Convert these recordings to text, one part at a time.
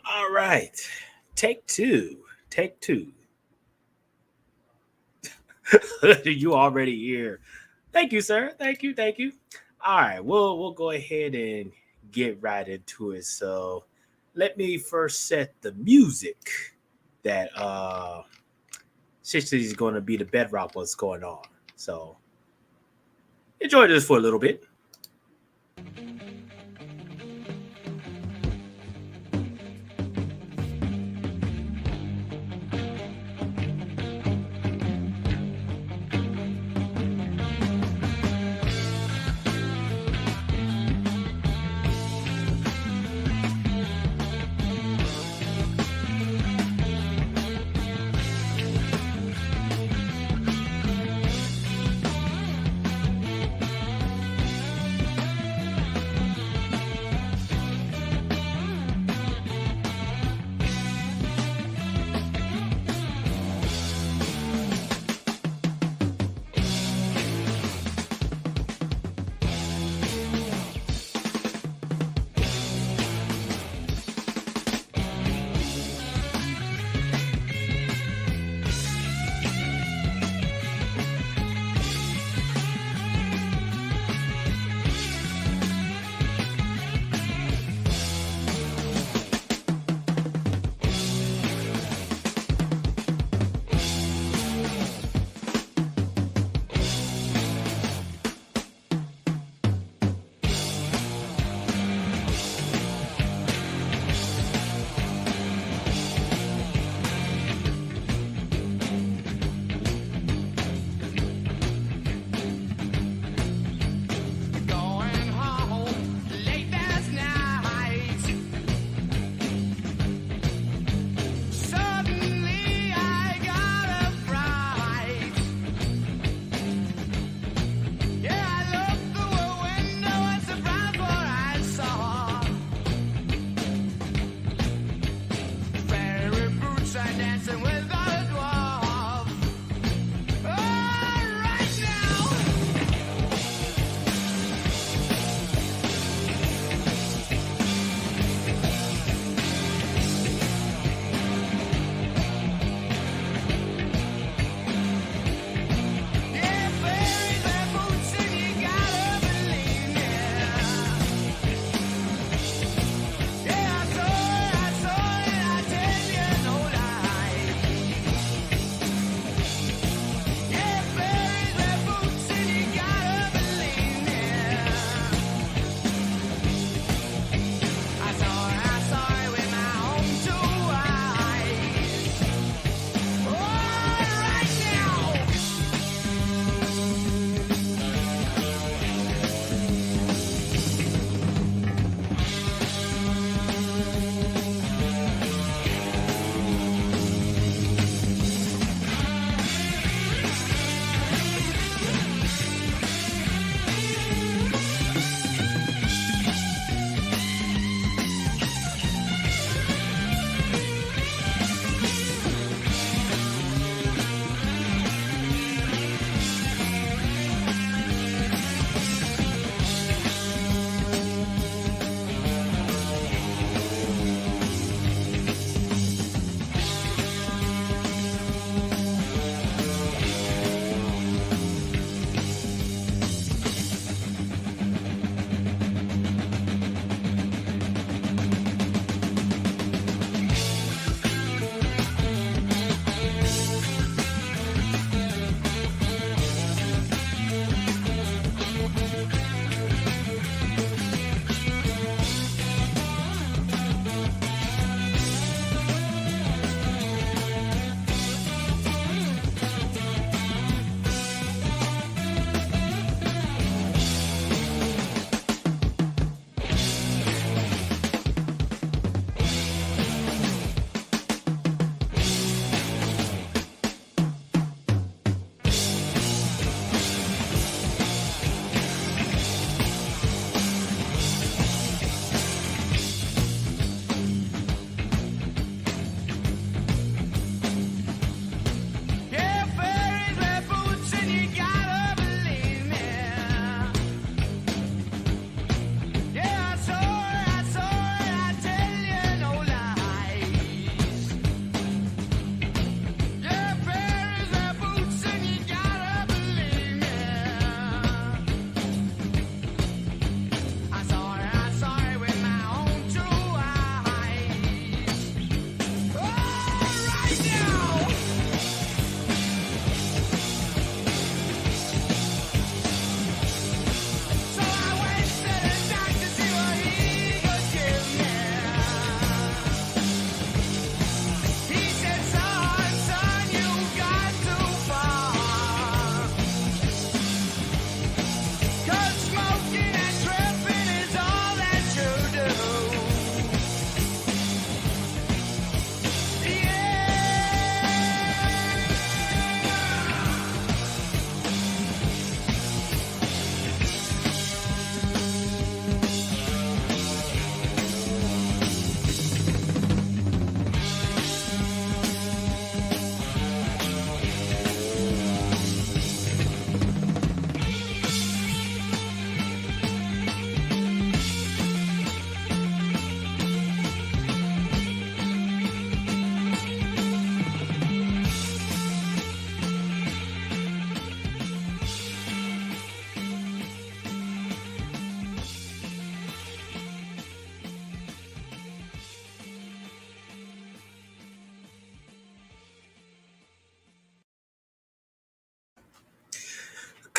All right. Take two. Take two. You already here. Thank you, sir. Thank you. Thank you. All right. We'll go ahead and get right into it. So let me first set the music that essentially is going to be the bedrock what's going on. So enjoy this for a little bit.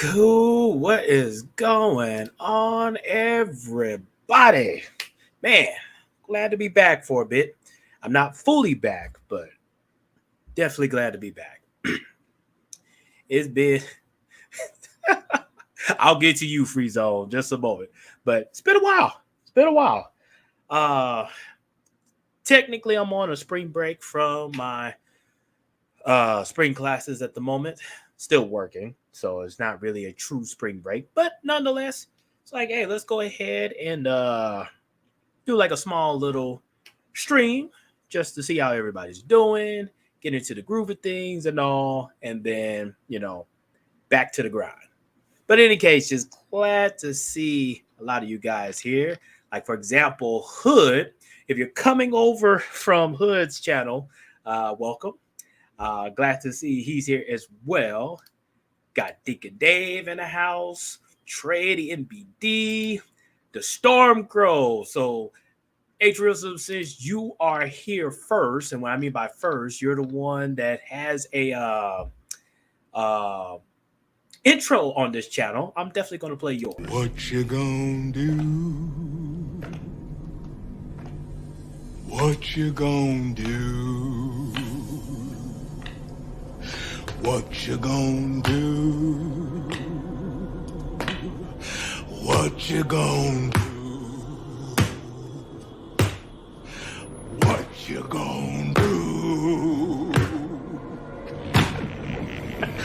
Cool. What is going on, everybody? Man, glad to be back for a bit. I'm not fully back, but definitely glad to be back. It's been, I'll get to you, Free Zone, just a moment. But it's been a while. It's been a while. Uh, Technically, I'm on a spring break from my spring classes at the moment. Still working, so it's not really a true spring break, but nonetheless, it's like, hey, let's go ahead and do like a small little stream just to see how everybody's doing, get into the groove of things and all, and then back to the grind. But in any case, just glad to see a lot of you guys here. Like, for example, Hood. If you're coming over from Hood's channel, welcome. Glad to see he's here as well. Got Deacon Dave in the house, Trey, the NBD, the Storm Crow. So, Atrium, since you are here first, and what I mean by first, you're the one that has a intro on this channel. I'm definitely going to play yours. What you gonna do? What you gonna do? What you gonna do? What you gonna do? What you gonna do?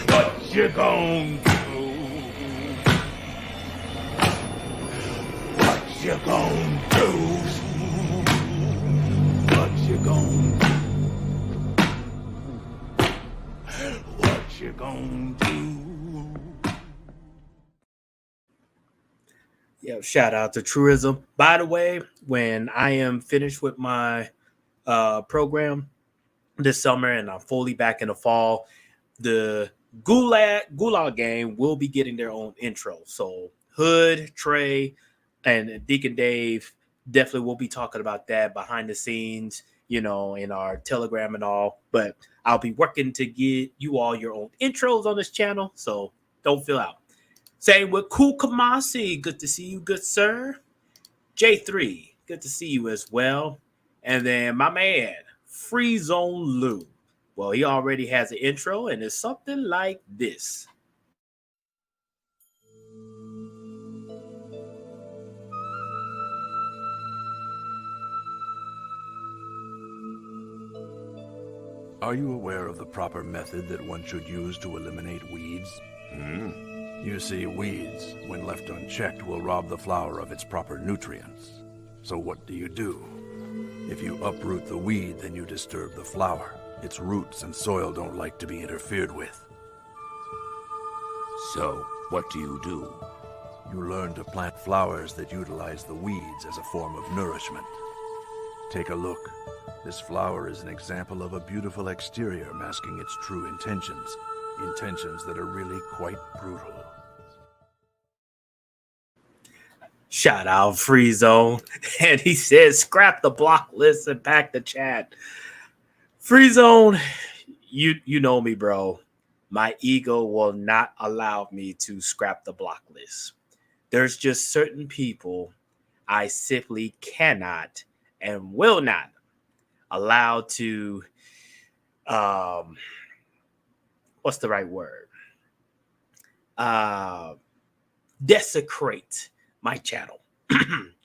What you gonna do? What you gonna do? What you gonna do? What you gonna do? Yeah, shout out to Truism. By the way, when I am finished with my program this summer and I'm fully back in the fall, the Gulag game will be getting their own intro. So Hood, Trey, and Deacon Dave definitely will be talking about that behind the scenes, in our Telegram and all. But I'll be working to get you all your own intros on this channel, so don't feel out. Same with Cool Kamasi. Good to see you, good sir. J3, good to see you as well. And then my man, Free Zone Lou. Well, he already has an intro, and it's something like this. Are you aware of the proper method that one should use to eliminate weeds? You see, weeds, when left unchecked, will rob the flower of its proper nutrients. So what do? If you uproot the weed, then you disturb the flower. Its roots and soil don't like to be interfered with. So, what do you do? You learn to plant flowers that utilize the weeds as a form of nourishment. Take a look. This flower is an example of a beautiful exterior masking its true intentions. Intentions that are really quite brutal. Shout out Free Zone. And he says, scrap the block list and pack the chat. Free Zone, you know me, bro. My ego will not allow me to scrap the block list. There's just certain people I simply cannot and will not allow to, what's the right word? Desecrate my channel.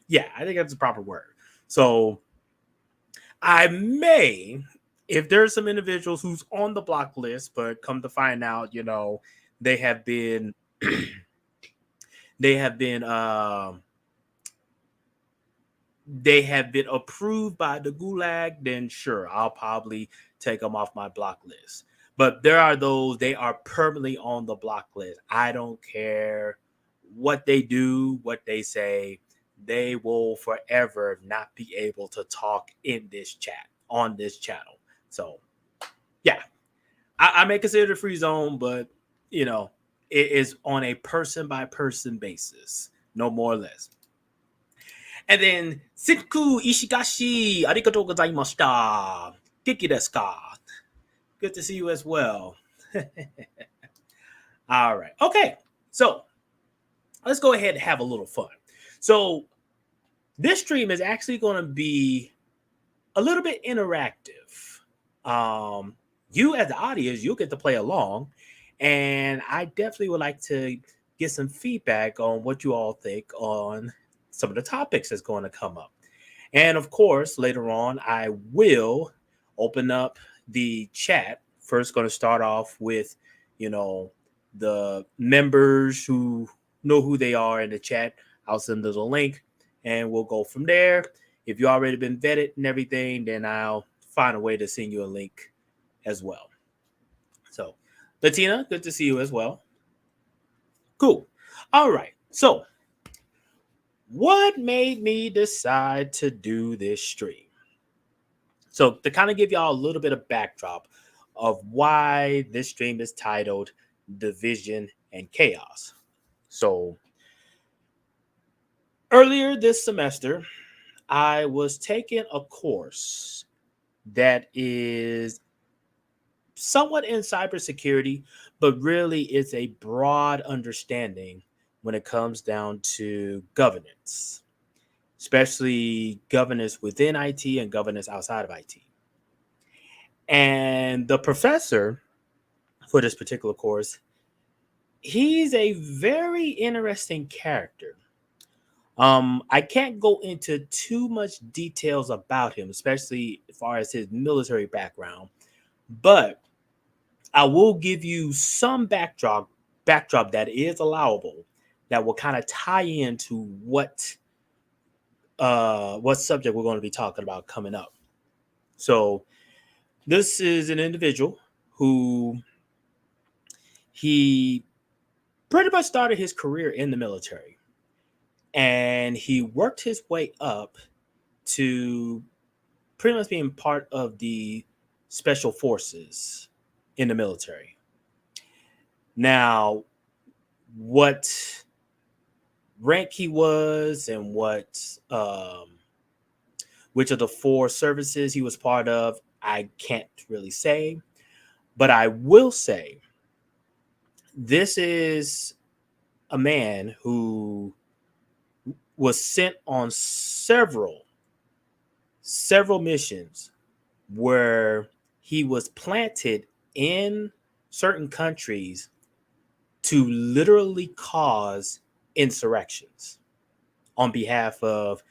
Yeah, I think that's the proper word. So I may, if there's some individuals who's on the block list, but come to find out, they have been approved by the Gulag, then sure, I'll probably take them off my block list. But there are those, they are permanently on the block list. I don't care what they do, what they say. They will forever not be able to talk in this chat, on this channel. So, yeah, I may consider it a free zone, but, it is on a person-by-person basis, no more or less. And then, Sitku Ishigashi, arigatou gozaimashita. Kiki desu ka? Good to see you as well. All right. Okay. So let's go ahead and have a little fun. So this stream is actually going to be a little bit interactive. You as the audience, you'll get to play along, and I definitely would like to get some feedback on what you all think on some of the topics that's going to come up. And of course, later on, I will open up the chat. First, going to start off with, you know, the members who know who they are in the chat. I'll send them a link, and we'll go from there. If you've already been vetted and everything, then I'll find a way to send you a link as well. So, Latina, good to see you as well. Cool. All right. So, what made me decide to do this stream? So, to kind of give y'all a little bit of backdrop of why this stream is titled Division and Chaos. So, earlier this semester, I was taking a course that is somewhat in cybersecurity, but really it's a broad understanding when it comes down to governance, especially governance within IT and governance outside of IT. And the professor for this particular course, he's a very interesting character. I can't go into too much details about him, especially as far as his military background, but I will give you some backdrop that is allowable that will kind of tie into what subject we're going to be talking about coming up. So this is an individual who he pretty much started his career in the military, and he worked his way up to pretty much being part of the special forces in the military. Now, what rank he was and which of the four services he was part of, I can't really say. But I will say this is a man who was sent on several missions where he was planted in certain countries to literally cause insurrections on behalf of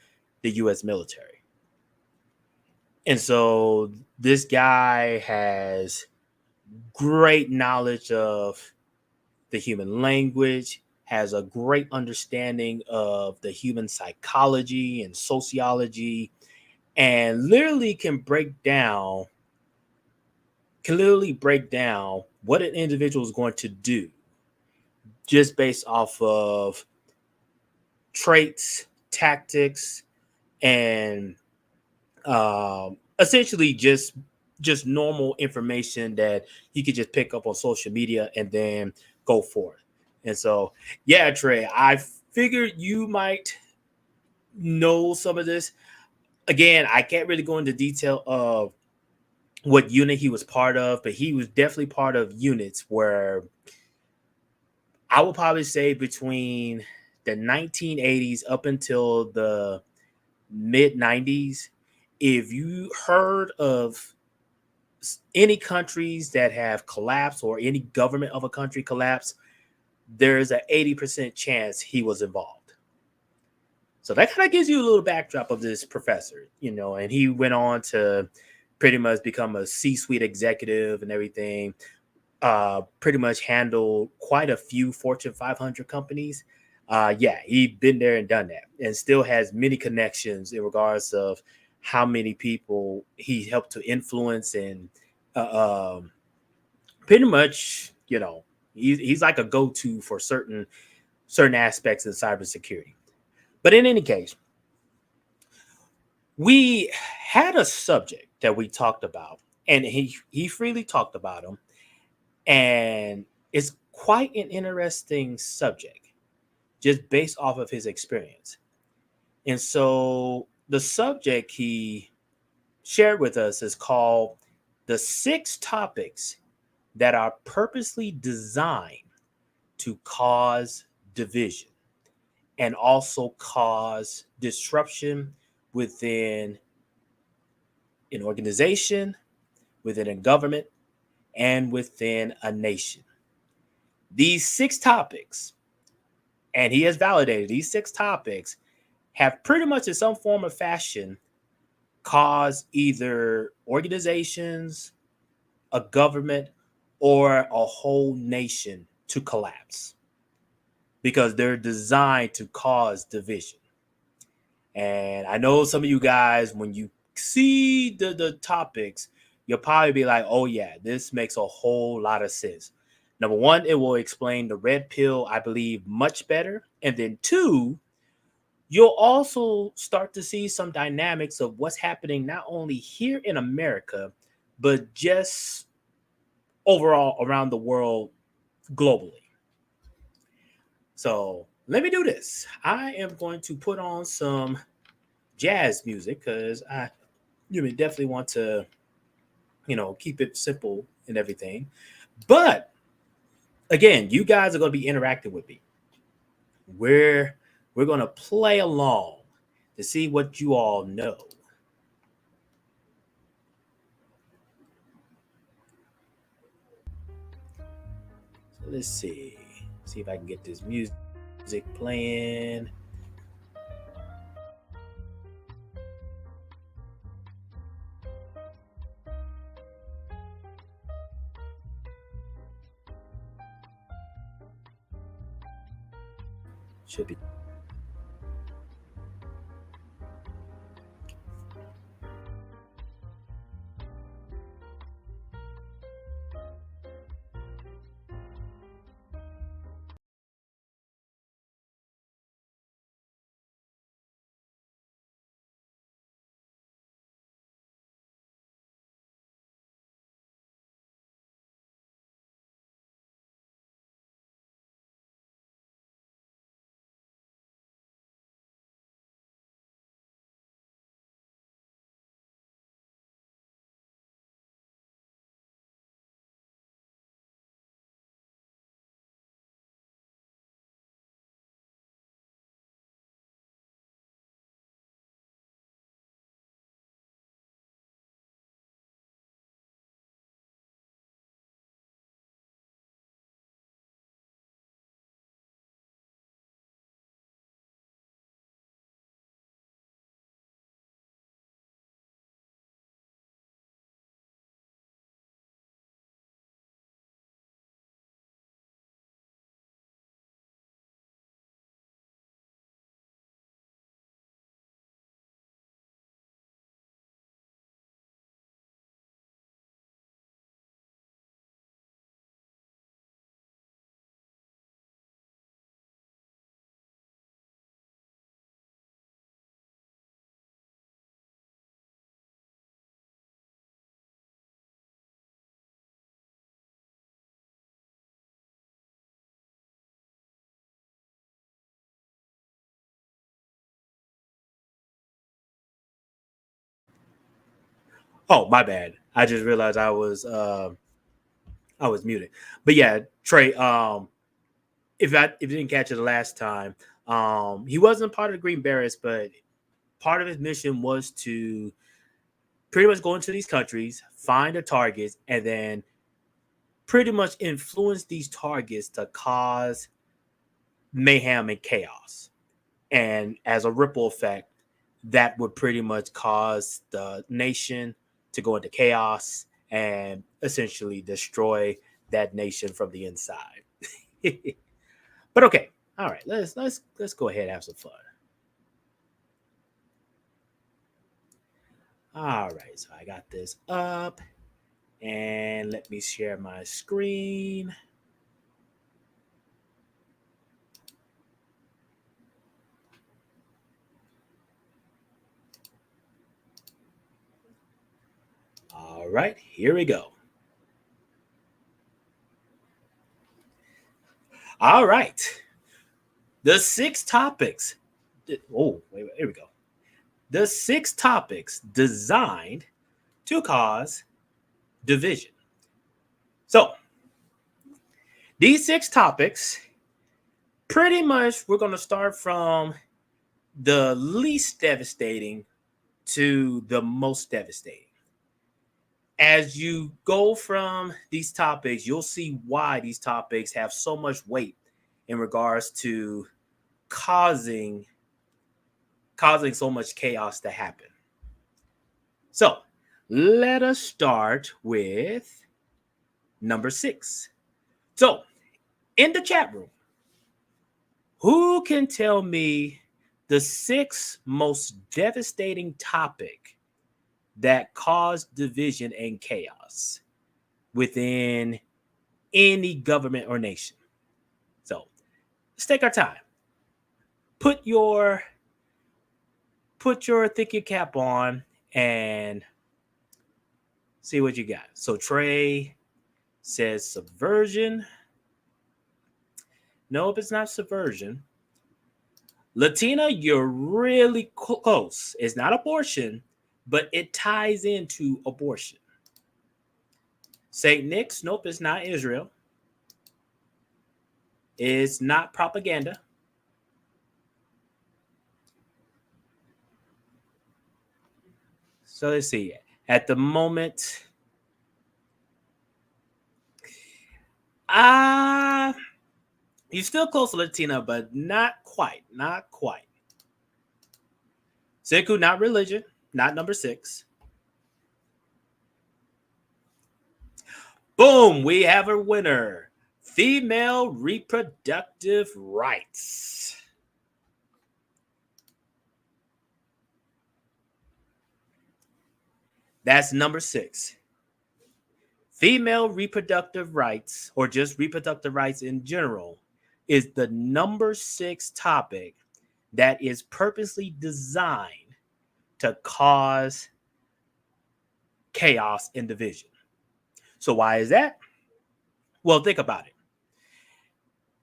the U.S. military. And so this guy has great knowledge of the human language, has a great understanding of the human psychology and sociology, and literally can break down what an individual is going to do just based off of traits, tactics, and essentially just normal information that he could just pick up on social media and then go for it. And so, yeah, Trey, I figured you might know some of this. Again, I can't really go into detail of what unit he was part of, but he was definitely part of units where I would probably say between the 1980s up until the mid 90s, if you heard of any countries that have collapsed or any government of a country collapsed, there's an 80% chance he was involved. So that kind of gives you a little backdrop of this professor, and he went on to pretty much become a C-suite executive and everything, pretty much handled quite a few Fortune 500 companies. He'd been there and done that and still has many connections in regards of how many people he helped to influence and pretty much, he's like a go-to for certain aspects of cybersecurity. But in any case, we had a subject that we talked about, and he freely talked about them, and it's quite an interesting subject just based off of his experience. And so the subject he shared with us is called the 6 topics that are purposely designed to cause division and also cause disruption within an organization, within a government, and within a nation. These 6 topics, and he has validated these 6 topics, have pretty much in some form or fashion caused either organizations, a government, or a whole nation to collapse because they're designed to cause division. And I know some of you guys, when you see the topics, you'll probably be like, oh, yeah, this makes a whole lot of sense. Number one, it will explain the red pill, I believe, much better. And then 2, you'll also start to see some dynamics of what's happening not only here in America, but just overall around the world globally. So let me do this. I am going to put on some jazz music because I definitely want to, keep it simple and everything. But again, you guys are going to be interacting with me. We're going to play along to see what you all know. So let's see if I can get this music playing. Should be. Oh, my bad. I just realized I was muted. But yeah, Trey, if you didn't catch it the last time, he wasn't part of the Green Berets, but part of his mission was to pretty much go into these countries, find the targets, and then pretty much influence these targets to cause mayhem and chaos. And as a ripple effect, that would pretty much cause the nation to go into chaos and essentially destroy that nation from the inside. But okay, all right, let's go ahead and have some fun. All right, so I got this up, and let me share my screen. All right, here we go. All right. The 6 topics. Oh, wait, here we go. The 6 topics designed to cause division. So, these 6 topics Pretty much, we're going to start from the least devastating to the most devastating. As you go from these topics, you'll see why these topics have so much weight in regards to causing so much chaos to happen. So let us start with number 6. So in the chat room, who can tell me the 6 most devastating topic that caused division and chaos within any government or nation? So let's take our time. Put your thinking cap on and see what you got. So Trey says subversion. Nope, it's not subversion. Latina, you're really close. It's not abortion, but it ties into abortion. St. Nick's, nope, it's not Israel. It's not propaganda. So let's see. At the moment, you're still close to Latina, but not quite. Not quite. Seku, not religion. Not number 6. Boom, we have a winner. Female reproductive rights. That's number 6. Female reproductive rights, or just reproductive rights in general, is the number 6 topic that is purposely designed to cause chaos and division. So why is that? Well, think about it.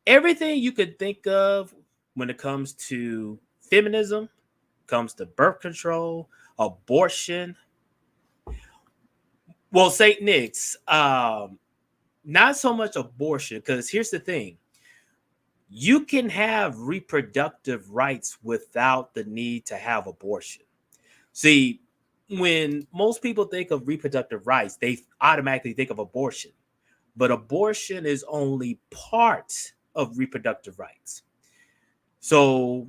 Everything you could think of when it comes to feminism, comes to birth control, abortion. Well, St. Nick's, not so much abortion, because here's the thing. You can have reproductive rights without the need to have abortion. See, when most people think of reproductive rights, they automatically think of abortion. But abortion is only part of reproductive rights. So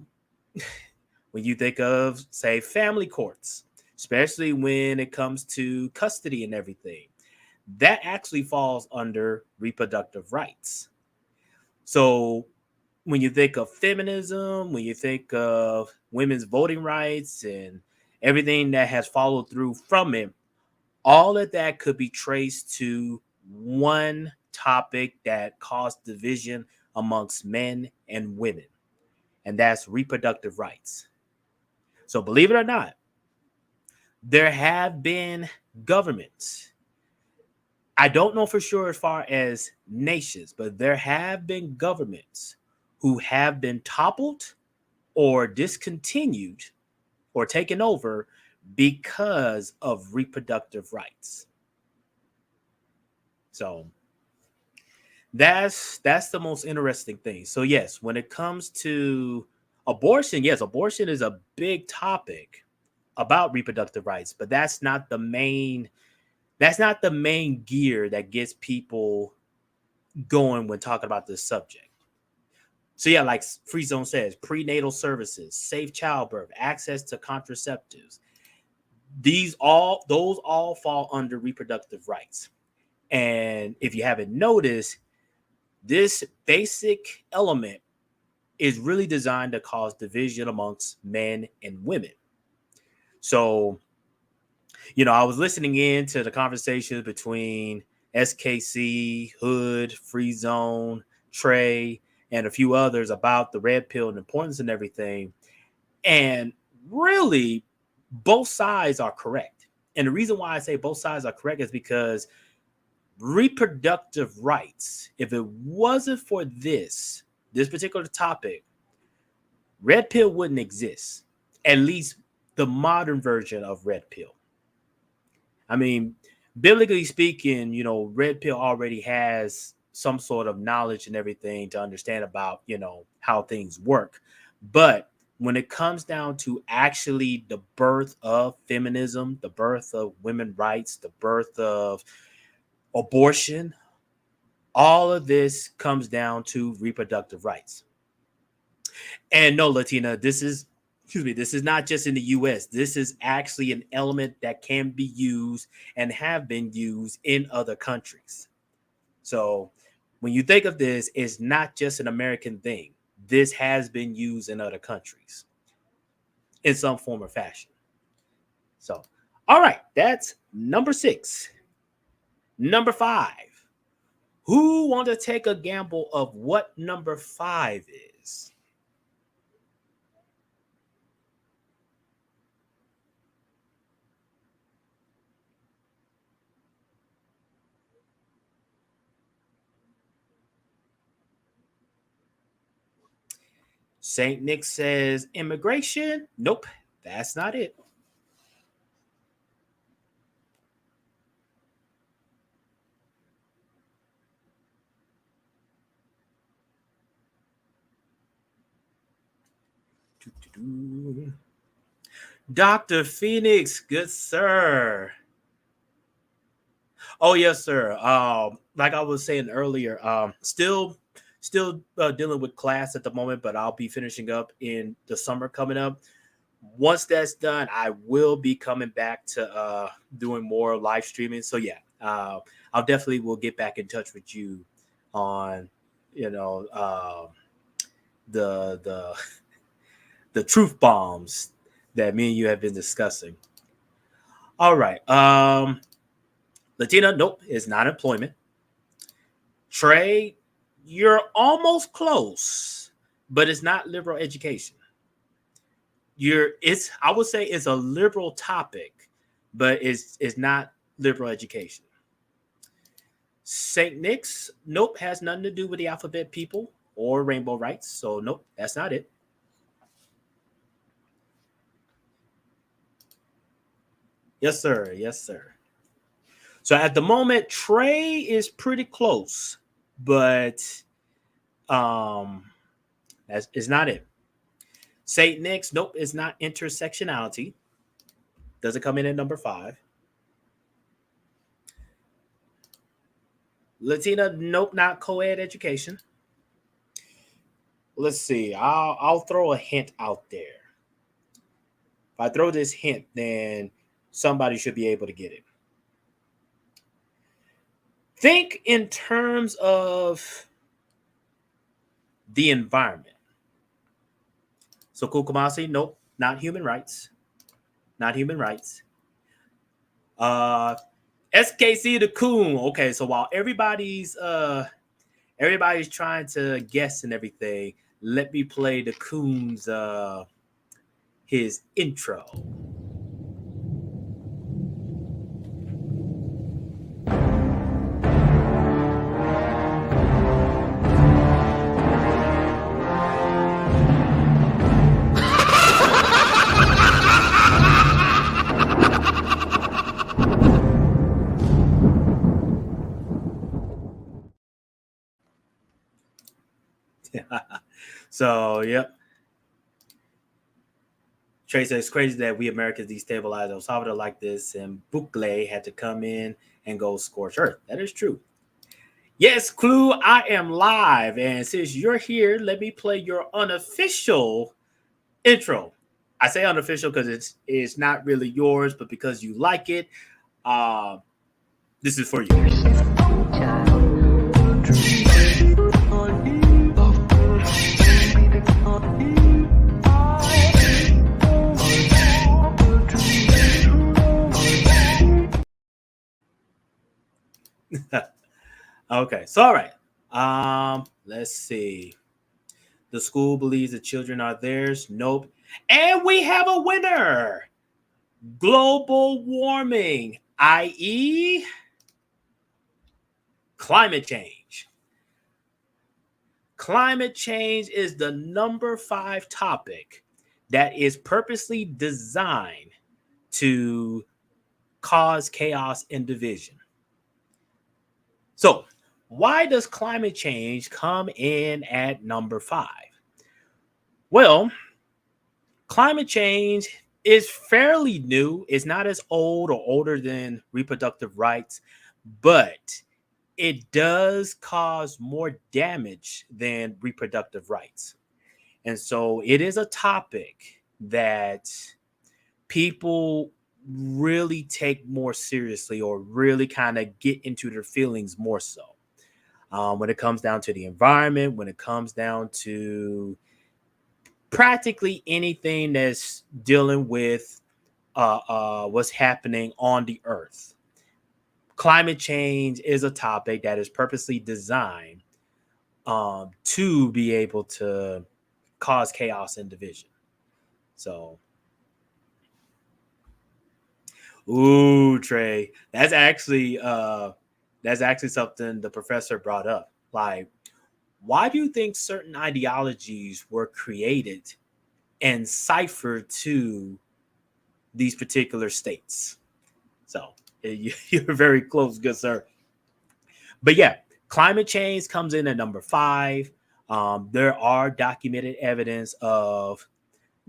when you think of, say, family courts, especially when it comes to custody and everything, that actually falls under reproductive rights. So when you think of feminism, when you think of women's voting rights and everything that has followed through from it, all of that could be traced to one topic that caused division amongst men and women, and that's reproductive rights. So believe it or not, there have been governments, I don't know for sure as far as nations, but there have been governments who have been toppled or discontinued or taken over because of reproductive rights. So that's the most interesting thing. So yes, when it comes to abortion, yes, abortion is a big topic about reproductive rights, but that's not the main gear that gets people going when talking about this subject. So yeah, like Free Zone says, prenatal services, safe childbirth, access to contraceptives. Those all fall under reproductive rights. And if you haven't noticed, this basic element is really designed to cause division amongst men and women. So, I was listening in to the conversations between SKC, Hood, Free Zone, Trey, and a few others about the red pill and importance and everything. And really, both sides are correct. And the reason why I say both sides are correct is because reproductive rights, if it wasn't for this particular topic, red pill wouldn't exist. At least the modern version of red pill. I mean, biblically speaking, red pill already has some sort of knowledge and everything to understand about, how things work. But when it comes down to actually the birth of feminism, the birth of women's rights, the birth of abortion, all of this comes down to reproductive rights. And no, Latina, this is not just in the US. This is actually an element that can be used and have been used in other countries. So when you think of this, it's not just an American thing. This has been used in other countries in some form or fashion. So, all right, that's number 6. Number 5. Who want to take a gamble of what number 5 is? St. Nick says immigration. Nope, that's not it. Dr. Phoenix, good sir. Oh, yes, sir. Like I was saying earlier, still dealing with class at the moment, but I'll be finishing up in the summer coming up. Once that's done, I will be coming back to doing more live streaming. So yeah, I'll definitely will get back in touch with you on, the the truth bombs that me and you have been discussing. All right. Latina, nope, it's not employment. Trey, you're almost close, but it's not liberal education. I would say it's a liberal topic, but it's not liberal education. St. Nick's, nope, has nothing to do with the alphabet people or rainbow rights. So nope, that's not it. Yes, sir. Yes, sir. So at the moment, Trey is pretty close, but that's is not it. St. Nick's, nope, it's not intersectionality. Doesn't come in at number 5. Latina, nope, not co-ed education. Let's see. I'll throw a hint out there. If I throw this hint, then somebody should be able to get it. Think in terms of the environment. So Kukumasi, nope, not human rights. Not human rights. SKC the Coon. Okay, so while everybody's trying to guess and everything, let me play the Coon's his intro. So, yep. Trey says it's crazy that we Americans destabilize El Salvador like this, and Bukele had to come in and go scorch earth. That is true. Yes, Clue, I am live, and since you're here, let me play your unofficial intro. I say unofficial because it's not really yours, but because you like it, this is for you. Okay, so all right. Let's see. The school believes the children are theirs. Nope. And we have a winner. Global warming, i.e., climate change. Climate change is the number 5 topic that is purposely designed to cause chaos and division. So, Why does climate change come in at number 5? Well, climate change is fairly new. It's not as old or older than reproductive rights, but it does cause more damage than reproductive rights. And so it is a topic that people really take more seriously or really kind of get into their feelings more so. When it comes down to the environment, when it comes down to practically anything that's dealing with what's happening on the earth. Climate change is a topic that is purposely designed to be able to cause chaos and division. So, ooh, Trey, that's actually something the professor brought up. Like, why do you think certain ideologies were created and ciphered to these particular states? So you're very close, good sir. But yeah, climate change comes in at number 5. There are documented evidence of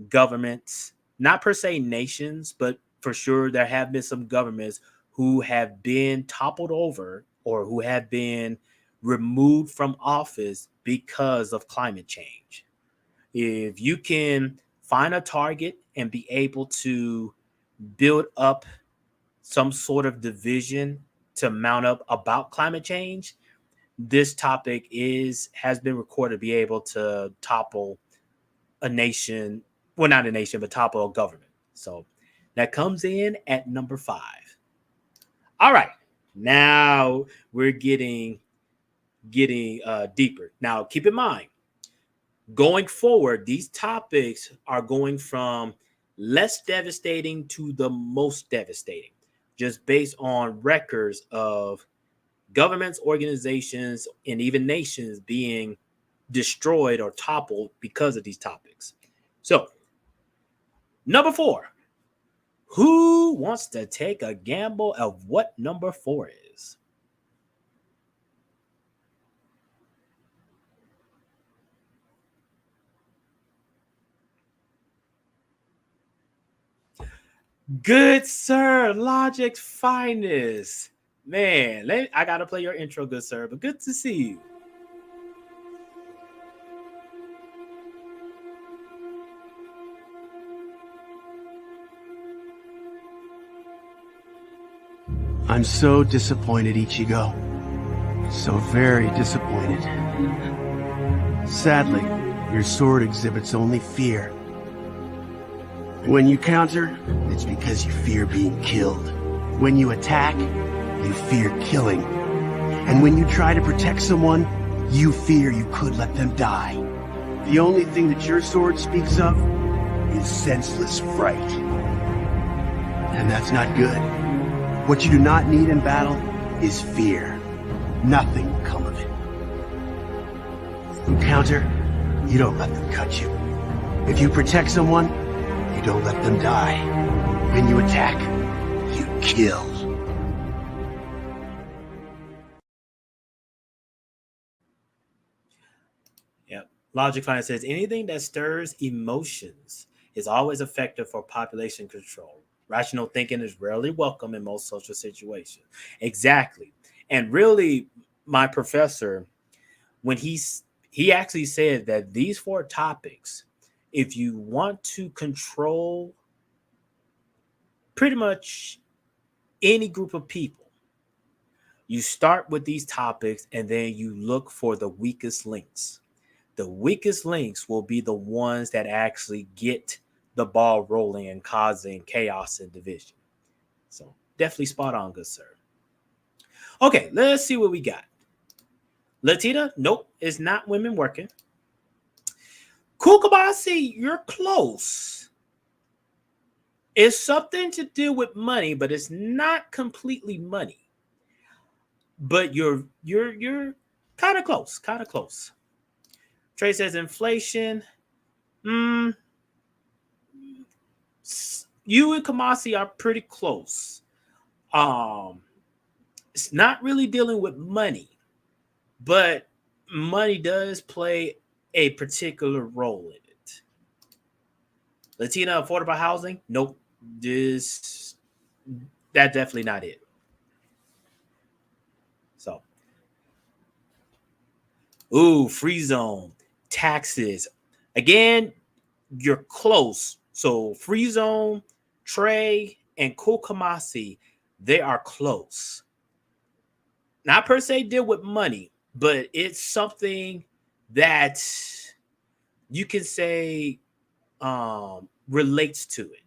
governments, not per se nations, but for sure there have been some governments who have been toppled over or who have been removed from office because of climate change. If you can find a target and be able to build up some sort of division to mount up about climate change, this topic has been recorded to be able to topple a nation, well, not a nation, but topple a government. So that comes in at number 5. All right, now we're getting deeper. Now, keep in mind, going forward, these topics are going from less devastating to the most devastating, just based on records of governments, organizations, and even nations being destroyed or toppled because of these topics. So, number 4. Who wants to take a gamble of what number 4 is? Good sir, Logic's finest. Man, I gotta play your intro, good sir, but good to see you. I'm so disappointed, Ichigo. So very disappointed. Sadly, your sword exhibits only fear. When you counter, it's because you fear being killed. When you attack, you fear killing. And when you try to protect someone, you fear you could let them die. The only thing that your sword speaks of is senseless fright. And that's not good. What you do not need in battle is fear. Nothing will come of it. You counter, you don't let them cut you. If you protect someone, you don't let them die. When you attack, you kill. Yep. Logic Fine says anything that stirs emotions is always effective for population control. Rational thinking is rarely welcome in most social situations. Exactly. And really, my professor, when he actually said that these 4 topics, if you want to control pretty much any group of people, you start with these topics and then you look for the weakest links. The weakest links will be the ones that actually get the ball rolling and causing chaos and division. So definitely spot on, good sir. Okay, let's see what we got. Latita, nope, it's not women working. Kukabasi, you're close. It's something to do with money, but it's not completely money. But you're kind of close, kind of close. Trey says inflation. You and Kamasi are pretty close. It's not really dealing with money. but money does play a particular role in it. Latina affordable housing? Nope. That's definitely not it. So, free zone, taxes. Again, you're close. So, free zone, Trey, and Kokomasi, they are close. Not per se deal with money, but it's something that you can say relates to it.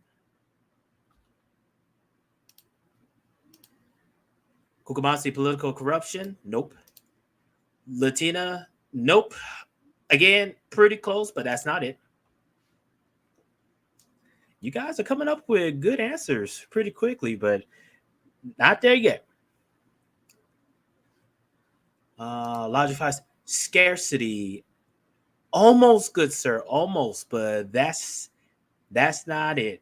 Kukamasi political corruption? Nope. Latina? Nope. Again, pretty close, but that's not it. You guys are coming up with good answers pretty quickly, but not there yet. Logify scarcity. Almost good, sir. Almost, but that's not it.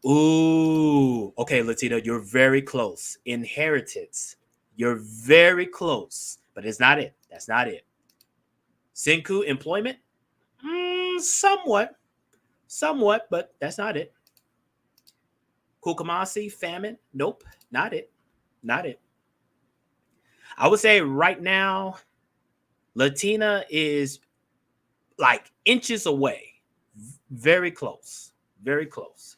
Ooh, okay, Latina, you're very close. Inheritance. You're very close, but it's not it. That's not it. Senku employment? Somewhat, but that's not it. Kukamasi famine? Nope, not it. Not it. I would say right now, Latina is like inches away. Very close. Very close.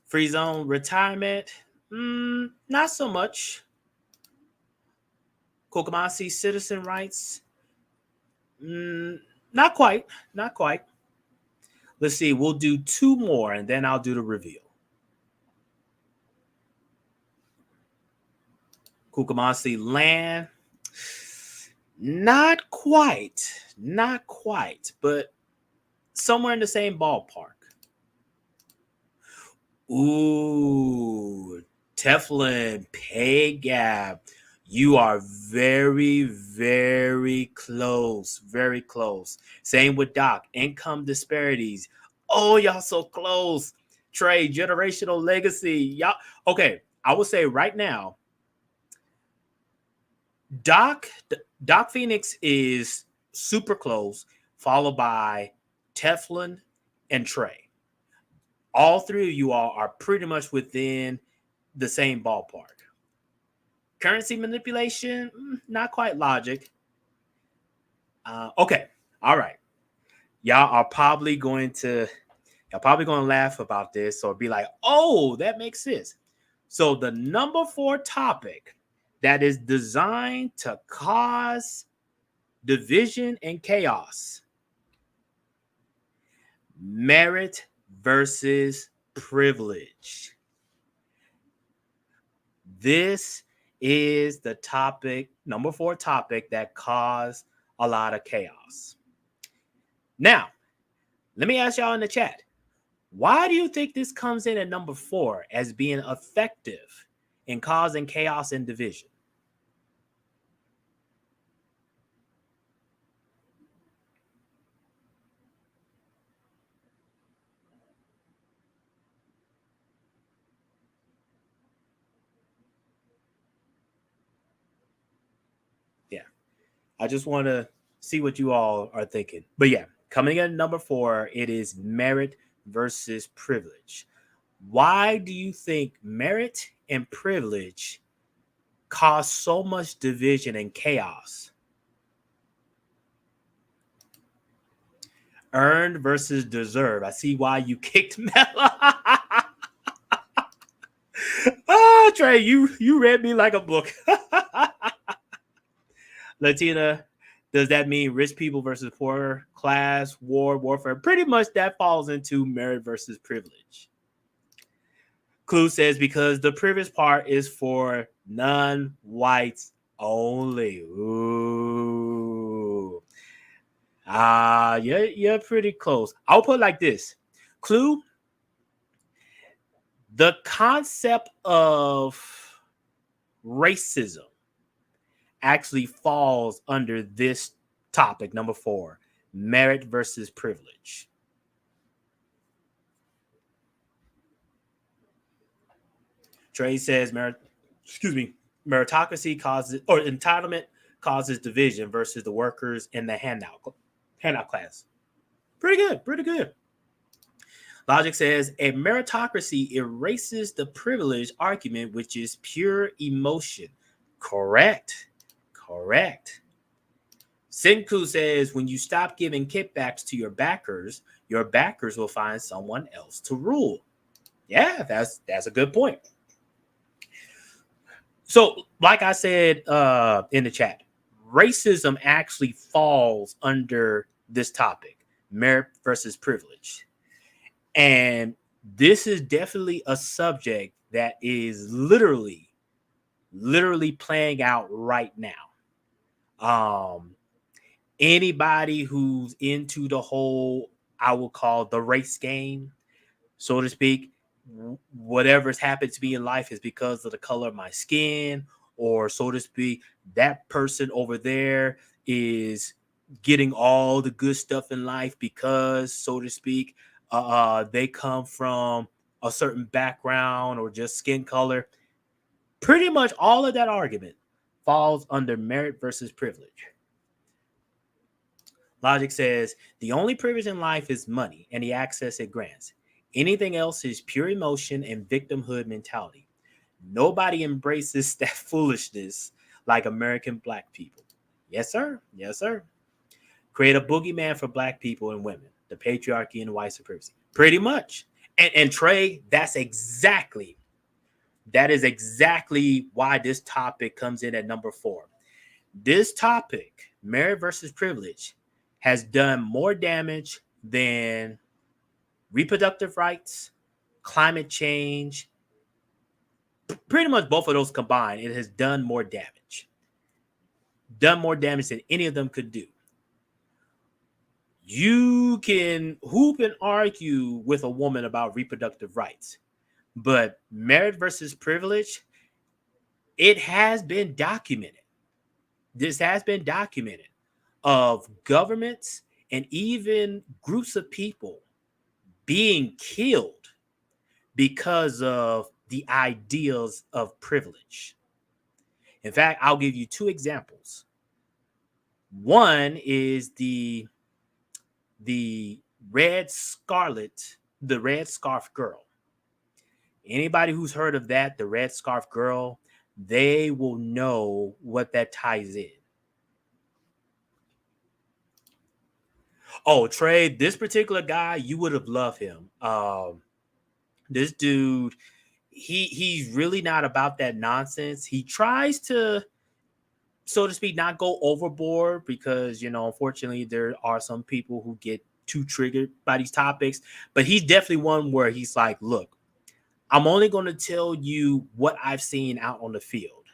Free zone retirement? Not so much. Kokomasi citizen rights? Not quite. Not quite. Let's see. We'll do 2 more and then I'll do the reveal. Kokomasi land? Not quite. Not quite. But somewhere in the same ballpark. Ooh, Teflon pay gap. You are very, very close. Very close. Same with Doc. Income disparities. Oh, y'all so close. Trey, generational legacy. Y'all. Okay, I would say right now, Doc Phoenix is super close, followed by Teflon and Trey. All 3 of you all are pretty much within the same ballpark. Currency manipulation, not quite logic. Okay, all right. Y'all are probably going to laugh about this or be like, "Oh, that makes sense." So the number 4 topic that is designed to cause division and chaos: merit versus privilege. This is the topic, number 4 topic that caused a lot of chaos. Now, let me ask y'all in the chat, why do you think this comes in at number 4 as being effective in causing chaos and division? I just want to see what you all are thinking. But yeah, coming in at number 4, it is merit versus privilege. Why do you think merit and privilege cause so much division and chaos? Earned versus deserve. I see why you kicked Melo. Oh, Trey, you read me like a book. Latina, does that mean rich people versus poor, class, warfare? Pretty much that falls into merit versus privilege. Clue says because the privilege part is for non-whites only. Ooh. You're pretty close. I'll put it like this. Clue, the concept of racism actually falls under this topic, number 4, merit versus privilege. Trey says merit meritocracy causes, or entitlement causes division versus the workers in the handout class. Pretty good, pretty good. Logic says a meritocracy erases the privilege argument, which is pure emotion. Correct. Senku says when you stop giving kickbacks to your backers will find someone else to rule. Yeah, that's a good point. So, like I said in the chat, racism actually falls under this topic, merit versus privilege. And this is definitely a subject that is literally playing out right now. Anybody who's into the whole, I will call the race game, so to speak, whatever's happened to me in life is because of the color of my skin, or so to speak, that person over there is getting all the good stuff in life because, so to speak, they come from a certain background or just skin color. Pretty much all of that argument falls under merit versus privilege. Logic says the only privilege in life is money and the access it grants. Anything else is pure emotion and victimhood mentality. Nobody embraces that foolishness like American Black people. Yes, sir. Yes, sir. Create a boogeyman for Black people and women, the patriarchy and white supremacy. Pretty much. And Trey, that is exactly why this topic comes in at number 4. This topic, merit versus privilege, has done more damage than reproductive rights, climate change. Pretty much both of those combined, it has done more damage. Done more damage than any of them could do. You can hoop and argue with a woman about reproductive rights, but merit versus privilege, it has been documented. This has been documented of governments and even groups of people being killed because of the ideals of privilege. In fact, I'll give you 2 examples. One is the Red Scarf Girl. Anybody who's heard of that, the Red Scarf Girl, they will know what that ties in. Oh, Trey, this particular guy, you would have loved him. This dude, he's really not about that nonsense. He tries to, so to speak, not go overboard because, unfortunately, there are some people who get too triggered by these topics. But he's definitely one where he's like, look, I'm only going to tell you what I've seen out on the field.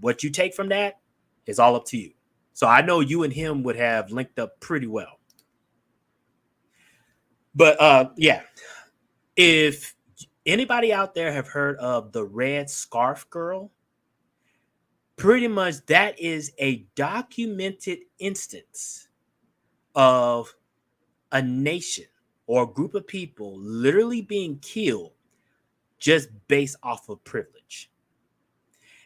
What you take from that is all up to you. So I know you and him would have linked up pretty well. But yeah, if anybody out there have heard of the Red Scarf Girl, pretty much that is a documented instance of a nation or a group of people literally being killed just based off of privilege.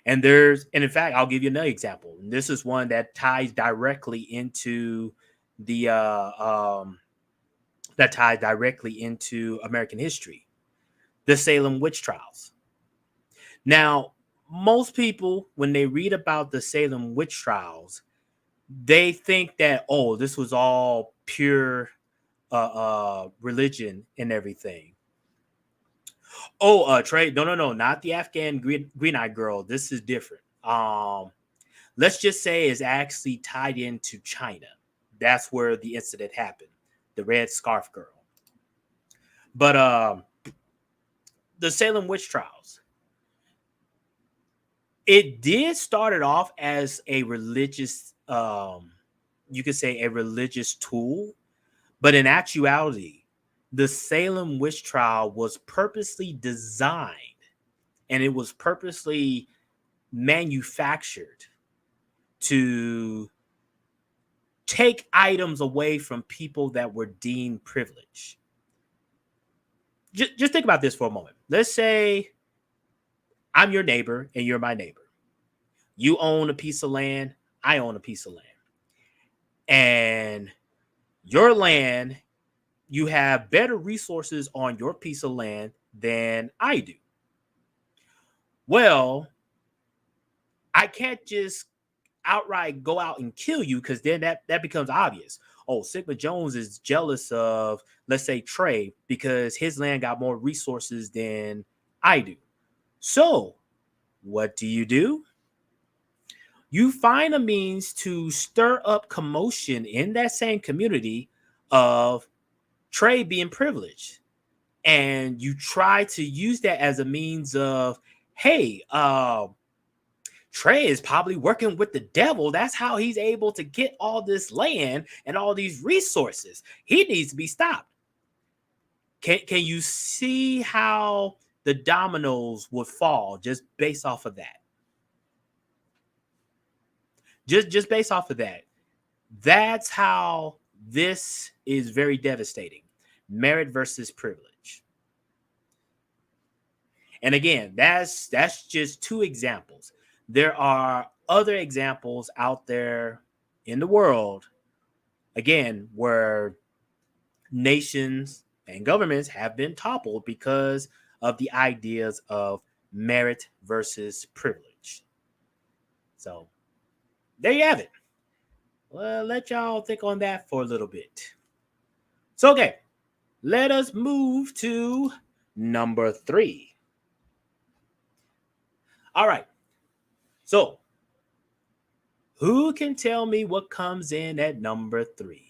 And in fact, I'll give you another example. And this is one that ties directly into American history, the Salem witch trials. Now, most people, when they read about the Salem witch trials, they think that, oh, this was all pure religion and everything. Oh, Trey, no, not the Afghan green-eyed girl. This is different. Let's just say it's actually tied into China. That's where the incident happened, the Red Scarf Girl. But the Salem witch trials, it did started off as a religious, you could say a religious tool, but in actuality, the Salem witch trial was purposely designed and it was purposely manufactured to take items away from people that were deemed privileged. Just think about this for a moment. Let's say I'm your neighbor and you're my neighbor. You own a piece of land. I own a piece of land. And your land, you have better resources on your piece of land than I do. Well, I can't just outright go out and kill you, because then that becomes obvious. Oh, Sigma Jones is jealous of, let's say, Trey, because his land got more resources than I do. So what do? You find a means to stir up commotion in that same community of Trey being privileged. And you try to use that as a means of, hey, Trey is probably working with the devil. That's how he's able to get all this land and all these resources. He needs to be stopped. Can you see how the dominoes would fall just based off of that? Just based off of that. That's how this is very devastating. Merit versus privilege. And again, that's just two examples. There are other examples out there in the world, again, where nations and governments have been toppled because of the ideas of merit versus privilege. So there you have it. Well, let y'all think on that for a little bit. So, okay, let us move to number 3. All right. So, who can tell me what comes in at number 3?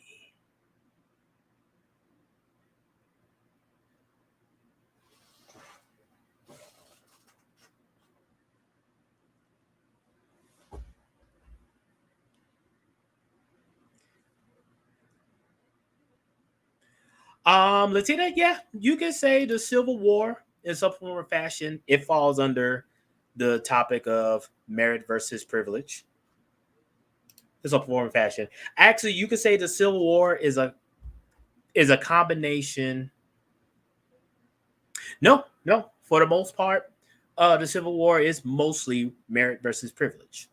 Latina, yeah, you can say the Civil War in some form or fashion. It falls under the topic of merit versus privilege. In some form or fashion. Actually, you could say the Civil War is a combination. No, for the most part, the Civil War is mostly merit versus privilege.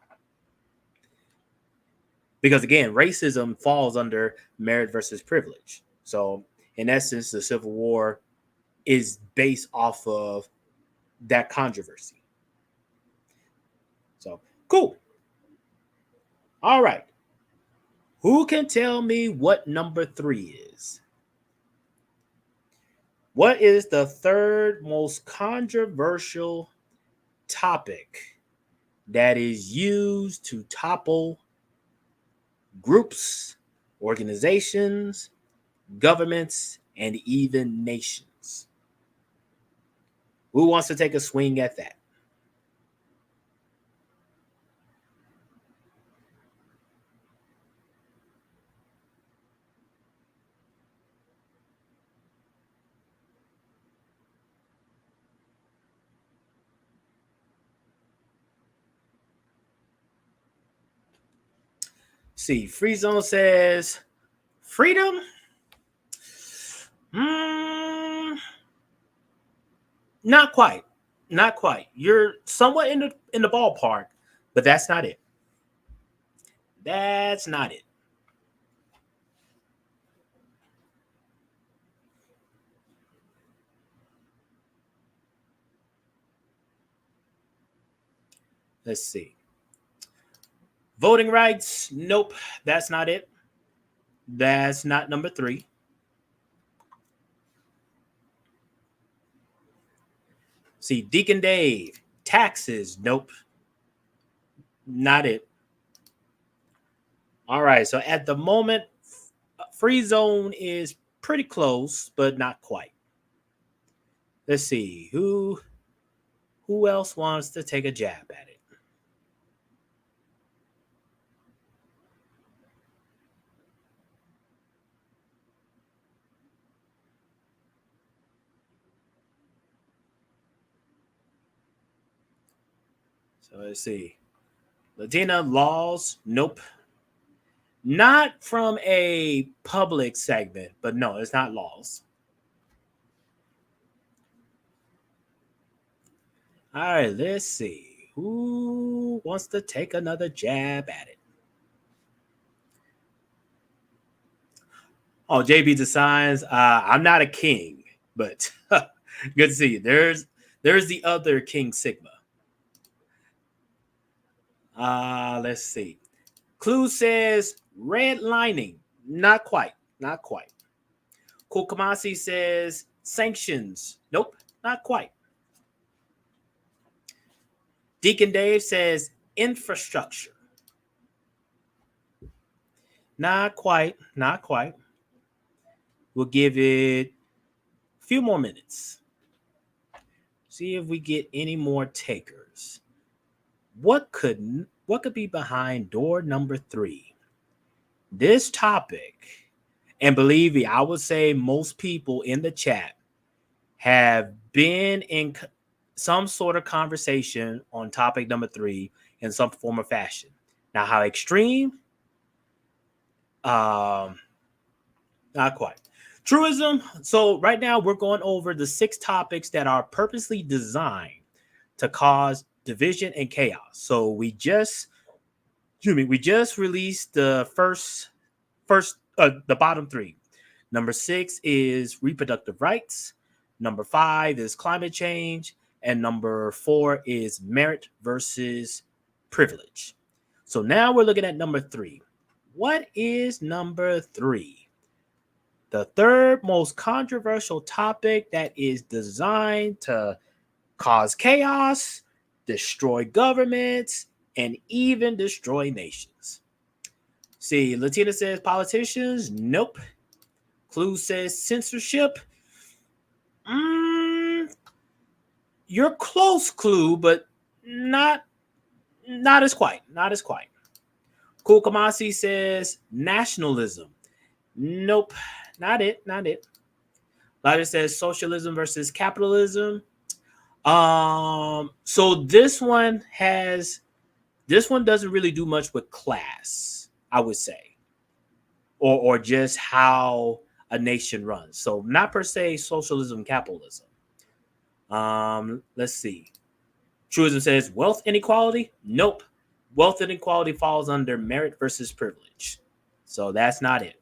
Because again, racism falls under merit versus privilege. So in essence, the Civil War is based off of that controversy. So, cool. All right. Who can tell me what number 3 is? What is the third most controversial topic that is used to topple groups, organizations, governments, and even nations? Who wants to take a swing at that? See, Free Zone says freedom. Not quite. Not quite. You're somewhat in the ballpark, but that's not it. That's not it. Let's see. Voting rights. Nope. That's not it. That's not number 3. See, Deacon Dave. Taxes. Nope. Not it. All right. So at the moment, Free Zone is pretty close, but not quite. Let's see. Who else wants to take a jab at it? So let's see. Latina laws. Nope. Not from a public segment, but no, it's not laws. All right, let's see. Who wants to take another jab at it? Oh, JB Designs. I'm not a king, but good to see you. There's the other King Sigma. Let's see. Clue says redlining. Not quite. Not quite. Kokamasi says sanctions. Nope, not quite. Deacon Dave says infrastructure. Not quite. Not quite. We'll give it a few more minutes. See if we get any more takers. What could be behind door number 3? This topic, and believe me, I would say most people in the chat have been in some sort of conversation on topic number 3 in some form or fashion. Now, how extreme? Not quite. Truism. So right now we're going over the 6 topics that are purposely designed to cause division and chaos. So we just released the the bottom 3. Number 6 is reproductive rights. Number 5 is climate change. And number 4 is merit versus privilege. So now we're looking at number 3. What is number 3? The third most controversial topic that is designed to cause chaos, destroy governments, and even destroy nations. See, Latina says politicians. Nope. Clue says censorship. You're close, Clue, but not as quite. Not as quite. Cool Kamasi says nationalism. Nope. Not it. Ladder says socialism versus capitalism. So this one doesn't really do much with class, I would say, or just how a nation runs. So not per se socialism, capitalism. Let's see. Truism says wealth inequality. Nope. Wealth inequality falls under merit versus privilege. So that's not it.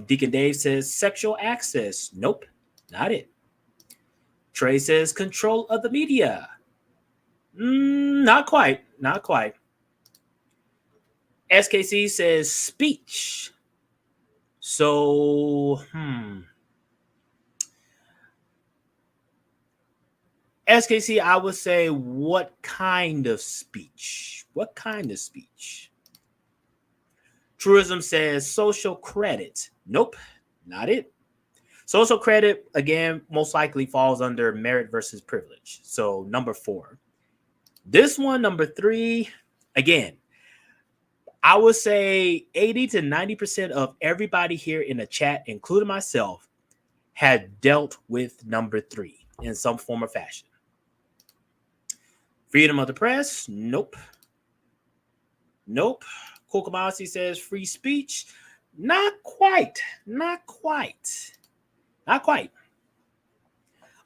Deacon Dave says sexual access. Nope, not it. Trey says control of the media. Not quite. SKC says speech. So, SKC, I would say what kind of speech? Truism says social credit. Nope, not it. Social credit, again, most likely falls under merit versus privilege. So number 4. This one, number 3, again, I would say 80 to 90% of everybody here in the chat, including myself, had dealt with number 3 in some form or fashion. Freedom of the press? Nope. Kokomasi says free speech. Not quite.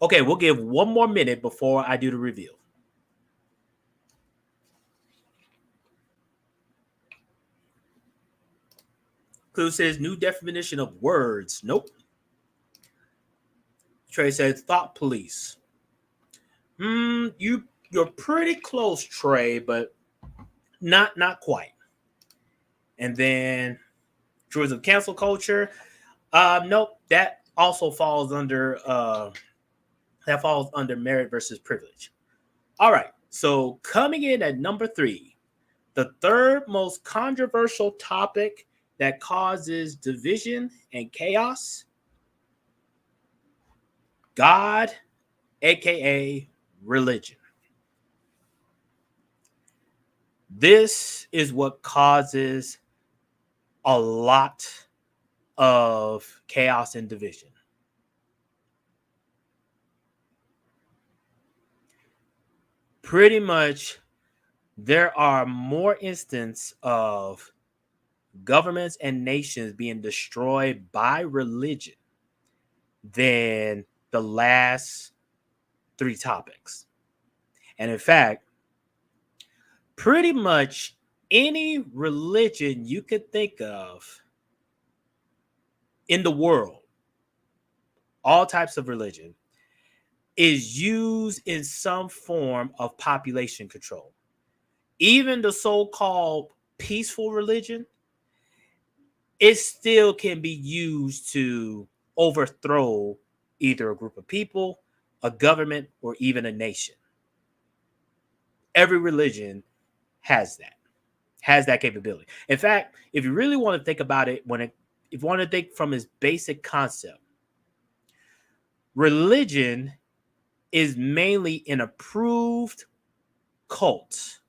Okay, we'll give one more minute before I do the reveal. Clue says new definition of words. Nope. Trey says thought police. You're pretty close, Trey, but not quite. And then truism cancel culture. Nope, that also falls under merit versus privilege. All right. So coming in at number 3, the third most controversial topic that causes division and chaos. God, aka religion. This is what causes a lot of chaos and division. Pretty much, there are more instances of governments and nations being destroyed by religion than the last three topics. And in fact, pretty much any religion you could think of in the world, all types of religion, is used in some form of population control. Even the so-called peaceful religion, it still can be used to overthrow either a group of people, a government, or even a nation. Every religion has that capability. In fact, if you really want to think about it, if you want to think from its basic concept, religion is mainly an approved cult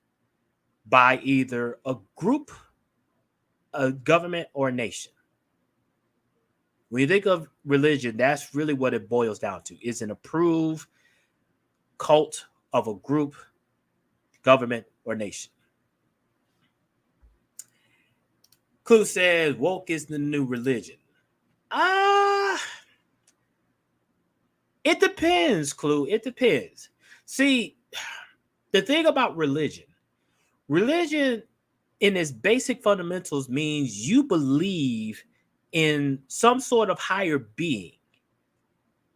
by either a group, a government, or a nation. When you think of religion, that's really what it boils down to. It's an approved cult of a group, government, or nation. Clue says woke is the new religion. It depends, Clue. It depends. See, the thing about religion in its basic fundamentals means you believe in some sort of higher being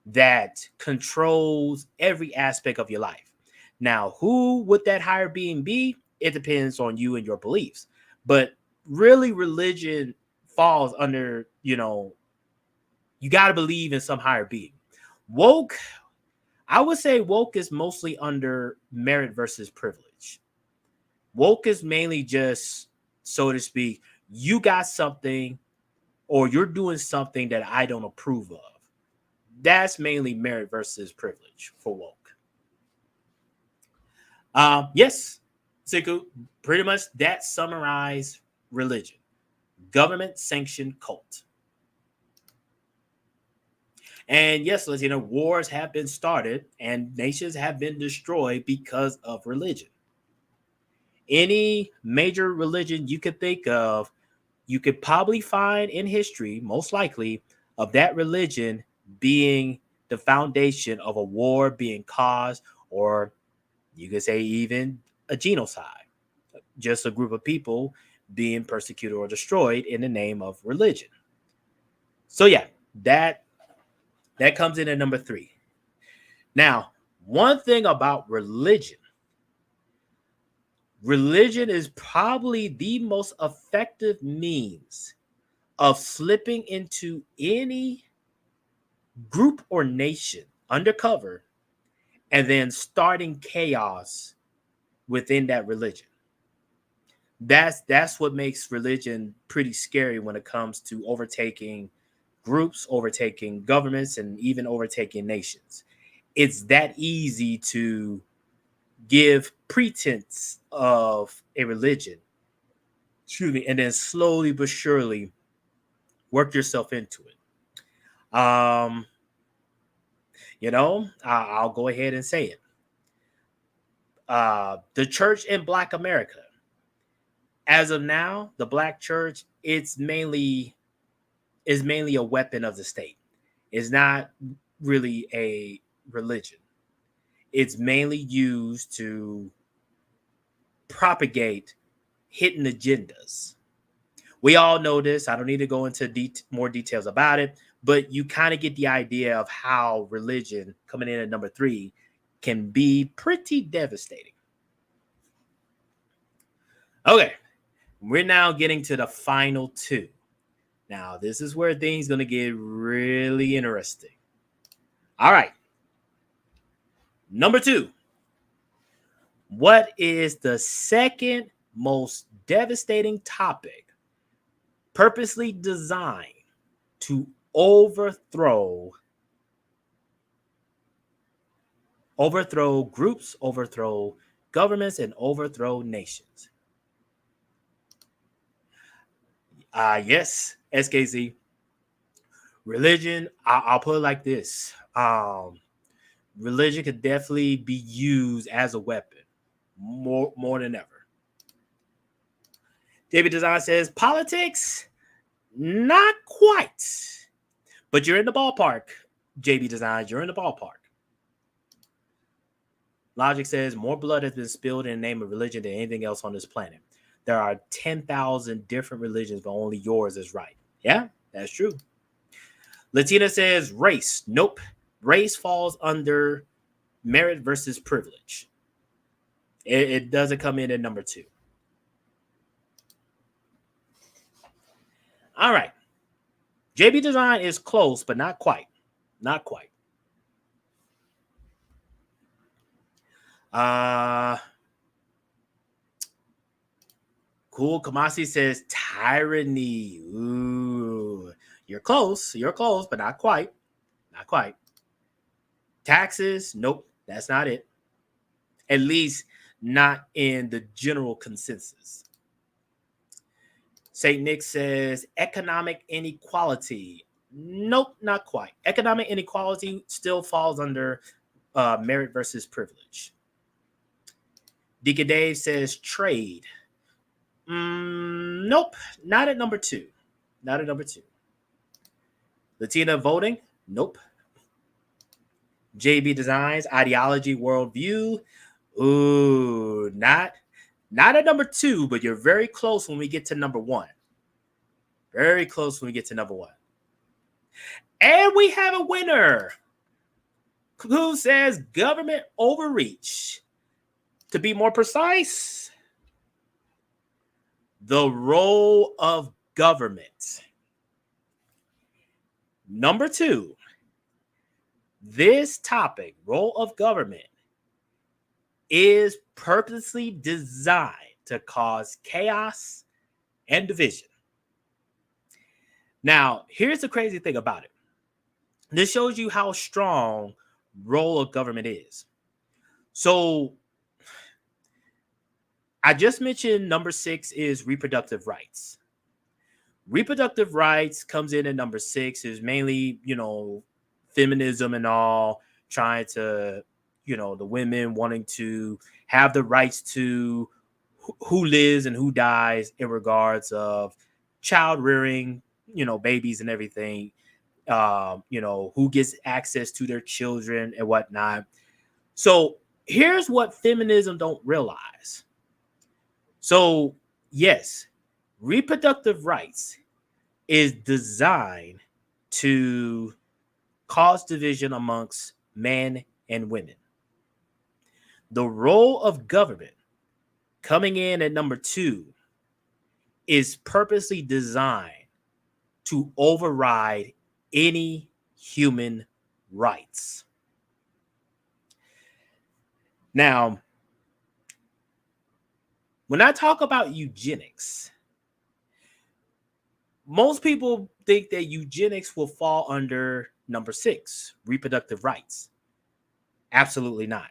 that controls every aspect of your life. Now, who would that higher being be? It depends on you and your beliefs. But really, religion falls under, you got to believe in some higher being. Woke, I would say woke is mostly under merit versus privilege. Woke is mainly just, so to speak, you got something or you're doing something that I don't approve of. That's mainly merit versus privilege for woke. Yes, Siku, pretty much that summarized religion. Government sanctioned cult. And yes, let's wars have been started and nations have been destroyed because of religion. Any major religion you could think of, you could probably find in history, most likely, of that religion being the foundation of a war being caused, or you could say even a genocide, just a group of people being persecuted or destroyed in the name of religion. So yeah, that comes in at number 3. Now, one thing about religion is probably the most effective means of slipping into any group or nation undercover and then starting chaos within that religion. That's what makes religion pretty scary when it comes to overtaking groups, overtaking governments, and even overtaking nations. It's that easy to give pretense of a religion, and then slowly but surely work yourself into it. I'll go ahead and say it. The church in Black America, as of now, the Black church, is mainly a weapon of the state. It's not really a religion. It's mainly used to propagate hidden agendas. We all know this. I don't need to go into more details about it, but you kind of get the idea of how religion, coming in at number 3, can be pretty devastating. Okay, we're now getting to the final 2. Now, this is where things are going to get really interesting. All right. Number 2. What is the second most devastating topic purposely designed to overthrow groups, overthrow governments, and overthrow nations? Yes, SKZ. Religion, I'll put it like this. Religion could definitely be used as a weapon more than ever. David Design says, politics, not quite. But you're in the ballpark, JB Designs. You're in the ballpark. Logic says more blood has been spilled in the name of religion than anything else on this planet. There are 10,000 different religions, but only yours is right. Yeah, that's true. Latina says race. Nope. Race falls under merit versus privilege. It doesn't come in at number 2. All right. JB Design is close, but not quite. Not quite. Cool. Kamasi says tyranny. Ooh. You're close. You're close, but not quite. Not quite. Taxes. Nope. That's not it. At least not in the general consensus. St. Nick says economic inequality. Nope, not quite. Economic inequality still falls under merit versus privilege. Deacon Dave says trade. Nope, not at number 2. Not at number 2. Latina voting. Nope. JB Designs ideology worldview. Ooh, not at number 2, but you're very close when we get to number 1. Very close when we get to number 1. And we have a winner who says government overreach. To be more precise, the role of government. Number 2, this topic, role of government, is purposely designed to cause chaos and division. Now, here's the crazy thing about it. This shows you how strong role of government is. So, I just mentioned number 6 is reproductive rights. Reproductive rights comes in at number 6 is mainly, feminism and all, trying to, the women wanting to have the rights to who lives and who dies in regards of child rearing, babies and everything, who gets access to their children and whatnot. So here's what feminism don't realize. So yes, reproductive rights is designed to cause division amongst men and women. The role of government coming in at number 2 is purposely designed to override any human rights. Now, when I talk about eugenics, most people think that eugenics will fall under number 6, reproductive rights. Absolutely not.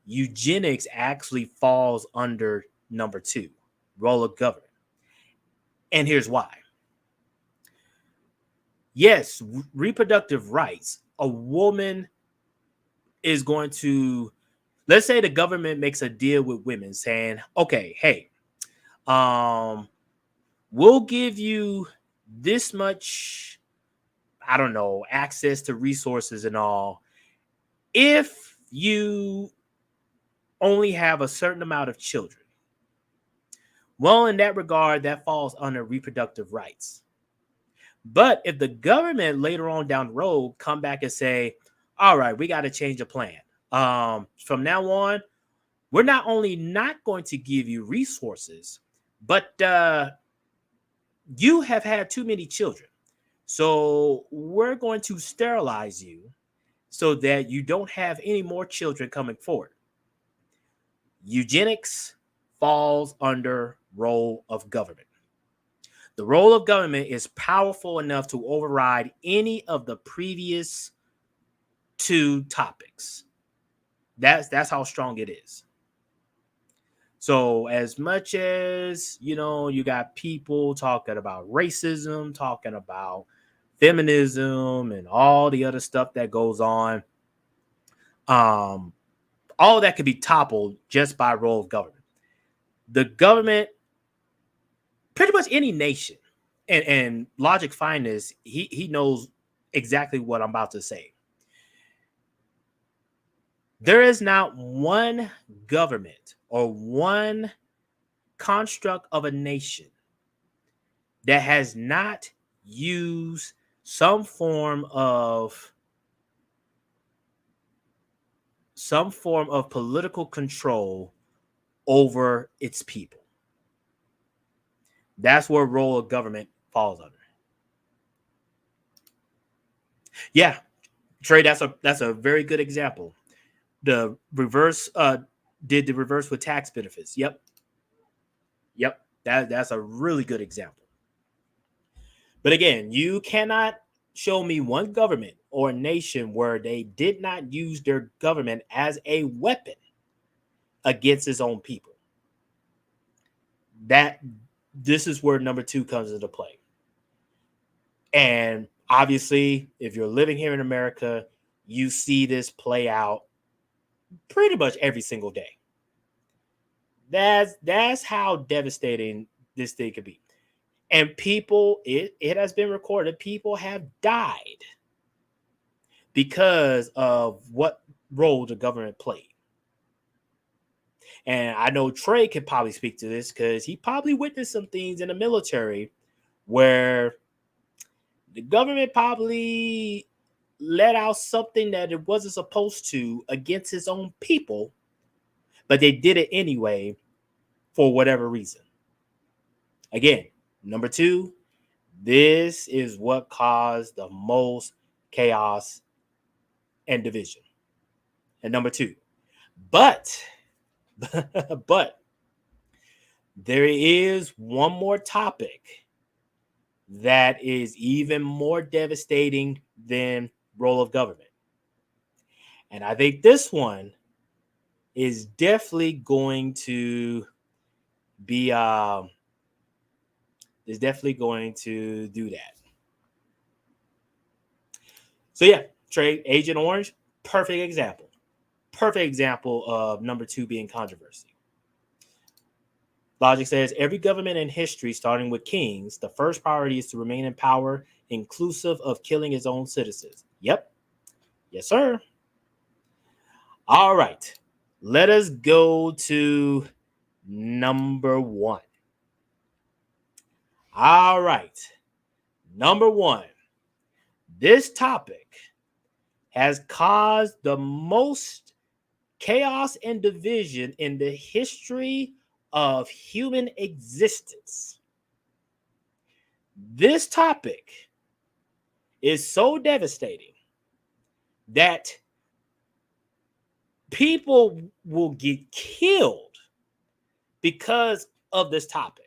Eugenics actually falls under number 2, role of government. And here's why. Yes, reproductive rights. A woman is going to, let's say the government makes a deal with women saying, okay, hey, we'll give you this much, access to resources and all, if you only have a certain amount of children. Well, in that regard, that falls under reproductive rights. But if the government later on down the road come back and say, all right, we got to change the plan. From now on, we're not only not going to give you resources, but you have had too many children. So we're going to sterilize you so that you don't have any more children coming forward. Eugenics falls under role of government. The role of government is powerful enough to override any of the previous 2 topics. That's how strong it is. So as much as, you got people talking about racism, talking about feminism and all the other stuff that goes on, all that could be toppled just by role of government. The government, pretty much any nation, and Logic Finest, he knows exactly what I'm about to say. There is not one government or one construct of a nation that has not used some form of political control over its people. That's where role of government falls under. Yeah, Trey, that's a very good example. The reverse did the reverse with tax benefits. Yep. That's a really good example. But again, you cannot show me one government or nation where they did not use their government as a weapon against its own people. This is where number 2 comes into play. And obviously, if you're living here in America, you see this play out pretty much every single day. That's how devastating this thing could be. And people, it has been recorded, people have died because of what role the government played. And I know Trey could probably speak to this because he probably witnessed some things in the military where the government probably let out something that it wasn't supposed to against its own people, but they did it anyway for whatever reason. Again, number 2, this is what caused the most chaos and division. And number 2, but there is one more topic that is even more devastating than role of government. And I think this one is definitely going to be is definitely going to do that. So yeah, Trey, Agent Orange, perfect example of number 2 being controversy. Logic says every government in history, starting with kings, the first priority is to remain in power, inclusive of killing its own citizens. Yep. Yes, sir. All right. Let us go to number 1. All right. Number 1. This topic has caused the most chaos and division in the history of human existence. This topic is so devastating that people will get killed because of this topic.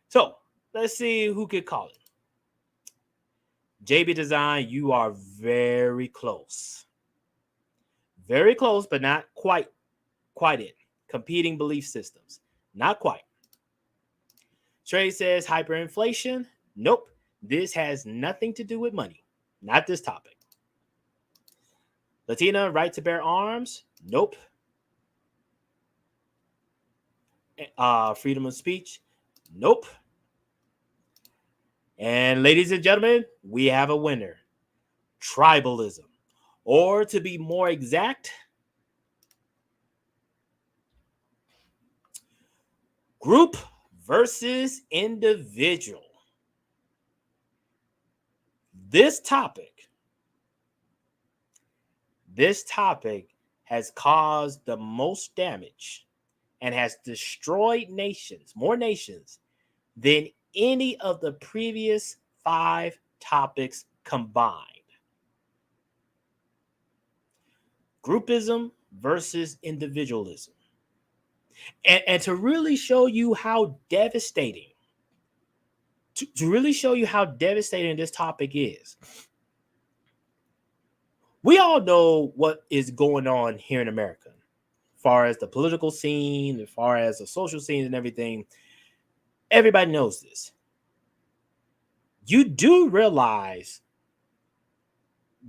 So let's see who could call it. JB Design, you are very close. Very close, but not quite it. Competing belief systems. Not quite. Trey says hyperinflation. Nope. This has nothing to do with money. Not this topic. Latina, right to bear arms. Nope. Freedom of speech. Nope. And ladies and gentlemen, we have a winner. Tribalism. Or to be more exact, group versus individual. This topic has caused the most damage and has destroyed nations, more nations than any of the previous 5 topics combined. Groupism versus individualism. And to really show you how devastating, this topic is, we all know what is going on here in America, as far as the political scene, as far as the social scene and everything. Everybody knows this. You do realize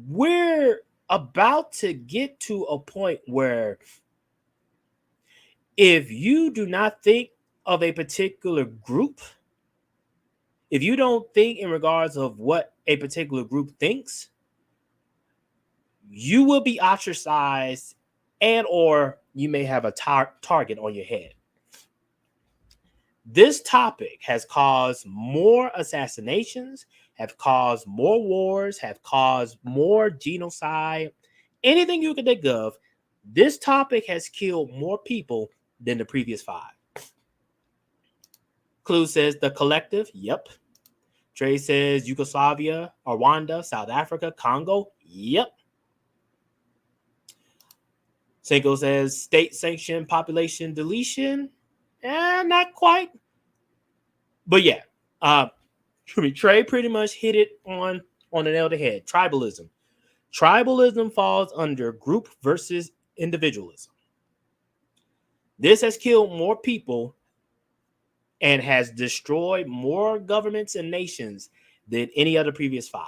we're about to get to a point where if you do not think of a particular group, if you don't think in regards of what a particular group thinks, you will be ostracized, and or you may have a target on your head. This topic has caused more assassinations, have caused more wars, have caused more genocide. Anything you can think of, this topic has killed more people than the previous 5. Clue says the collective. Yep. Trey says Yugoslavia, Rwanda, South Africa, Congo. Yep. Senko says state-sanctioned population deletion. Not quite. But yeah. Trey pretty much hit it on the nail of the head. Tribalism. Tribalism falls under group versus individualism. This has killed more people and has destroyed more governments and nations than any other previous 5.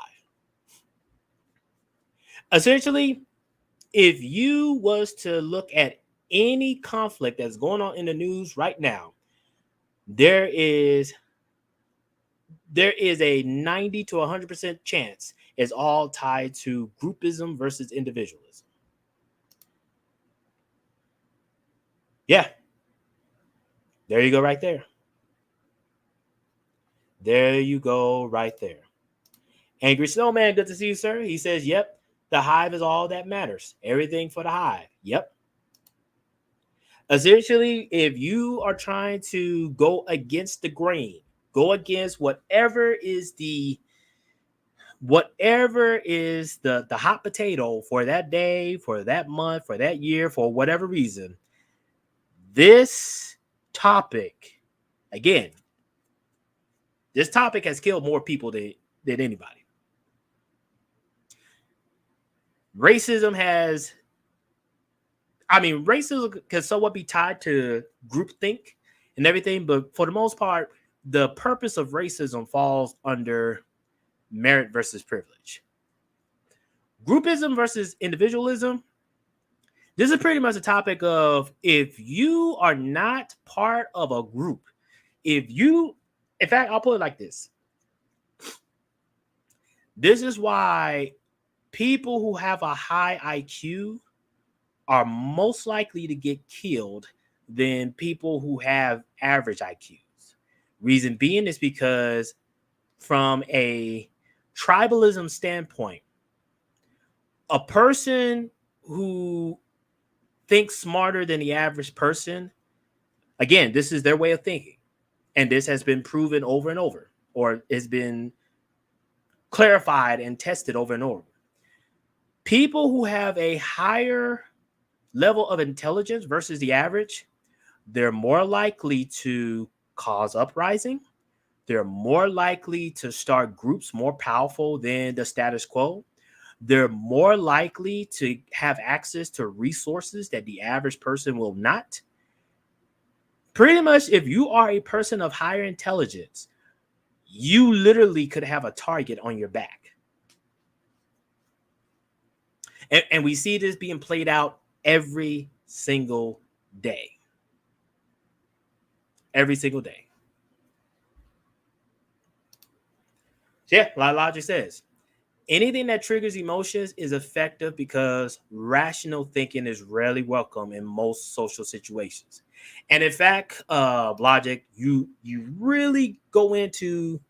Essentially, if you was to look at any conflict that's going on in the news right now, there is a 90 to 100% chance it's all tied to groupism versus individualism. Yeah. There you go right there. There you go right there. Angry Snowman, good to see you, sir. He says, yep, the hive is all that matters. Everything for the hive. Yep. Essentially, if you are trying to go against the grain, go against whatever is the hot potato for that day, for that month, for that year, for whatever reason, this topic, again, this topic has killed more people than anybody. Racism can somewhat be tied to groupthink and everything, but for the most part, the purpose of racism falls under merit versus privilege. Groupism versus individualism. This is pretty much a topic of if you are not part of a group, in fact, I'll put it like this. This is why people who have a high IQ are most likely to get killed than people who have average IQs. Reason being is because from a tribalism standpoint, a person who thinks smarter than the average person, again, this is their way of thinking. And this has been proven over and over, or has been clarified and tested over and over. People who have a higher level of intelligence versus the average, they're more likely to cause uprising. They're more likely to start groups more powerful than the status quo. They're more likely to have access to resources that the average person will not. Pretty much, if you are a person of higher intelligence, you literally could have a target on your back. And we see this being played out every single day. Every single day. So yeah, like Logic says, anything that triggers emotions is effective because rational thinking is rarely welcome in most social situations. And in fact, Logic, you really go into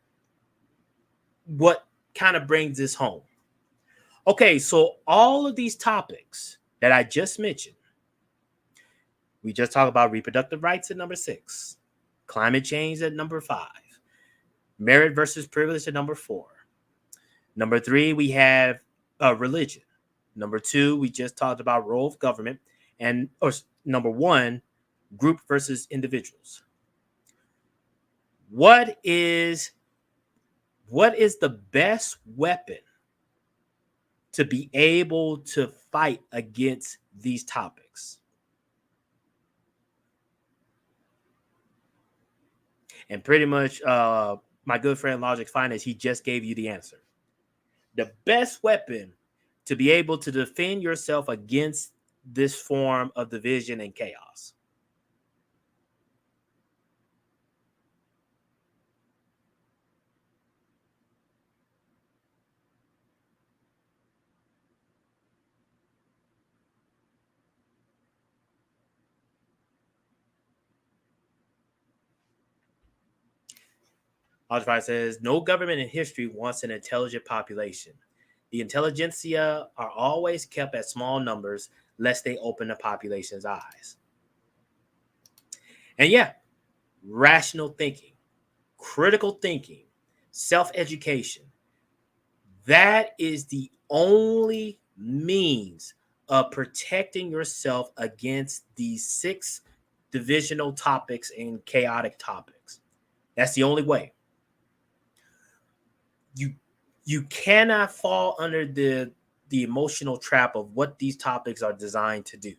what kind of brings this home. Okay, so all of these topics that I just mentioned, we just talked about reproductive rights at number 6, climate change at number 5, merit versus privilege at number 4. Number 3, we have religion. Number 2, we just talked about role of government. Or number 1, group versus individuals. What is the best weapon to be able to fight against these topics? And pretty much my good friend Logic Finance, he just gave you the answer. The best weapon to be able to defend yourself against this form of division and chaos. Algebra says, no government in history wants an intelligent population. The intelligentsia are always kept at small numbers lest they open the population's eyes. And yeah, rational thinking, critical thinking, self-education, that is the only means of protecting yourself against these 6 divisional topics and chaotic topics. That's the only way. You cannot fall under the emotional trap of what these topics are designed to do.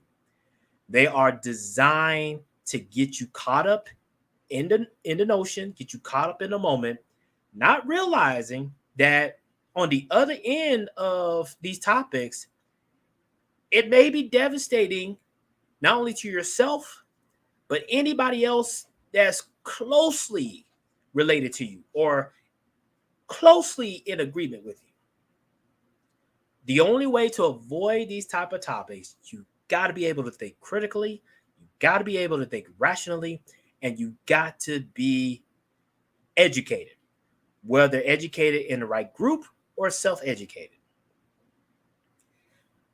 They are designed to get you caught up in the notion, get you caught up in the moment, not realizing that on the other end of these topics, it may be devastating not only to yourself, but anybody else that's closely related to you or closely in agreement with you. The only way to avoid these type of topics, you got to be able to think critically, you got to be able to think rationally, and you got to be educated, whether educated in the right group or self-educated.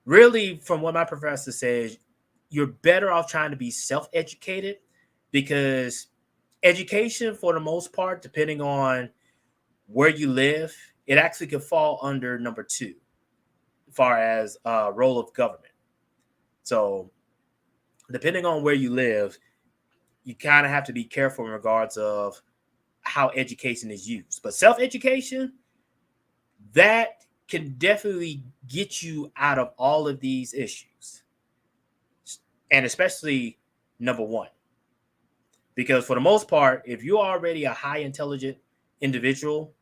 Really, from what my professor says, you're better off trying to be self-educated, because education, for the most part, depending on where you live, it actually could fall under number 2, as far as role of government. So depending on where you live, you kind of have to be careful in regards of how education is used. But self-education, that can definitely get you out of all of these issues. And especially number 1. Because for the most part, if you're already a high intelligent individual,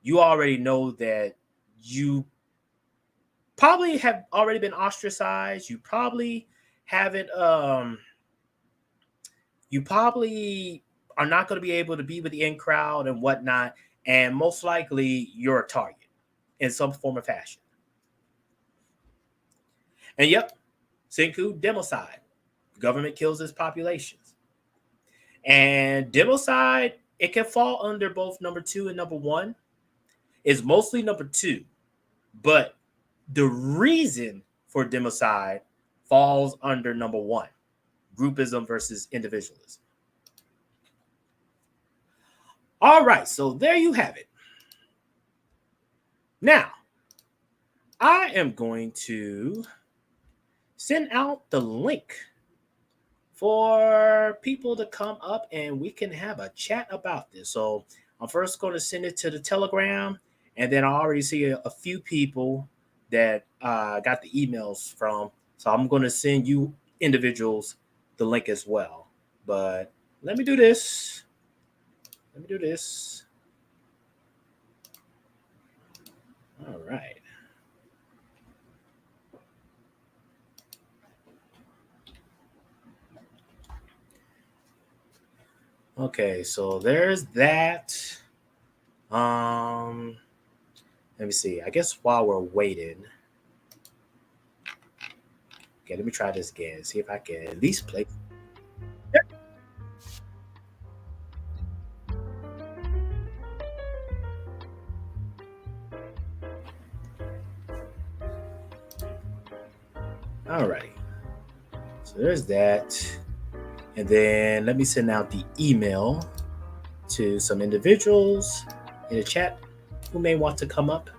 you already know that you probably have already been ostracized. You probably haven't, you probably are not going to be able to be with the in crowd and whatnot. And most likely you're a target in some form or fashion. And yep, Senku, democide. The government kills its populations. And democide, it can fall under both number 2 and number 1. It's mostly number 2. But the reason for democide falls under number 1. Groupism versus individualism. All right, so there you have it. Now, I am going to send out the link for people to come up and we can have a chat about this. So I'm first going to send it to the Telegram, and then I already see a few people that got the emails from. So I'm going to send you individuals the link as well. But let me do this. All right. Okay, so there's that. Let me see. I guess while we're waiting. Okay, let me try this again. See if I can at least play. Alrighty. So there's that. And then let me send out the email to some individuals in the chat who may want to come up.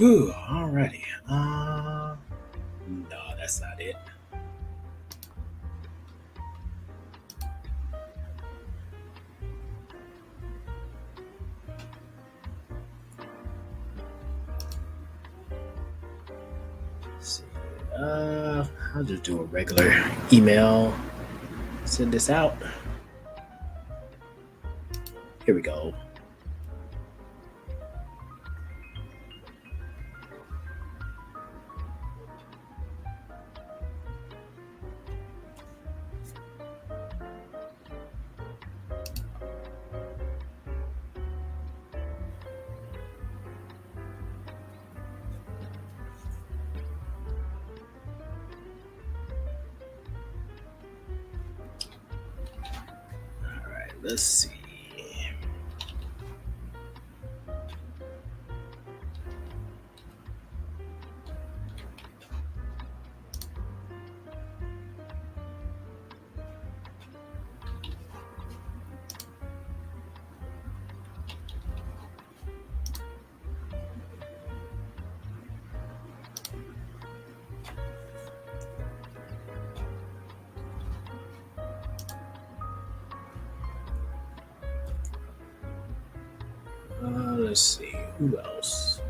Ooh, alrighty. No, that's not it. Let's see. I'll just do a regular email. Send this out. Here we go. Let's see. Let's see. Who else?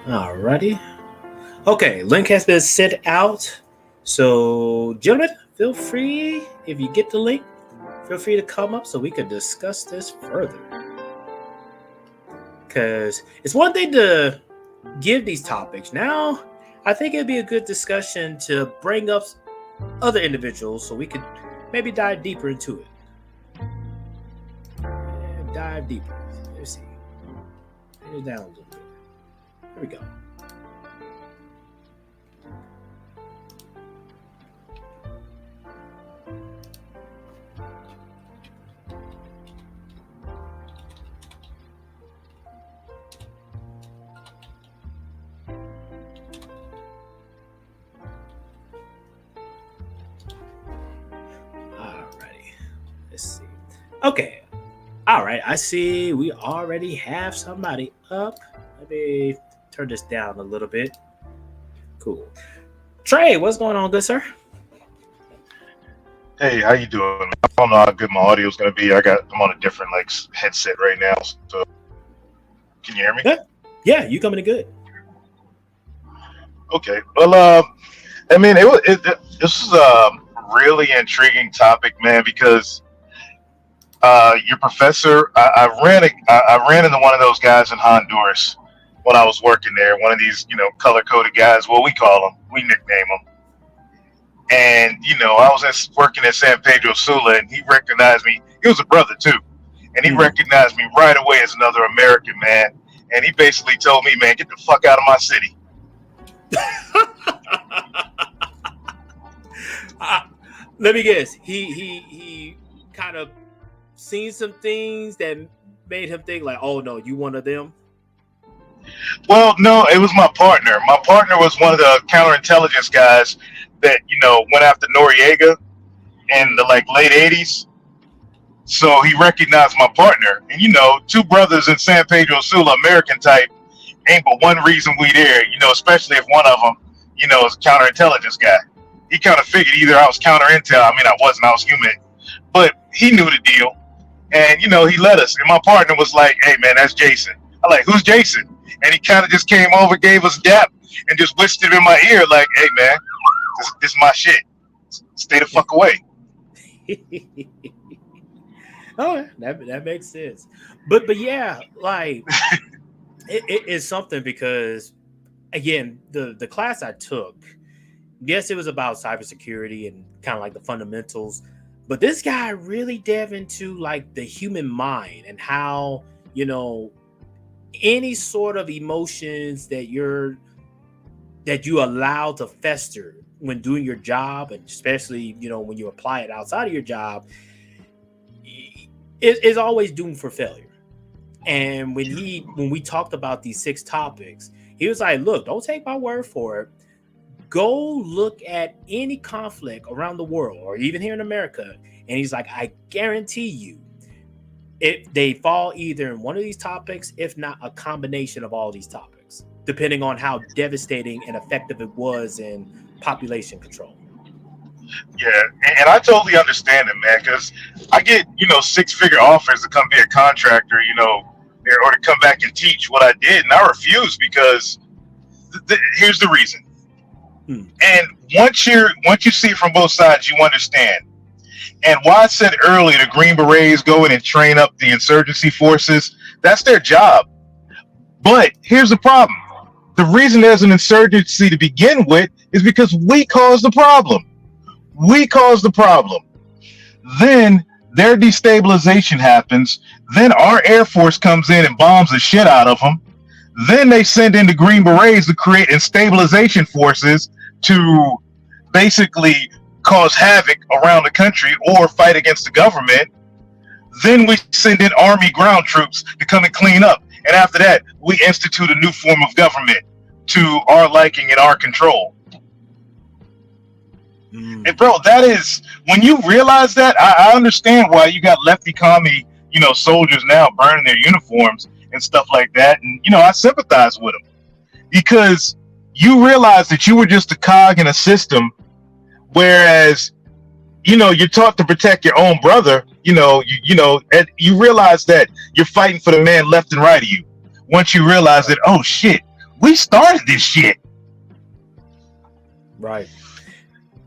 Alrighty. Okay, link has been sent out. So, gentlemen, feel free, if you get the link, feel free to come up so we can discuss this further. Because it's one thing to give these topics. Now, I think it'd be a good discussion to bring up other individuals so we could maybe dive deeper into it. And dive deeper. Let's see. Bring it down a little bit. Here we go. Alrighty. Let's see. Okay. All right. I see we already have somebody up. Let me turn this down a little bit. Cool. Trey, what's going on, good sir? Hey, how you doing? I don't know how good my audio is going to be. I'm on a different headset right now. So, can you hear me? Yeah, you coming in good. Okay. Well, I mean, this is a really intriguing topic, man, because your professor, I ran into one of those guys in Honduras when I was working there. One of these, color-coded guys. Well, we call them. We nickname them. And, I was working at San Pedro Sula, and he recognized me. He was a brother, too. And he recognized me right away as another American, man. And he basically told me, man, get the fuck out of my city. Let me guess. He kind of seen some things that made him think like, oh, no, you one of them? Well, no, it was my partner. My partner was one of the counterintelligence guys that, went after Noriega in the late 80s. So he recognized my partner. And, two brothers in San Pedro Sula, American type, ain't but one reason we there, especially if one of them, is a counterintelligence guy. He kind of figured either I was counterintel. I mean, I wasn't. I was human. But he knew the deal. And, he let us. And my partner was like, hey, man, that's Jason. I'm like, who's Jason? And he kind of just came over, gave us dap, and just whispered in my ear like, hey, man, this is my shit. Stay the fuck away. Oh, that makes sense. But yeah, it's something because, again, the class I took, yes, it was about cybersecurity and kind of like the fundamentals. But this guy really delved into the human mind and how, any sort of emotions that you allow to fester when doing your job, and especially, when you apply it outside of your job, is always doomed for failure. And when we talked about these 6 topics, he was like, look, don't take my word for it. Go look at any conflict around the world or even here in America. And he's like, I guarantee you, they fall either in one of these topics, if not a combination of all these topics, depending on how devastating and effective it was in population control. Yeah, and I totally understand it, man, because I get, 6-figure offers to come be a contractor, or to come back and teach what I did, and I refuse because here's the reason. And once you see it from both sides, you understand. And why I said earlier, the Green Berets go in and train up the insurgency forces, that's their job. But here's the problem. The reason there's an insurgency to begin with is because we caused the problem. We caused the problem. Then their destabilization happens. Then our Air Force comes in and bombs the shit out of them. Then they send in the Green Berets to create stabilization forces to basically cause havoc around the country or fight against the government. Then we send in Army ground troops to come and clean up. And after that, we institute a new form of government to our liking and our control. And bro, that is, when you realize that, I understand why you got lefty commie, soldiers now burning their uniforms and stuff like that. And, I sympathize with them because you realize that you were just a cog in a system. Whereas, you're taught to protect your own brother, and you realize that you're fighting for the man left and right of you. Once you realize that, oh shit, we started this shit. Right.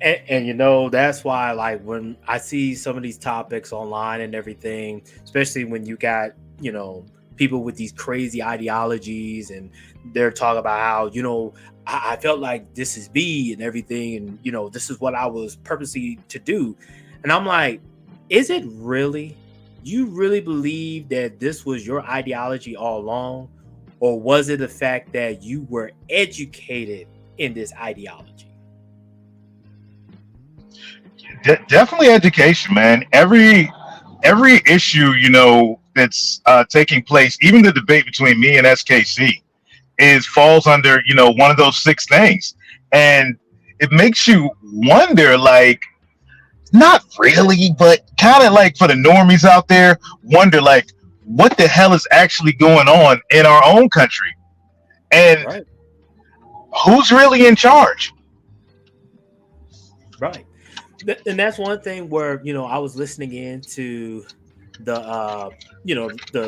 And that's why, like, when I see some of these topics online and everything, especially when you got, people with these crazy ideologies and they're talking about how, I felt like this is me and everything. And, this is what I was purposely to do. And I'm like, is it really? You really believe that this was your ideology all along? Or was it the fact that you were educated in this ideology? Definitely education, man. Every issue, that's taking place, even the debate between me and SKC, falls under, one of those 6 things. And it makes you wonder, like, not really, but kind of like for the normies out there, wonder, like, what the hell is actually going on in our own country? And who's really in charge? Right. And that's one thing where, I was listening in to the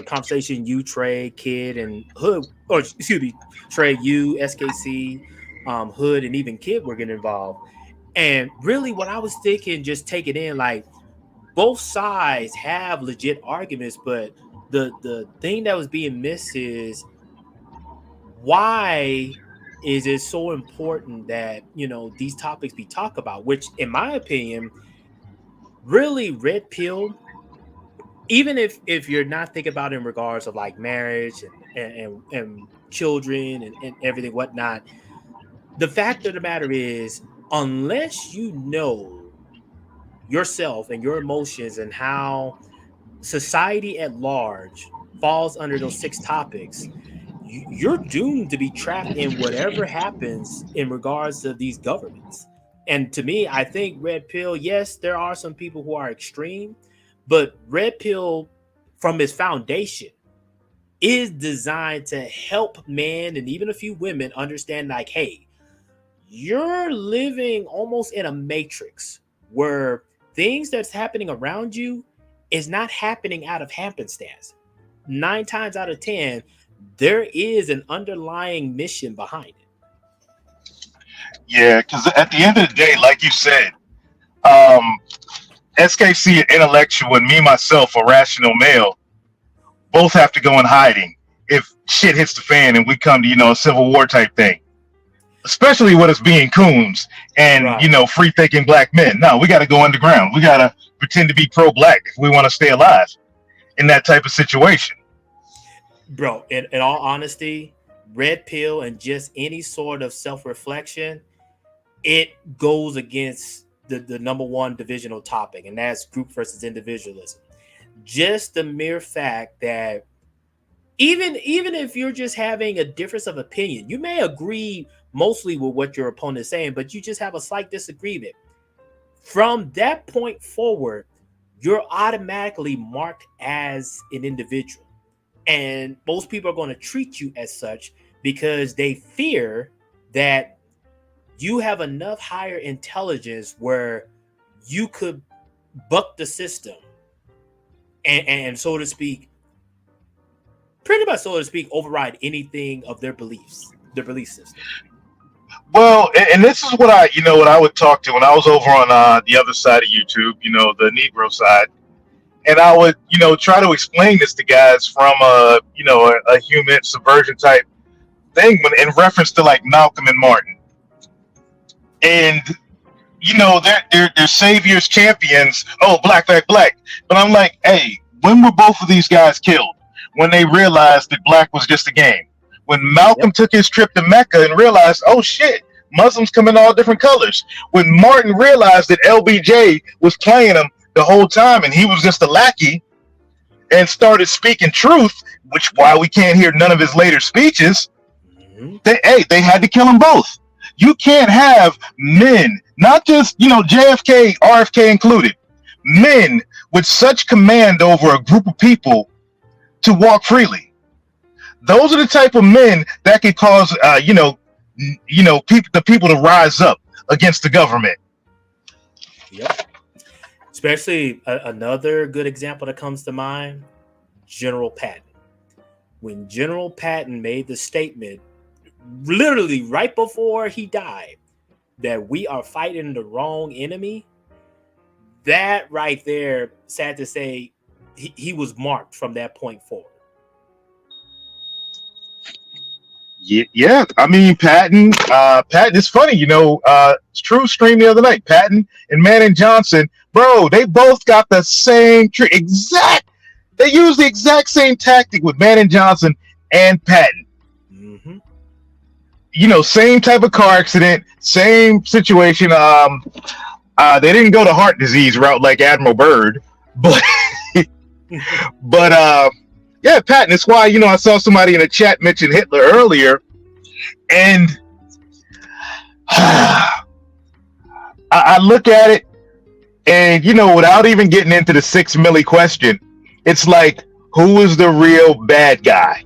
conversation you, Trey, Kid, and Hood, or excuse me, Trey, you, SKC, Hood, and even Kid were getting involved. And really what I was thinking, just take it in, like, both sides have legit arguments, but the thing that was being missed is, why is it so important that, these topics be talked about, which in my opinion, really red pill, even if you're not thinking about it in regards of like marriage and children and everything, whatnot, the fact of the matter is, unless you know yourself and your emotions and how society at large falls under those 6 topics, you're doomed to be trapped in whatever happens in regards to these governments. And to me, I think red pill, yes, there are some people who are extreme, but red pill from its foundation is designed to help men and even a few women understand, like, hey, you're living almost in a matrix where things that's happening around you is not happening out of happenstance. 9 times out of 10, there is an underlying mission behind it. Yeah, because at the end of the day, like you said, SKC, an intellectual, and me, myself, a rational male, both have to go in hiding if shit hits the fan and we come to, a civil war type thing. Especially with us being coons and, free-thinking black men. No, we got to go underground. We got to pretend to be pro-black if we want to stay alive in that type of situation. Bro, in all honesty, red pill and just any sort of self-reflection, it goes against the number one divisional topic, and that's group versus individualism. Just the mere fact that even if you're just having a difference of opinion, you may agree mostly with what your opponent is saying, but you just have a slight disagreement. From that point forward, you're automatically marked as an individual. And most people are going to treat you as such because they fear that you have enough higher intelligence where you could buck the system and so to speak, pretty much so to speak, override anything of their beliefs, their belief system. Well, and this is what what I would talk to when I was over on the other side of YouTube, the Negro side, and I would, try to explain this to guys from a human subversion type thing in reference to like Malcolm and Martin, and they're saviors, champions. Oh, black, black, black. But I'm like, hey, when were both of these guys killed? When they realized that black was just a game. When Malcolm took his trip to Mecca and realized, oh shit, Muslims come in all different colors. When Martin realized that LBJ was playing him the whole time and he was just a lackey and started speaking truth, which why we can't hear none of his later speeches, they had to kill them both. You can't have men, not just, JFK, RFK included, men with such command over a group of people to walk freely. Those are the type of men that could cause, the people to rise up against the government. Yep. Especially another good example that comes to mind, General Patton. When General Patton made the statement, literally right before he died, that we are fighting the wrong enemy, that right there, sad to say, he was marked from that point forward. Yeah. I mean, Patton, it's funny, it's True Stream the other night. Patton and Manning Johnson, bro, they both got the same they use the exact same tactic with Manning Johnson and Patton. Mm-hmm. Same type of car accident, same situation. They didn't go the heart disease route like Admiral Byrd, but yeah, Patton. It's why I saw somebody in the chat mention Hitler earlier, and I look at it, and without even getting into the 6 milli question, it's like, who is the real bad guy?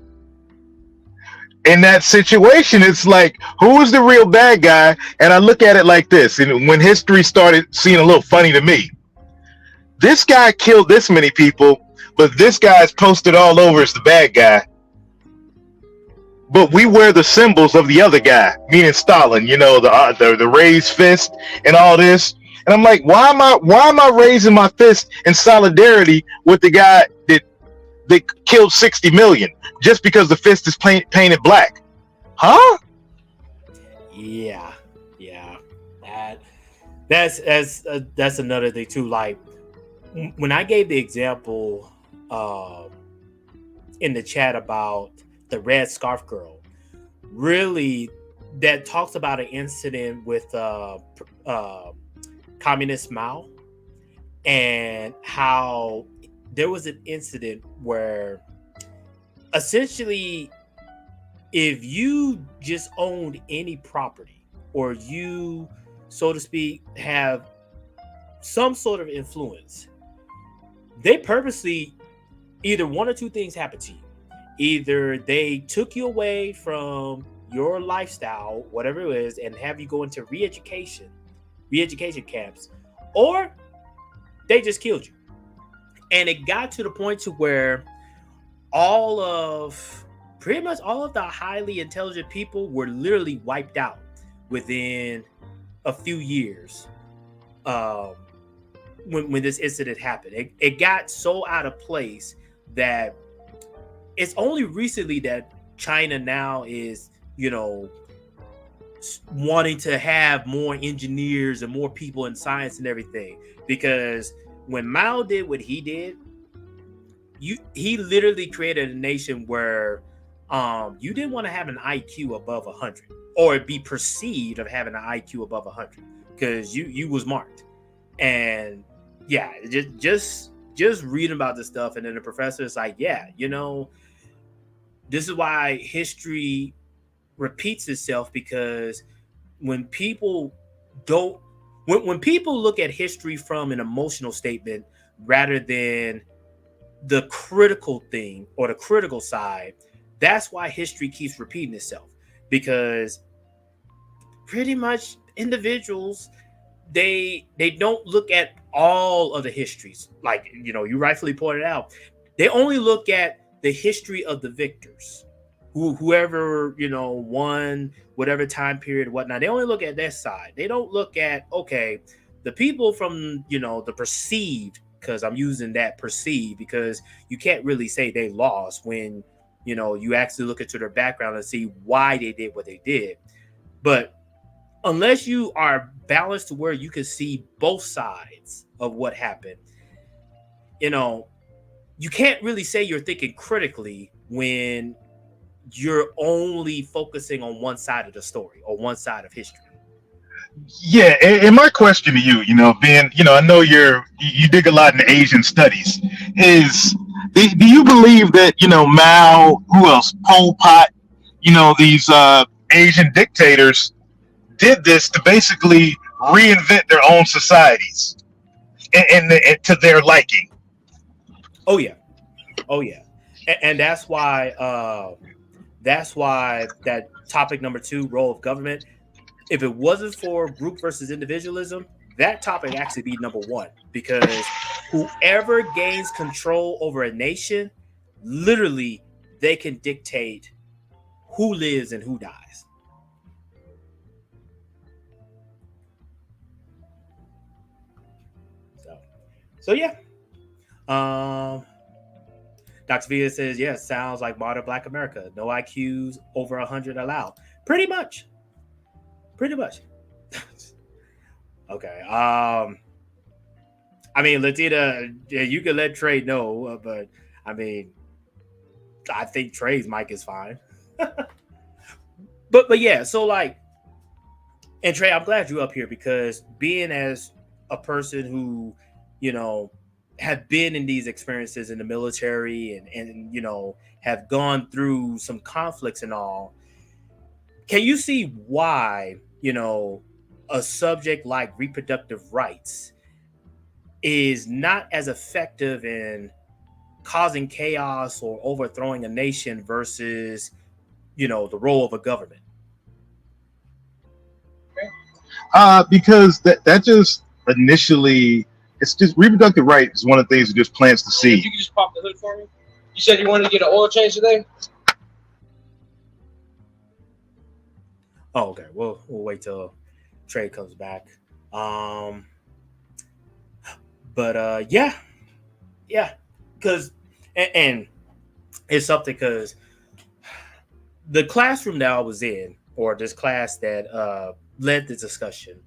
In that situation, it's like, who is the real bad guy? And I look at it like this, and when history started seeming a little funny to me, this guy killed this many people, but this guy's posted all over as the bad guy. But we wear the symbols of the other guy, meaning Stalin, the raised fist and all this. And I'm like, why am I raising my fist in solidarity with the guy that killed 60 million just because the fist is painted black? Huh? Yeah. That's another thing too. Like when I gave the example in the chat about the red scarf girl, really that talks about an incident with Communist Mao, and how there was an incident where essentially if you just owned any property, or you, so to speak, have some sort of influence, they purposely, either one or two things happen to you. Either they took you away from your lifestyle, whatever it is, and have you go into re-education camps, or they just killed you. And it got to the point to where pretty much all of the highly intelligent people were literally wiped out within a few years. When this incident happened, it got so out of place that it's only recently that China now is, wanting to have more engineers and more people in science and everything. Because when Mao did what he did, he literally created a nation where you didn't want to have an IQ above 100, or be perceived of having an IQ above 100, because you was marked. And yeah, just reading about this stuff, and then the professor is like, yeah, this is why history repeats itself because when people don't, when people look at history from an emotional statement rather than the critical thing or the critical side, that's why history keeps repeating itself, because pretty much individuals, they don't look at all of the histories. Like, you rightfully pointed out, they only look at the history of the victors, whoever won whatever time period, whatnot. They only look at their side. They don't look at, okay, the people from the perceived, because I'm using that perceived because you can't really say they lost when you actually look into their background and see why they did what they did. But unless you are balanced to where you can see both sides of what happened, you can't really say you're thinking critically when you're only focusing on one side of the story or one side of history. Yeah, and my question to you, being, I know you dig a lot in Asian studies, is do you believe that, Mao, who else, Pol Pot, these Asian dictators did this to basically reinvent their own societies and to their liking? Oh yeah, and that's why that topic number 2, role of government. If it wasn't for group versus individualism, that topic actually be number 1, because whoever gains control over a nation, literally, they can dictate who lives and who dies. So yeah. Dr. Villa says, yes, sounds like modern Black America. No IQs over 100 allowed. Pretty much. Okay. I mean, Latita, you can let Trey know, but I mean, I think Trey's mic is fine. but yeah, so like, and Trey, I'm glad you're up here, because being as a person who, have been in these experiences in the military and have gone through some conflicts and all, can you see why, a subject like reproductive rights is not as effective in causing chaos or overthrowing a nation versus, the role of a government? Because that just initially, it's just reproductive rights is one of the things that just plants the seed. If you could just pop the hood for me. You said you wanted to get an oil change today? Oh, okay. We'll wait till Trey comes back. Yeah, because and it's something, because the classroom that I was in, or this class that led the discussion,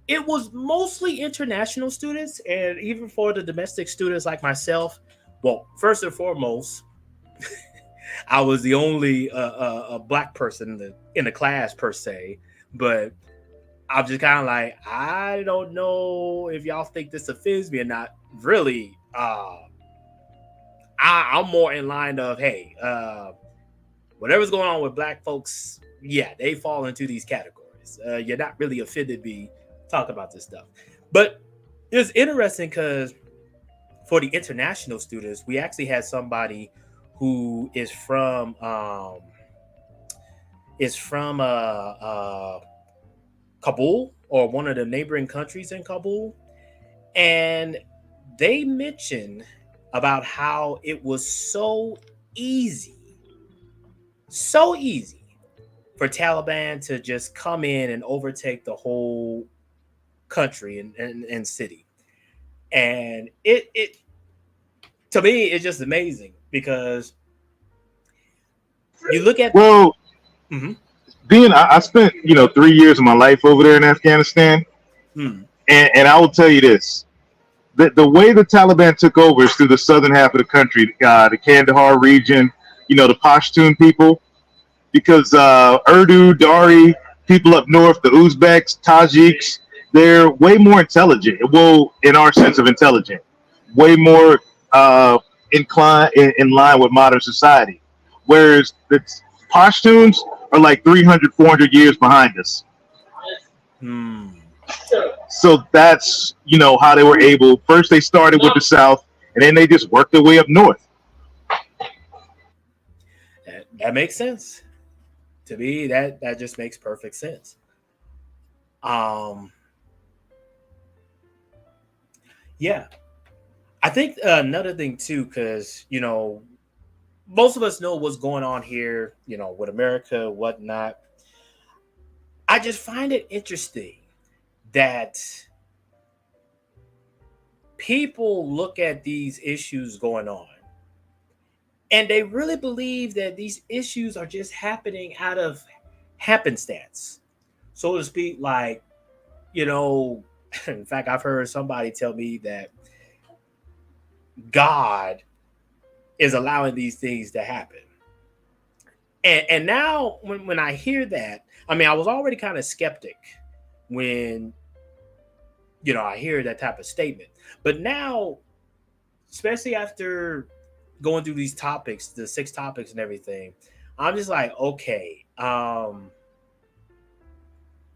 it was mostly international students, and even for the domestic students like myself, well, first and foremost, I was the only a Black person in the class per se, but I'm just kind of like, I don't know if y'all think this offends me or not. Really, I'm more in line of, hey, whatever's going on with Black folks, yeah, they fall into these categories. You're not really offended me talking about this stuff. But it's interesting because for the international students, we actually had somebody who is from Kabul, or one of the neighboring countries in Kabul, and they mentioned about how it was so easy for Taliban to just come in and overtake the whole country and city. And it to me, it's just amazing, because you look at being I spent 3 years of my life over there in Afghanistan, and I will tell you this: the way the Taliban took over is through the southern half of the country, the Kandahar region, the Pashtun people, because Urdu, Dari, people up north, the Uzbeks, Tajiks, they're way more intelligent. Well, in our sense of intelligent, way more inclined in line with modern society. Whereas the Pashtuns are like 300, 400 years behind us. Hmm. So that's, how they were able. First, they started with the South, and then they just worked their way up north. That makes sense. To me, that just makes perfect sense. Yeah. I think another thing too, because most of us know what's going on here, with America, whatnot. I just find it interesting that people look at these issues going on and they really believe that these issues are just happening out of happenstance, so to speak. Like, in fact, I've heard somebody tell me that God is allowing these things to happen. And now when I hear that, I mean, I was already kind of skeptic when, I hear that type of statement. But now, especially after going through these topics, the 6 topics and everything, I'm just like, okay,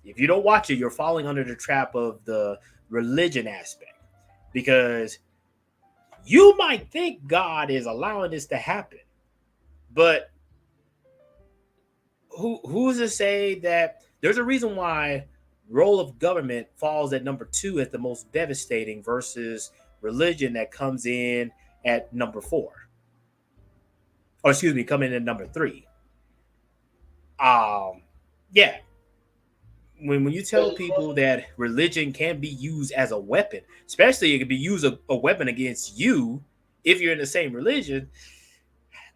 if you don't watch it, you're falling under the trap of the religion aspect, because you might think God is allowing this to happen, but who's to say that there's a reason why role of government falls at number 2 as the most devastating versus religion that comes in at number 4, or excuse me, coming in at number 3. Yeah. When you tell people that religion can be used as a weapon, especially it can be used a weapon against you if you're in the same religion,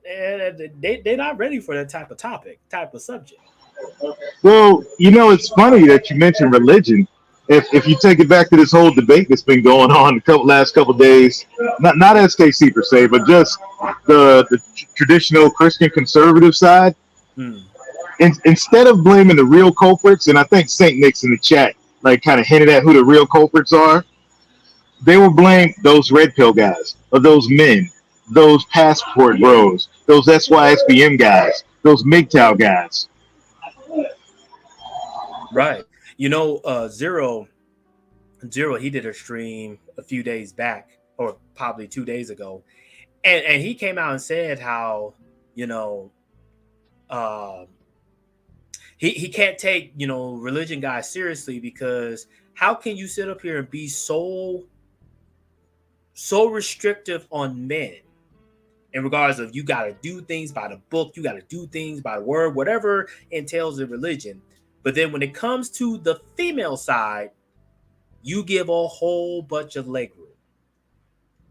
they're not ready for that type of subject. Well, it's funny that you mentioned religion. If you take it back to this whole debate that's been going on the last couple of days, not SKC per se, but just the traditional Christian conservative side. Instead of blaming the real culprits, and I think Saint Nick's in the chat kind of hinted at who the real culprits are, they will blame those red pill guys, or those men, those passport bros, those SYSBM guys, those MGTOW guys. Right. Zero, he did a stream a few days back, or probably 2 days ago, and he came out and said how, he can't take, religion guys seriously, because how can you sit up here and be so restrictive on men in regards of you got to do things by the book, you got to do things by the word, whatever entails in religion. But then when it comes to the female side, you give a whole bunch of leg room.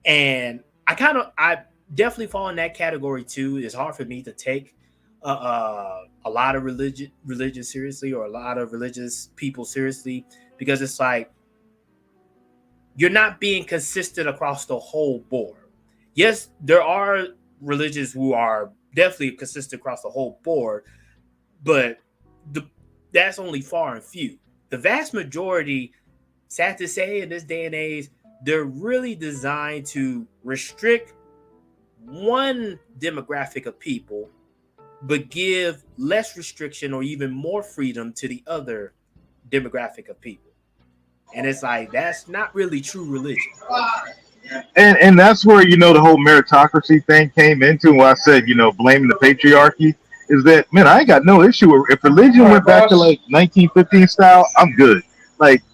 And I definitely fall in that category too. It's hard for me to take a lot of religion seriously, or a lot of religious people seriously, because it's like you're not being consistent across the whole board. Yes, there are religions who are definitely consistent across the whole board, but that's only far and few. The vast majority, sad to say, in this day and age, they're really designed to restrict one demographic of people, but give less restriction or even more freedom to the other demographic of people. And it's like, that's not really true religion. And that's where, the whole meritocracy thing came into, when I said, blaming the patriarchy, is that, man, I ain't got no issue. If religion went back to 1915 style, I'm good.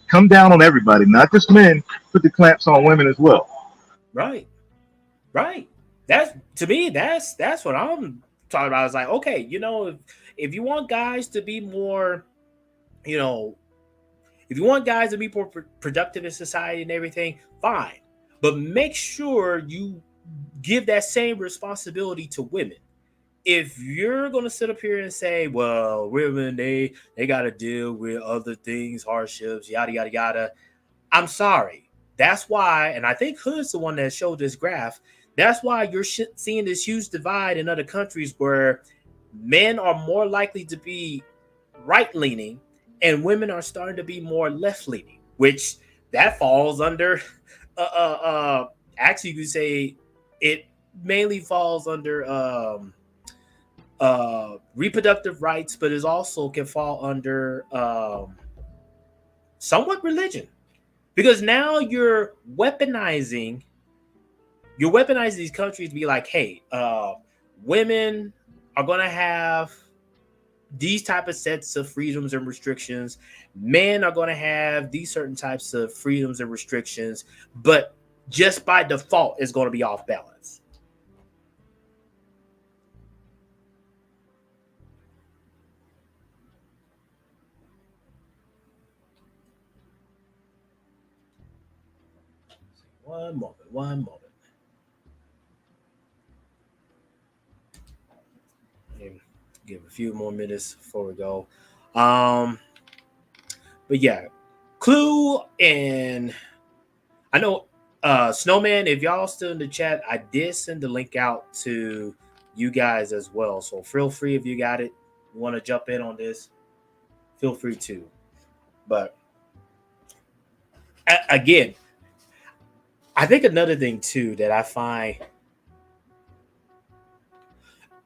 Come down on everybody, not just men, put the clamps on women as well. Right. That's, to me, that's what I'm talking about. It's like, okay, if you want guys to be more, if you want guys to be more productive in society and everything, fine. But make sure you give that same responsibility to women. If you're going to sit up here and say, well, women, they got to deal with other things, hardships, yada, yada, yada, I'm sorry. That's why, and I think Hood's the one that showed this graph, that's why you're seeing this huge divide in other countries where men are more likely to be right-leaning and women are starting to be more left-leaning, which that falls under, actually you could say it mainly falls under reproductive rights, but it also can fall under somewhat religion, because now you're weaponizing these countries to be like, hey, women are going to have these type of sets of freedoms and restrictions. Men are going to have these certain types of freedoms and restrictions, but just by default, it's going to be off balance. One moment. Give a few more minutes before we go. But yeah, Clue, and I know Snowman, if y'all still in the chat, I did send the link out to you guys as well. So feel free, if you got it, you want to jump in on this, feel free to. But again, I think another thing too that I find,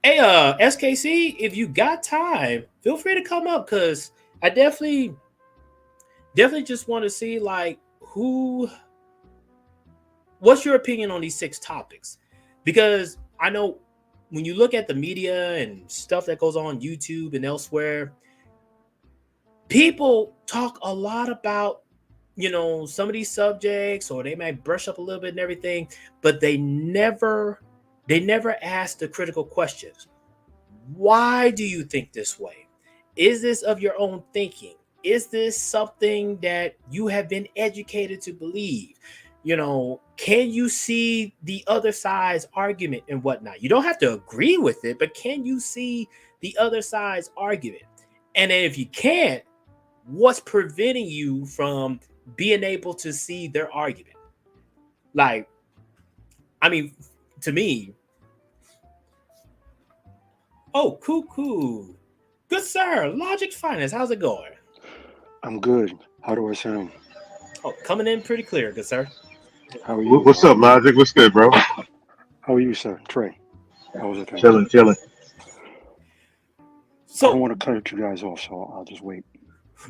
hey, SKC, if you got time, feel free to come up, because I definitely just want to see, like, what's your opinion on these 6 topics? Because I know when you look at the media and stuff that goes on YouTube and elsewhere, people talk a lot about, some of these subjects, or they might brush up a little bit and everything, but they never ask the critical questions. Why do you think this way? Is this of your own thinking? Is this something that you have been educated to believe? Can you see the other side's argument and whatnot? You don't have to agree with it, but can you see the other side's argument? And then if you can't, what's preventing you from being able to see their argument? Like, I mean, to me, oh, cool. Good, sir. Logic Finance, how's it going? I'm good. How do I sound? Oh, coming in pretty clear, good sir. How are you? What's up, Logic? What's good, bro? How are you, sir? Trey, how was it? Chilling. So I don't want to cut you guys off, so I'll just wait.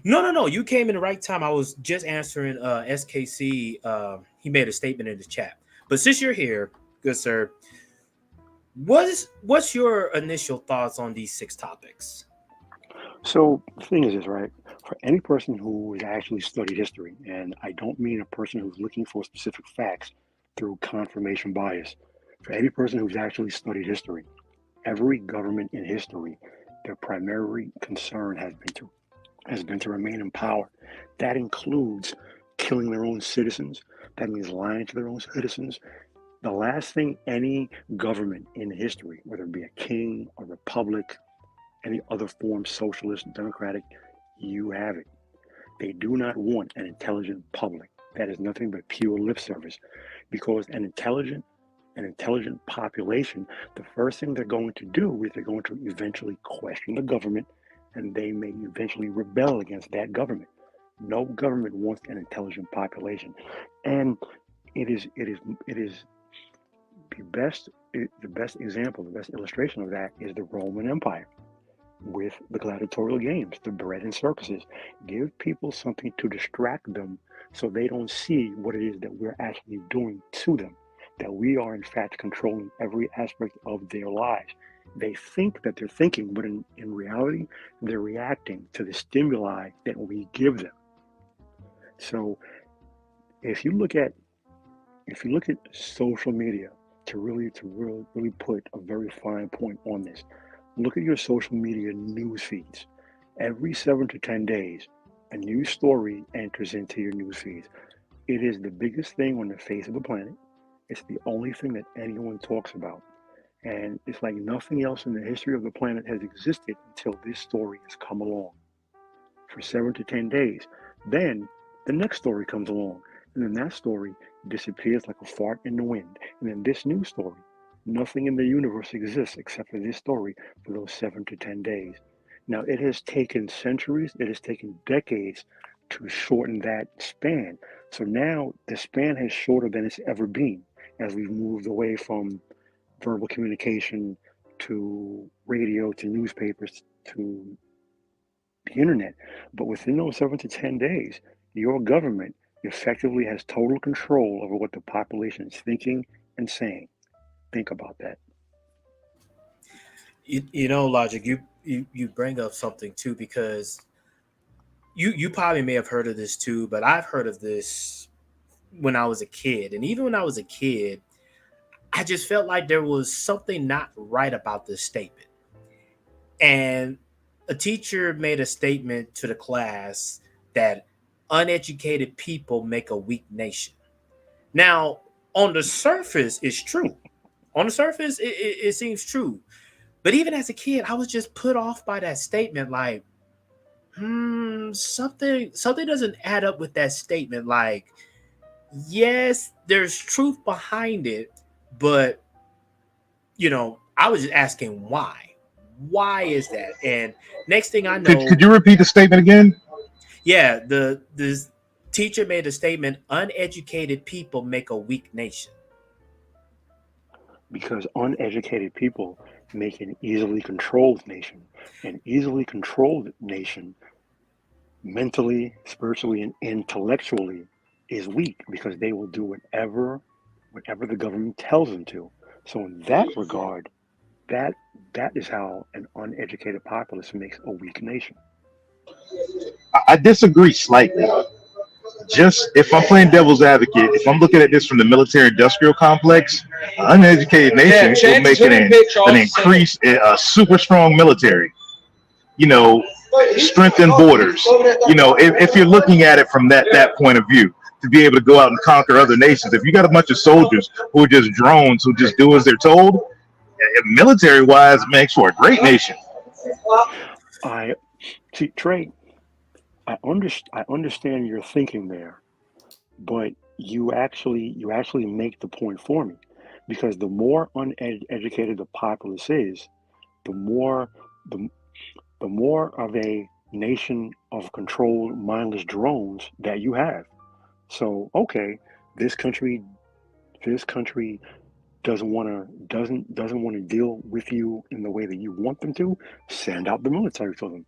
No. You came in the right time. I was just answering SKC. He made a statement in the chat. But since you're here, good sir, what's your initial thoughts on these 6 topics? So the thing is this, right? For any person who has actually studied history, and I don't mean a person who's looking for specific facts through confirmation bias. For any person who's actually studied history, every government in history, their primary concern has been to remain in power. That includes killing their own citizens. That means lying to their own citizens. The last thing any government in history, whether it be a king, a republic, any other form, socialist, democratic, you have it. They do not want an intelligent public. That is nothing but pure lip service, because an intelligent population, the first thing they're going to do is they're going to eventually question the government, and they may eventually rebel against that government. No government wants an intelligent population, and it is the best example, the best illustration of that is the Roman Empire with the gladiatorial games, the bread and circuses. Give people something to distract them so they don't see what it is that we're actually doing to them, that we are in fact controlling every aspect of their lives. They think that they're thinking, but in reality, they're reacting to the stimuli that we give them. So if you look at social media, to really put a very fine point on this, look at your social media news feeds. Every 7 to 10 days, a new story enters into your news feeds. It is the biggest thing on the face of the planet. It's the only thing that anyone talks about. And it's like nothing else in the history of the planet has existed until this story has come along. For 7 to 10 days. Then the next story comes along. And then that story disappears like a fart in the wind. And then this new story, nothing in the universe exists except for this story for those 7 to 10 days. Now, it has taken centuries, it has taken decades to shorten that span. So now the span is shorter than it's ever been as we've moved away from verbal communication to radio to newspapers to the internet. But within those 7 to 10 days, your government effectively has total control over what the population is thinking and saying. Think about that. You know, Logic, you bring up something too, because you probably may have heard of this too, but I've heard of this when I was a kid. And even when I was a kid, I just felt like there was something not right about this statement. And a teacher made a statement to the class that uneducated people make a weak nation. Now, on the surface, it's true. On the surface, it seems true. But even as a kid, I was just put off by that statement. Like, something doesn't add up with that statement. Like, yes, there's truth behind it, but I was just asking why. Why is that? And next thing I know, Could you repeat the statement again? yeah, the teacher made a statement: uneducated people make a weak nation. Because uneducated people make an easily controlled nation. An easily controlled nation, mentally, spiritually, and intellectually, is weak because they will do whatever the government tells them to. So in that regard, that is how an uneducated populace makes a weak nation. I disagree slightly. Just if I'm playing devil's advocate, if I'm looking at this from the military-industrial complex, an uneducated nation will make an increase, a super strong military. Strengthen borders. If you're looking at it from that point of view, to be able to go out and conquer other nations, if you got a bunch of soldiers who are just drones who just do as they're told, military-wise, it makes for a great nation. I see, Trey. I understand your thinking there, but you actually make the point for me, because the more uneducated the populace is, the more of a nation of controlled mindless drones that you have. So okay, this country doesn't want to deal with you in the way that you want them to. Send out the military to them.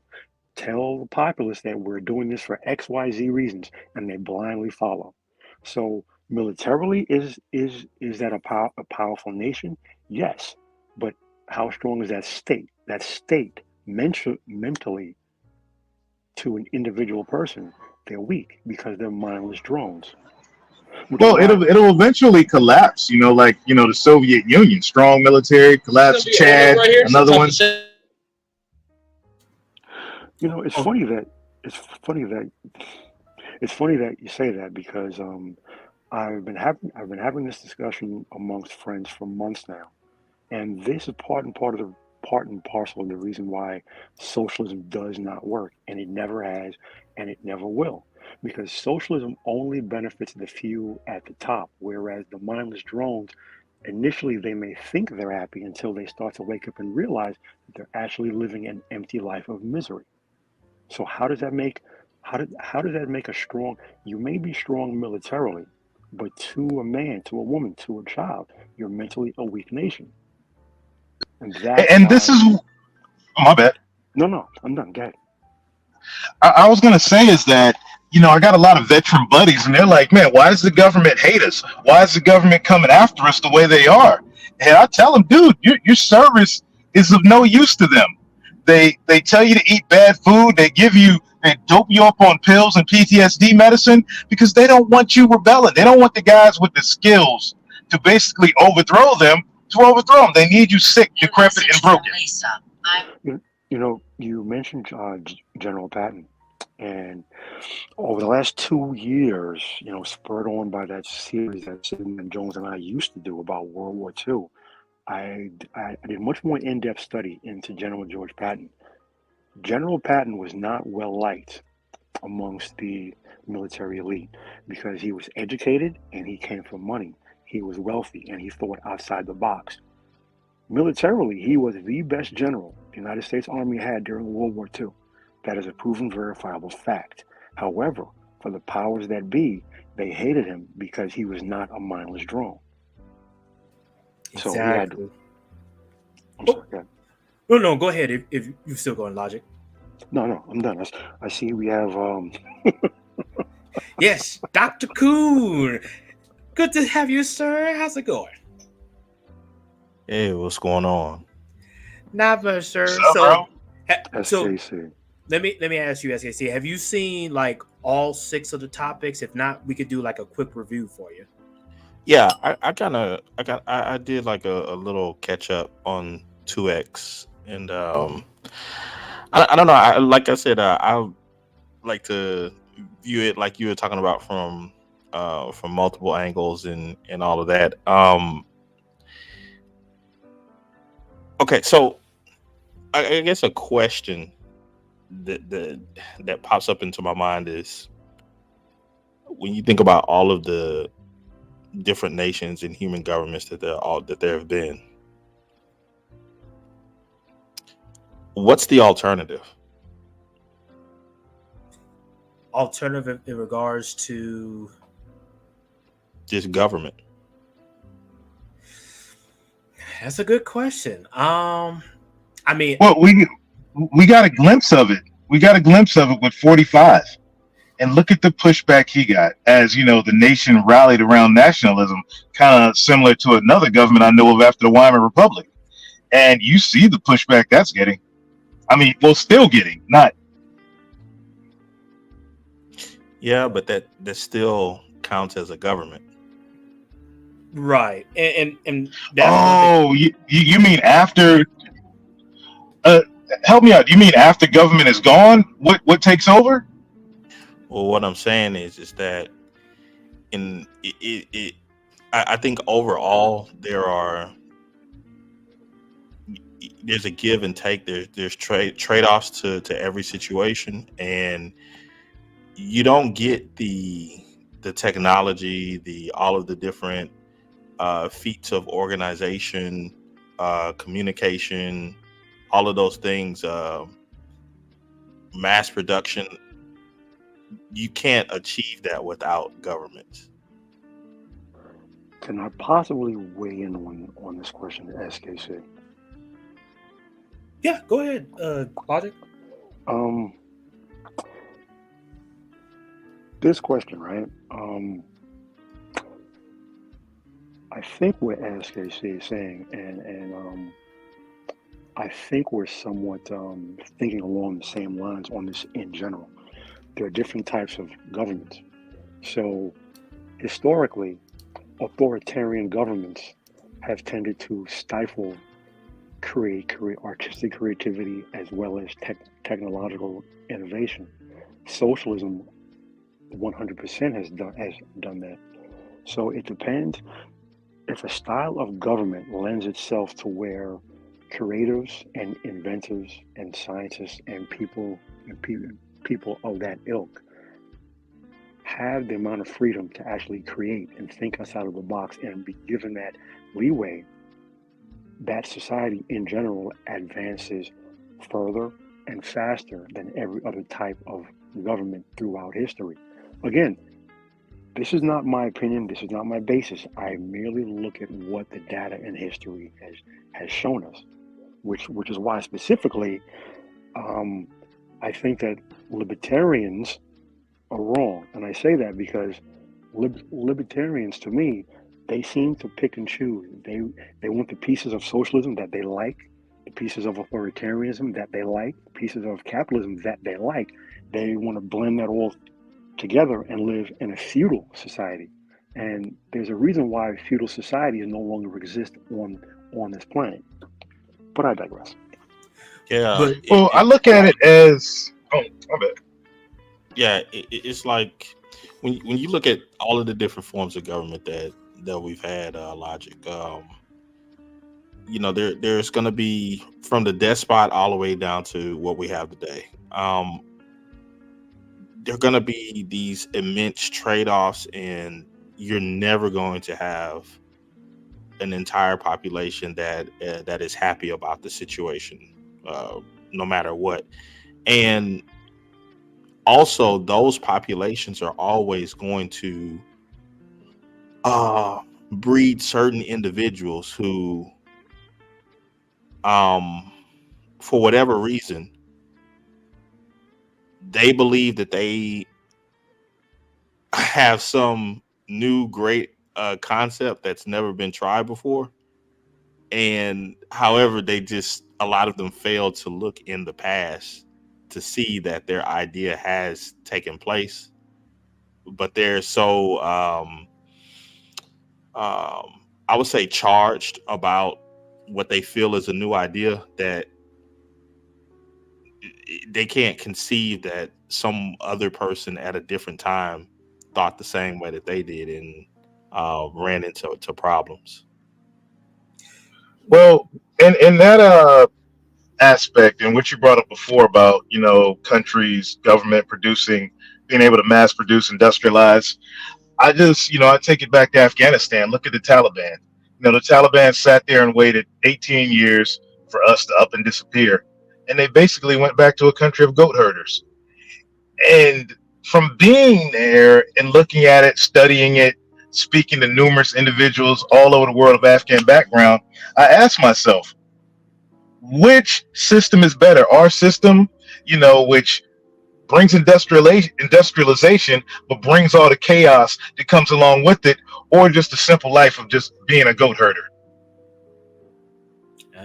Tell the populace that we're doing this for XYZ reasons, and they blindly follow. So militarily, is that a powerful nation? Yes, but how strong is that state? That state mentally, to an individual person, they're weak because they're mindless drones. Well, it'll eventually collapse. Like the Soviet Union, strong military, collapse. Chad, another one. It's funny that you say that, because I've been having this discussion amongst friends for months now, and this is part and parcel of the reason why socialism does not work, and it never has, and it never will, because socialism only benefits the few at the top, whereas the mindless drones, initially they may think they're happy until they start to wake up and realize that they're actually living an empty life of misery. So how does that make a strong? You may be strong militarily, but to a man, to a woman, to a child, you're mentally a weak nation. And this is my bad. No, I'm done. Go ahead. I was gonna say is that I got a lot of veteran buddies, and they're like, man, why does the government hate us? Why is the government coming after us the way they are? And I tell them, dude, your service is of no use to them. They tell you to eat bad food. They dope you up on pills and PTSD medicine because they don't want you rebelling. They don't want the guys with the skills to basically overthrow them. They need you sick, decrepit, and broken. You mentioned General Patton, and over the last 2 years, spurred on by that series that Sidney Jones and I used to do about World War II, I did much more in-depth study into General George Patton. General Patton was not well liked amongst the military elite because he was educated and he came from money. He was wealthy and he thought outside the box. Militarily, he was the best general the United States Army had during World War II. That is a proven, verifiable fact. However, for the powers that be, they hated him because he was not a mindless drone. Exactly. I'm sorry. Go ahead. No, go ahead if you're still going logic. No, I'm done. I see we have Yes, Dr. Coon. Good to have you, sir. How's it going? Hey, what's going on? Not much, sir. What's up, So, bro? so SKC. let me ask you, SKC. Have you seen like all 6 of the topics? If not, we could do like a quick review for you. Yeah, I did like a little catch up on 2X, and I don't know. Like I said, I like to view it like you were talking about from multiple angles and all of that. Okay, so I guess a question that pops up into my mind is, when you think about all of the different nations and human governments that there have been, what's the alternative? Alternative in regards to Just government. that's a good question. I mean, Well, we got a glimpse of it. We got a glimpse of it with 45. And look at the pushback he got, as you know, the nation rallied around nationalism, kind of similar to another government I know of after the Weimar Republic. And you see the pushback that's getting. I mean, well, still getting, not. Yeah, but that still counts as a government. right, and that's Oh, you mean after? Help me out. You mean after government is gone? What takes over? Well, what I'm saying is that I think overall there's a give and take. There's trade-offs to every situation, and you don't get the technology, all of the different feats of organization, communication, all of those things, mass production. You can't achieve that without government. Can I possibly weigh in on this question, SKC? yeah. Go ahead, logic. This question, right? I think what SKC is saying, and I think we're somewhat thinking along the same lines on this in general. There are different types of governments. So historically, authoritarian governments have tended to stifle artistic creativity as well as technological innovation. Socialism 100% has done that. So it depends. If a style of government lends itself to where creators and inventors and scientists and people of that ilk have the amount of freedom to actually create and think outside of the box and be given that leeway, that society in general advances further and faster than every other type of government throughout history. Again, this is not my opinion. This is not my basis. I merely look at what the data in history has shown us, which is why specifically I think that libertarians are wrong. And I say that because libertarians, to me, they seem to pick and choose. They want the pieces of socialism that they like, the pieces of authoritarianism that they like, pieces of capitalism that they like. They want to blend that all together and live in a feudal society. And there's a reason why feudal societies no longer exist on this planet. But I digress. Yeah. But Well, I look at it as. Oh, my bad. Yeah, it's like when you look at all of the different forms of government that we've had, logic. There's going to be from the despot all the way down to what we have today. There are going to be these immense trade-offs, and you're never going to have an entire population that is happy about the situation, no matter what. And also, those populations are always going to breed certain individuals who for whatever reason, they believe that they have some new great concept that's never been tried before. And however, a lot of them fail to look in the past to see that their idea has taken place. But they're so, I would say, charged about what they feel is a new idea that they can't conceive that some other person at a different time thought the same way that they did and ran into problems. Well, in that aspect, and what you brought up before about, countries, government being able to mass produce, industrialize, I take it back to Afghanistan. Look at the Taliban. The Taliban sat there and waited 18 years for us to up and disappear. And they basically went back to a country of goat herders. And from being there and looking at it, studying it, speaking to numerous individuals all over the world of Afghan background, I asked myself, which system is better? Our system, which brings industrialization, but brings all the chaos that comes along with it, or just the simple life of just being a goat herder?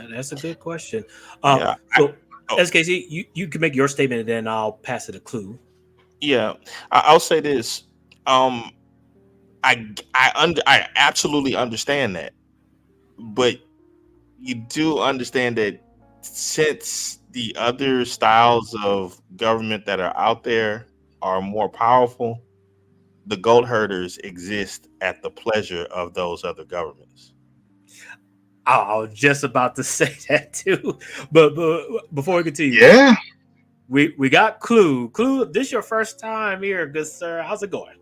That's a good question. Yeah. SKC, you can make your statement and then I'll pass it a clue. Yeah, I'll say this. I absolutely understand that, but you do understand that since the other styles of government that are out there are more powerful, the goat herders exist at the pleasure of those other governments. I was just about to say that too, but before we continue, yeah, we got Clue. Clue, this is your first time here, good sir. How's it going?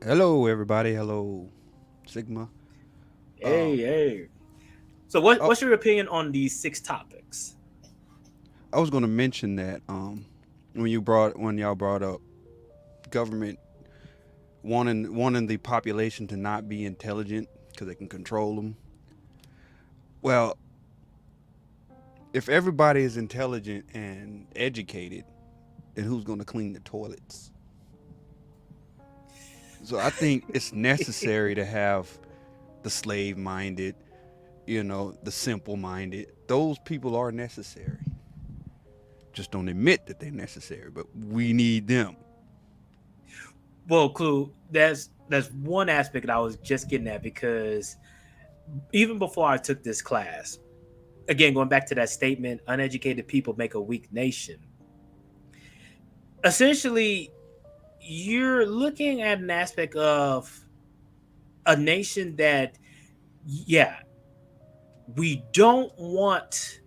Hello, everybody. Hello, Sigma. Hey. So, what's your opinion on these 6 topics? I was going to mention that when y'all brought up government wanting the population to not be intelligent because they can control them. Well, if everybody is intelligent and educated, then who's going to clean the toilets? So I think it's necessary to have the slave-minded, the simple-minded. Those people are necessary. Just don't admit that they're necessary, but we need them. Well, Clue, that's one aspect that I was just getting at, because even before I took this class, again, going back to that statement, uneducated people make a weak nation. Essentially, you're looking at an aspect of a nation that, we don't want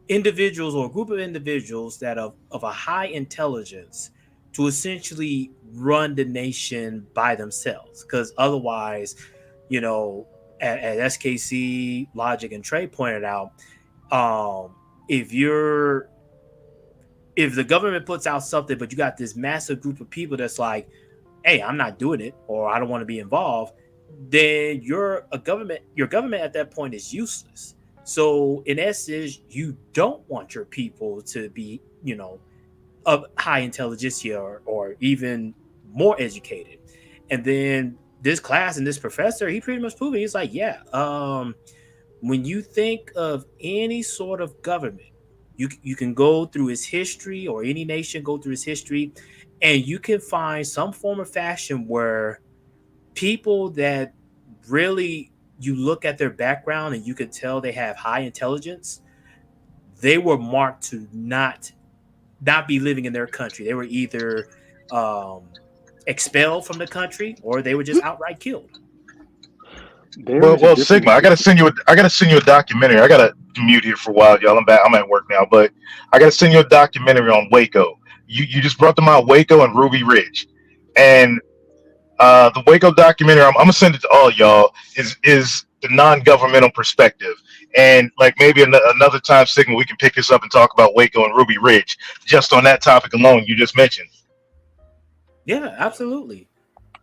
individuals or a group of individuals that of a high intelligence to essentially run the nation by themselves. Because otherwise, as SKC, Logic, and Trey pointed out, if the government puts out something, but you got this massive group of people that's like, hey, I'm not doing it, or I don't want to be involved, then your government at that point is useless. So in essence, you don't want your people to be, of high intelligence or even more educated. And then this class and this professor, he pretty much proved it. He's like, when you think of any sort of government, you can go through its history, or any nation go through its history, and you can find some form of fashion where people that really, you look at their background and you could tell they have high intelligence, they were marked to not be living in their country. They were either expelled from the country, or they were just outright killed. Well, Sigma, I gotta send you a documentary. I gotta mute here for a while, y'all. I'm back. I'm at work now, but I gotta send you a documentary on Waco. You just brought them out, Waco and Ruby Ridge, and the Waco documentary. I'm gonna send it to all y'all. Is the non-governmental perspective, and like maybe another time, Sigma, we can pick this up and talk about Waco and Ruby Ridge just on that topic alone you just mentioned. Yeah, absolutely.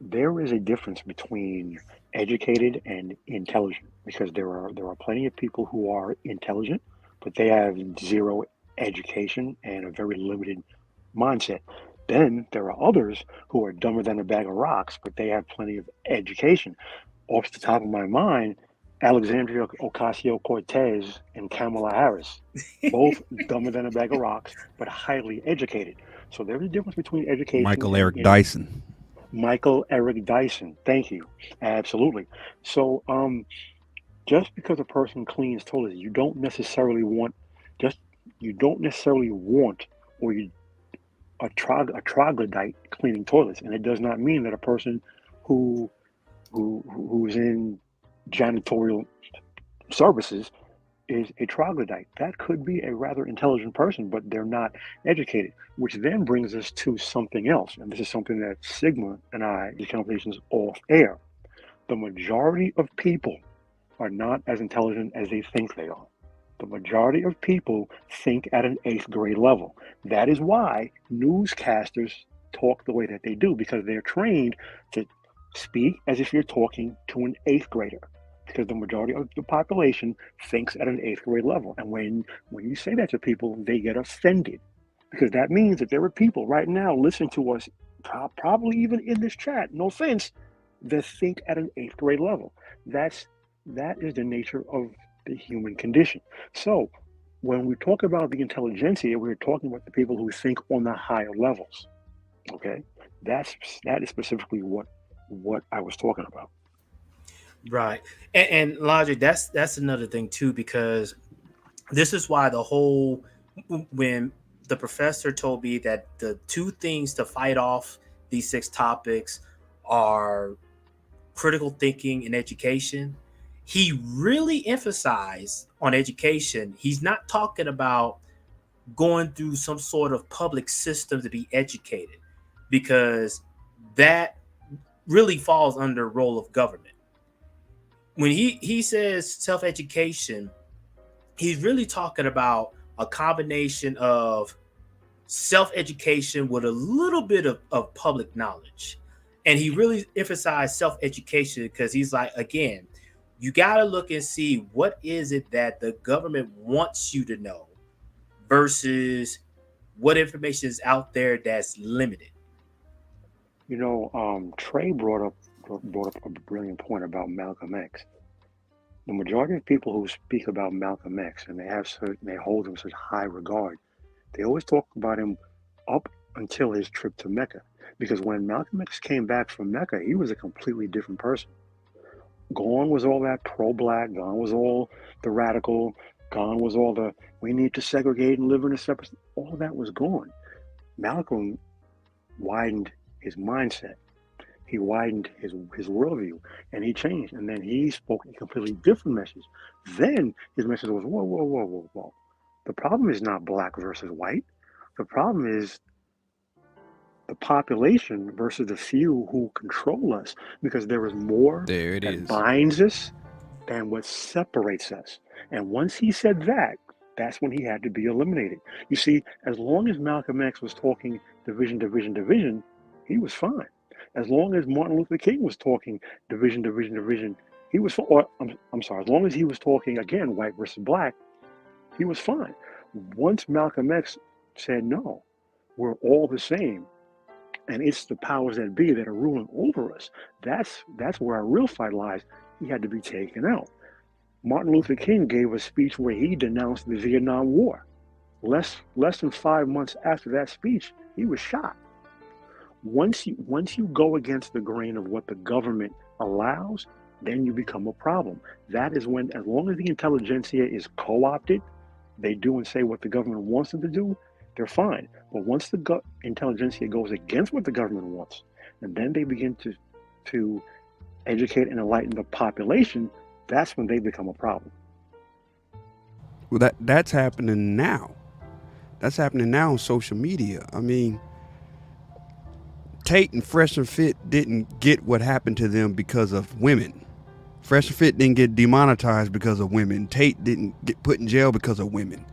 There is a difference between educated and intelligent, because there are plenty of people who are intelligent, but they have zero education and a very limited mindset. Then there are others who are dumber than a bag of rocks, but they have plenty of education. Off the top of my mind, Alexandria Ocasio-Cortez and Kamala Harris, both dumber than a bag of rocks, but highly educated. So there's a difference between education Michael and Eric Dyson. Michael Eric Dyson. Thank you. Absolutely. So just because a person cleans toilets, you don't necessarily want or you a troglodyte cleaning toilets, and it does not mean that a person who's in janitorial services is a troglodyte. That could be a rather intelligent person, but they're not educated, which then brings us to something else. And this is something that Sigma and I, these conversations off air. The majority of people are not as intelligent as they think they are. The majority of people think at an 8th grade level. That is why newscasters talk the way that they do, because they're trained to speak as if you're talking to an 8th grader, because the majority of the population thinks at an 8th grade level. And when you say that to people, they get offended, because that means that there are people right now listening to us, probably even in this chat, no offense, that think at an 8th grade level. That is the nature of the human condition. So when we talk about the intelligentsia, we're talking about the people who think on the higher levels. Okay, that is specifically what I was talking about. Right. And Logic, that's another thing too, because this is why when the professor told me that the 2 things to fight off these 6 topics are critical thinking and education, he really emphasized on education. He's not talking about going through some sort of public system to be educated, because that really falls under the role of government. When he says self-education, he's really talking about a combination of self-education with a little bit of public knowledge. And he really emphasized self-education because he's like, again, you got to look and see what is it that the government wants you to know versus what information is out there that's limited. You know, Trey brought up a brilliant point about Malcolm X. The majority of people who speak about Malcolm X and they hold him such high regard, they always talk about him up until his trip to Mecca. Because when Malcolm X came back from Mecca, he was a completely different person. Gone was all that pro-black, gone was all the radical, gone was all the we need to segregate and live in a separate. All of that was gone. Malcolm widened his mindset. He widened his worldview, and he changed. And then he spoke a completely different message. Then his message was, whoa. The problem is not black versus white. The problem is the population versus the few who control us, because there is more that binds us than what separates us. And once he said that, that's when he had to be eliminated. You see, as long as Malcolm X was talking division, he was fine. As long as Martin Luther King was talking division, he was fine. Or, I'm sorry, as long as he was talking, again, white versus black, he was fine. Once Malcolm X said, no, we're all the same, and it's the powers that be that are ruling over us, that's where our real fight lies. He had to be taken out. Martin Luther King gave a speech where he denounced the Vietnam War. Less than 5 months after that speech, he was shot. Once you go against the grain of what the government allows, then you become a problem. That is when, as long as the intelligentsia is co-opted, they do and say what the government wants them to do, they're fine. But once the intelligentsia goes against what the government wants, and then they begin to educate and enlighten the population, that's when they become a problem. Well, that's happening now. That's happening now on social media. I mean, Tate and Fresh and Fit didn't get what happened to them because of women. Fresh and Fit didn't get demonetized because of women. Tate didn't get put in jail because of women.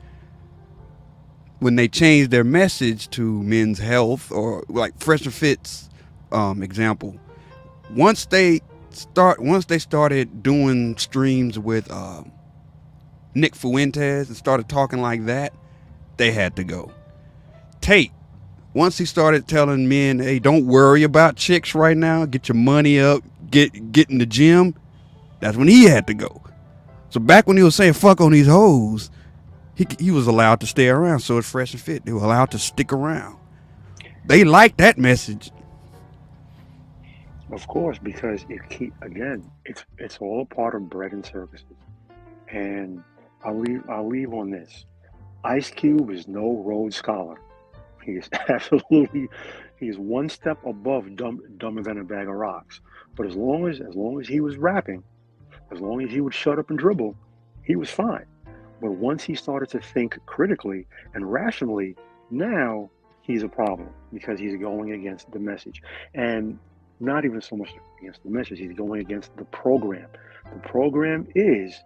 When they changed their message to men's health, or like Fresh and Fit's example, Once they started doing streams with Nick Fuentes and started talking like that, they had to go. Tate, once he started telling men, hey, don't worry about chicks right now, get your money up, get in the gym, that's when he had to go. So back when he was saying fuck on these hoes, he was allowed to stay around. So it's Fresh and Fit. They were allowed to stick around. They liked that message. Of course, because it's all a part of bread and circuses. And I'll leave on this. Ice Cube is no Rhodes Scholar. He is he's one step above dumber than a bag of rocks. But as long as he was rapping, as long as he would shut up and dribble, he was fine. But once he started to think critically and rationally, now he's a problem because he's going against the message. And not even so much against the message, he's going against the program. The program is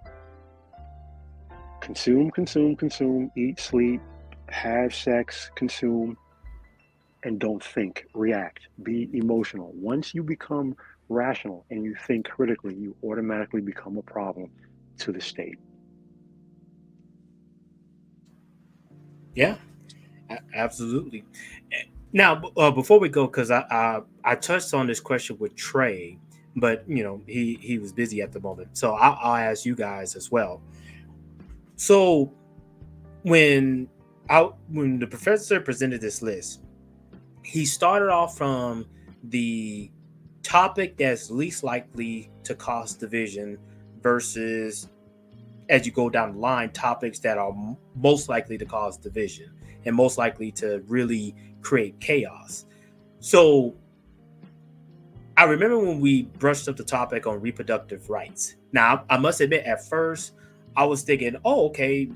consume, eat, sleep, have sex, consume, and don't think, react, be emotional. Once you become rational and you think critically, you automatically become a problem to the state. Yeah, absolutely. Now, before we go, because I touched on this question with Trey, but he was busy at the moment, so I'll ask you guys as well. So when the professor presented this list, he started off from the topic that's least likely to cause division versus, as you go down the line, topics that are most likely to cause division and most likely to really create chaos. So I remember when we brushed up the topic on reproductive rights. Now, I must admit, at first, I was thinking, oh, okay,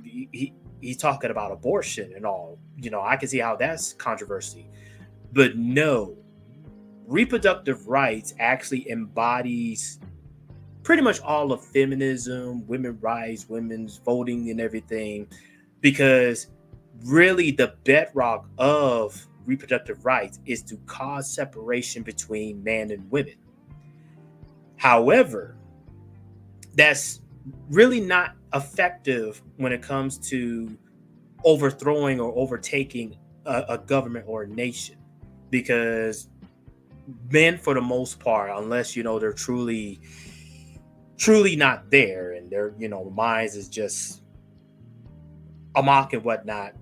he's talking about abortion and all. I can see how that's controversy. But no, reproductive rights actually embodies pretty much all of feminism, women's rights, women's voting and everything, because really the bedrock of reproductive rights is to cause separation between men and women. However, that's really not effective when it comes to overthrowing or overtaking a government or a nation, because men, for the most part, unless they're truly not there and their minds is just amok and whatnot,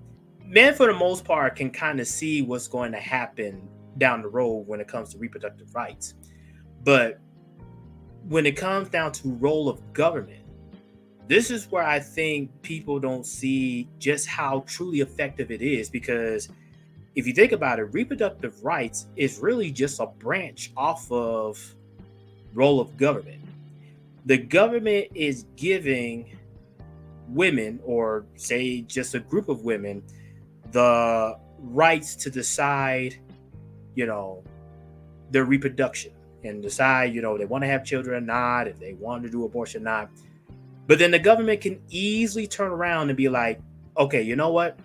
men for the most part can kind of see what's going to happen down the road when it comes to reproductive rights. But when it comes down to role of government, this is where I think people don't see just how truly effective it is, because if you think about it, reproductive rights is really just a branch off of role of government. The government is giving women, or say just a group of women, the rights to decide, their reproduction and decide, they want to have children or not, if they want to do abortion or not. But then the government can easily turn around and be like, okay, you know what?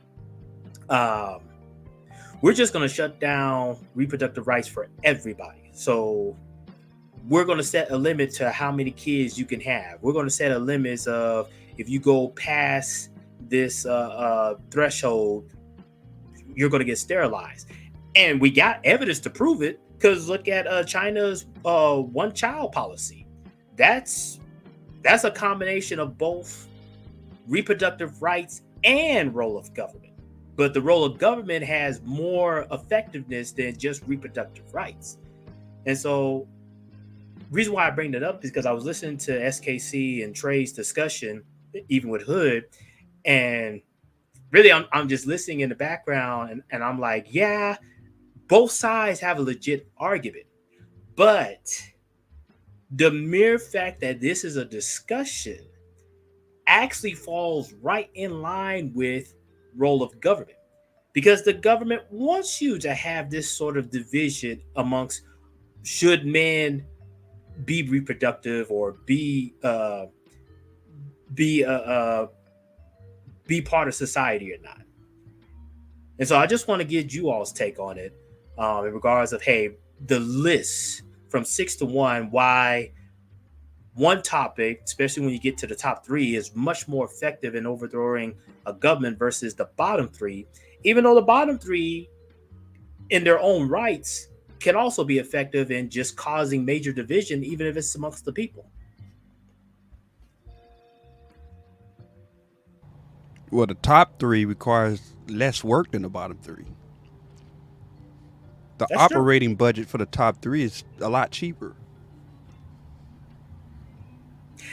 We're just going to shut down reproductive rights for everybody. So we're going to set a limit to how many kids you can have. We're going to set a limit of, if you go past this threshold, you're going to get sterilized. And we got evidence to prove it, because look at China's one-child policy. That's a combination of both reproductive rights and role of government. But the role of government has more effectiveness than just reproductive rights. And so the reason why I bring that up is because I was listening to SKC and Trey's discussion, even with Hood, and really I'm just listening in the background, and I'm like, yeah, both sides have a legit argument. But the mere fact that this is a discussion actually falls right in line with role of government, because the government wants you to have this sort of division amongst, should men be reproductive or be part of society or not. And so I just want to get you all's take on it, in regards of, hey, the list from 6-1 why one topic, especially when you get to the top 3, is much more effective in overthrowing a government versus the bottom 3, even though the bottom 3 in their own rights can also be effective in just causing major division, even if it's amongst the people. Well, the top 3 requires less work than the bottom 3. The That's operating budget for the top 3 is a lot cheaper.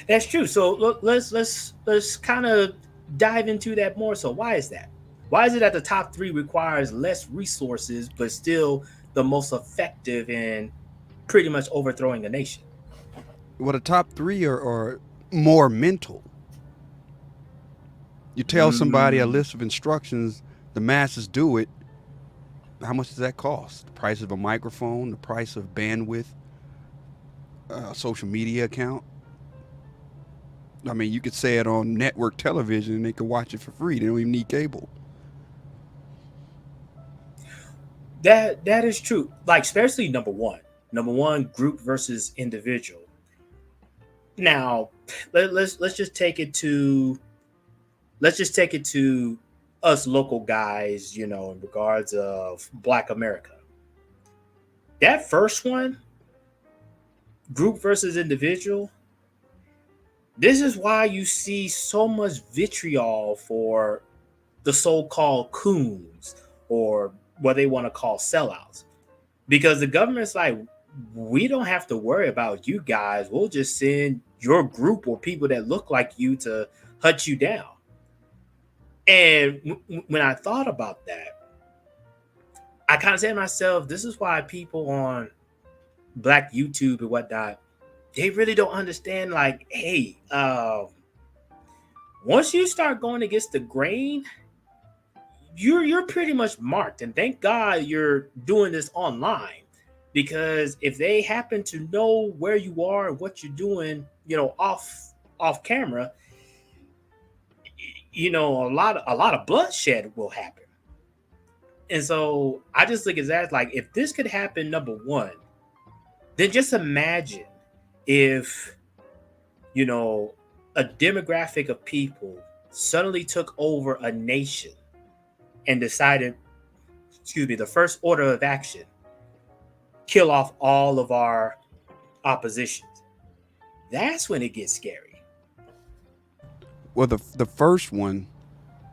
That's true. So let's kind of dive into that more. So why is that? Why is it that the top 3 requires less resources, but still the most effective in pretty much overthrowing a nation? Well, the top 3 are more mental. You tell somebody a list of instructions, the masses do it. How much does that cost? The price of a microphone, the price of bandwidth, a social media account. I mean, you could say it on network television and they could watch it for free. They don't even need cable. That is true. Like, especially number one, group versus individual. Now, let's just take it to us local guys, in regards of Black America. That first one, group versus individual, this is why you see so much vitriol for the so-called coons, or what they want to call sellouts. Because the government's like, we don't have to worry about you guys. We'll just send your group or people that look like you to hunt you down. And when I thought about that, I kind of said to myself, this is why people on Black YouTube and whatnot, they really don't understand, like, hey, once you start going against the grain, you're pretty much marked. And thank God you're doing this online, because if they happen to know where you are and what you're doing, off camera, a lot of bloodshed will happen. And so I just look at that like, if this could happen, number one, then just imagine if, a demographic of people suddenly took over a nation and decided, the first order of action, kill off all of our oppositions. That's when it gets scary. Well, the first one,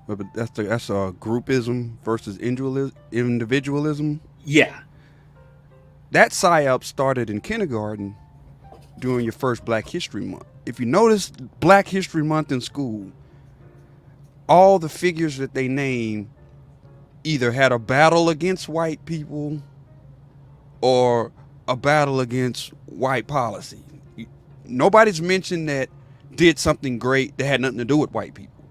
that's groupism versus individualism. Yeah. That psyop started in kindergarten during your first Black History Month. If you notice Black History Month in school, all the figures that they name either had a battle against white people or a battle against white policy. Nobody's mentioned that did something great that had nothing to do with white people.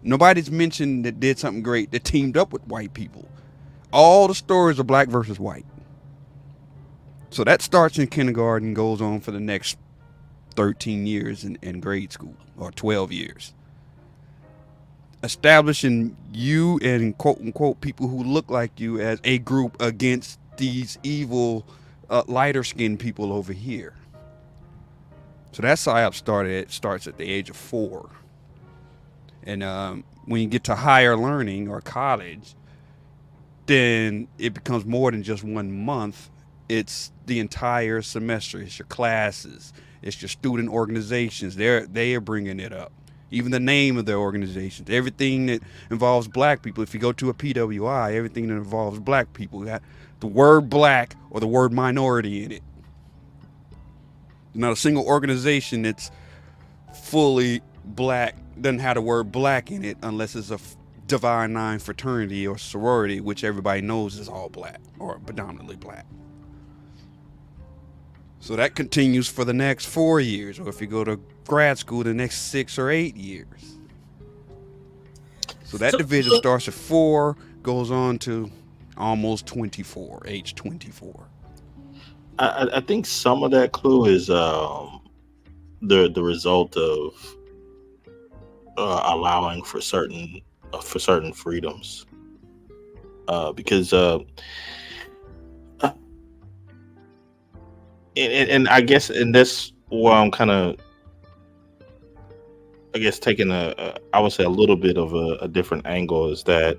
Nobody's mentioned that did something great that teamed up with white people. All the stories are Black versus white. So that starts in kindergarten, goes on for the next 13 years in grade school, or 12 years. Establishing you and quote unquote people who look like you as a group against these evil lighter skinned people over here. So that psyop starts at the age of 4. And when you get to higher learning or college, then it becomes more than just 1 month. It's the entire semester. It's your classes. It's your student organizations. They are bringing it up. Even the name of their organizations. Everything that involves Black people. If you go to a PWI, everything that involves Black people got the word Black or the word minority in it. Not a single organization that's fully Black doesn't have the word Black in it unless it's a Divine Nine fraternity or sorority, which everybody knows is all Black or predominantly Black. So that continues for the next 4 years, or if you go to grad school, the next 6 or 8 years. So that division starts at 4, goes on to almost 24, age 24. I think some of that clue is the result of allowing for certain freedoms, because and I guess, and that's where I'm kind of, I guess, taking I would say a little bit of a different angle is that,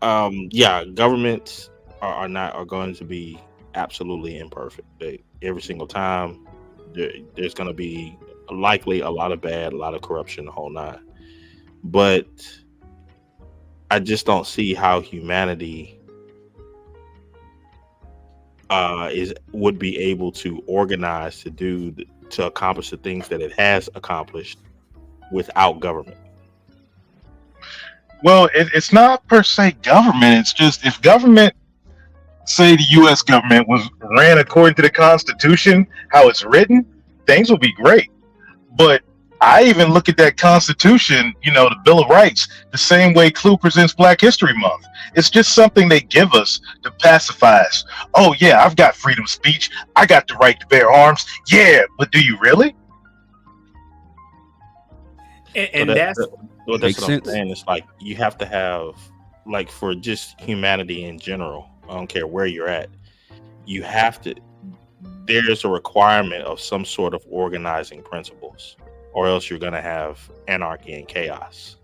yeah, governments are going to be absolutely imperfect. Every single time, there's going to be likely a lot of bad, a lot of corruption, the whole nine. But I just don't see how humanity would be able to organize to accomplish the things that it has accomplished without government. Well, it's not per se government. It's just if government, say the U.S. government was ran according to the Constitution, how it's written, things will be great. But I even look at that Constitution, the Bill of Rights, the same way Clue presents Black History Month. It's just something they give us to pacify us. Oh yeah, I've got freedom of speech. I got the right to bear arms. Yeah, but do you really? And that's what Makes I'm sense. saying. It's like you have to have, like, for just humanity in general, I don't care where you're at, you have to, there's a requirement of some sort of organizing principles, or else you're going to have anarchy and chaos.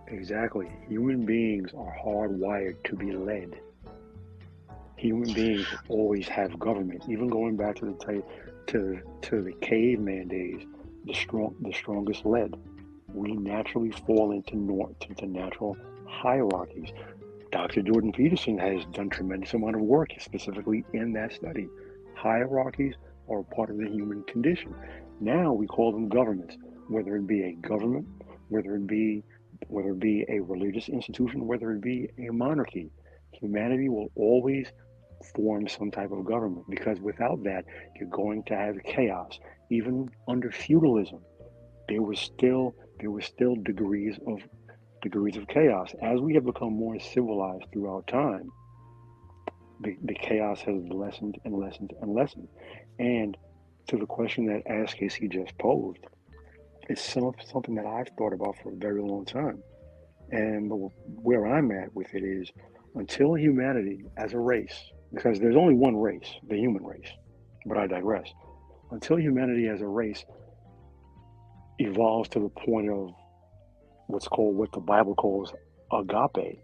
Exactly. Human beings are hardwired to be led. Human beings always have government. Even going back to the caveman days, the strongest led. We naturally fall into natural hierarchies. Dr. Jordan Peterson has done tremendous amount of work specifically in that study. Hierarchies are a part of the human condition. Now we call them governments, whether it be a government, whether it be a religious institution, whether it be a monarchy. Humanity will always form some type of government, because without that, you're going to have chaos. Even under feudalism, there was still degrees of chaos. As we have become more civilized throughout time, the chaos has lessened and lessened and lessened. And to the question that AskKC just posed, it's something that I've thought about for a very long time. And where I'm at with it is, until humanity as a race, because there's only one race, the human race, but I digress. Until humanity as a race evolves to the point of what the Bible calls agape,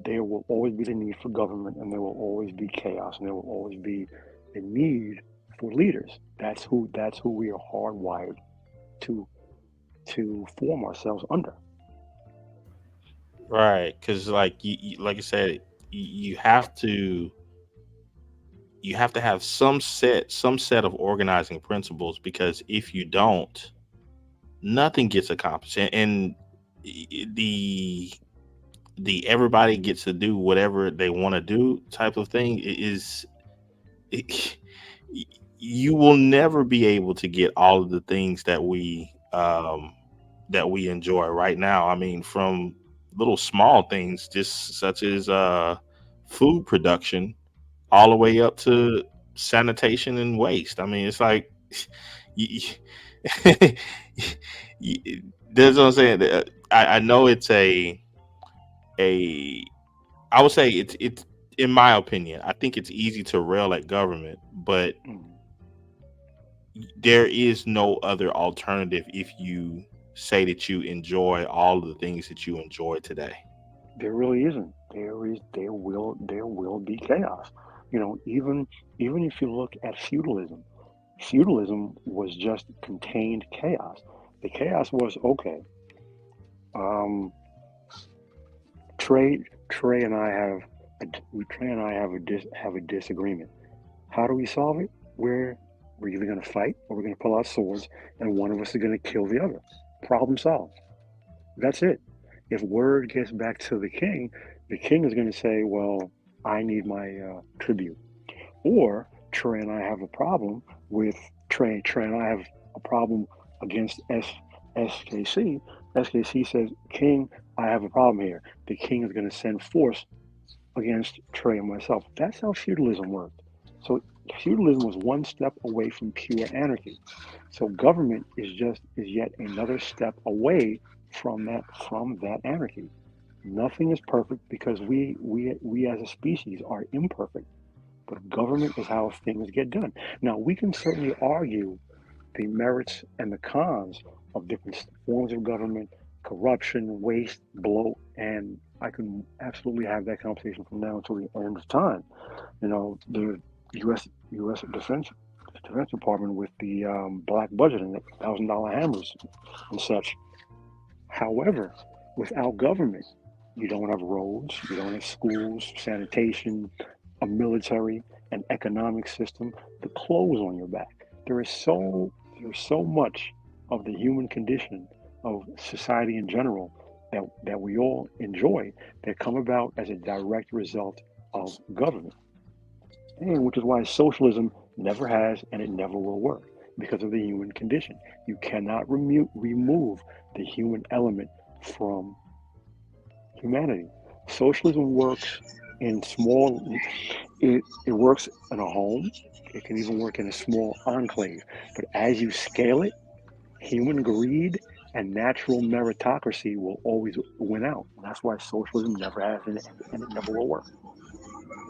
there will always be the need for government, and there will always be chaos, and there will always be the need for leaders. That's who we are hardwired to form ourselves under. Right, because like like I said, you have to have some set of organizing principles, because if you don't, nothing gets accomplished. And the everybody gets to do whatever they want to do type of thing is, you will never be able to get all of the things that we enjoy right now. I mean, from little small things just such as food production, all the way up to sanitation and waste. I mean, it's like you, that's what I'm saying. I know it's I would say it's in my opinion, I think it's easy to rail at government, but there is no other alternative if you say that you enjoy all of the things that you enjoy today. There really isn't. There will be chaos. Even if you look at feudalism, feudalism was just contained chaos. The chaos was okay. Trey and I have a disagreement. How do we solve it? We're either going to fight, or we're going to pull out swords, and one of us is going to kill the other. Problem solved. That's it. If word gets back to the king is going to say, well, I need my tribute. Or Trey and I have a problem with Trey and I have a problem against SKC. SKC says, King, I have a problem here. The king is going to send force against Trey and myself. That's how feudalism worked. So feudalism was one step away from pure anarchy. So government is yet another step away from that anarchy. Nothing is perfect, because we as a species are imperfect. but government is how things get done. Now, we can certainly argue the merits and the cons of different forms of government, corruption, waste, bloat, and I can absolutely have that conversation from now until the end of time. You know, the U.S. Defense Department with the black budget and the $1,000 hammers and such. However, without government, you don't have roads, you don't have schools, sanitation, a military, an economic system, the clothes on your back. There's so much of the human condition of society in general that we all enjoy that come about as a direct result of government. And which is why socialism never has and it never will work because of the human condition. You cannot remove the human element from humanity. Socialism works in small, it works in a home. It can even work in a small enclave. But as you scale it, human greed and natural meritocracy will always win out. And that's why socialism never has and it never will work.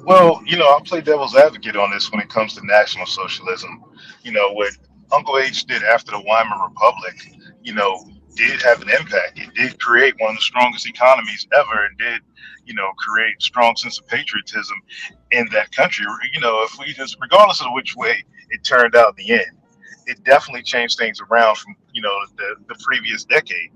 Well, I'll play devil's advocate on this when it comes to National Socialism. What Uncle H did after the Weimar Republic, did have an impact. It did create one of the strongest economies ever and did, create a strong sense of patriotism in that country. If we just, regardless of which way it turned out in the end, it definitely changed things around from, the previous decade.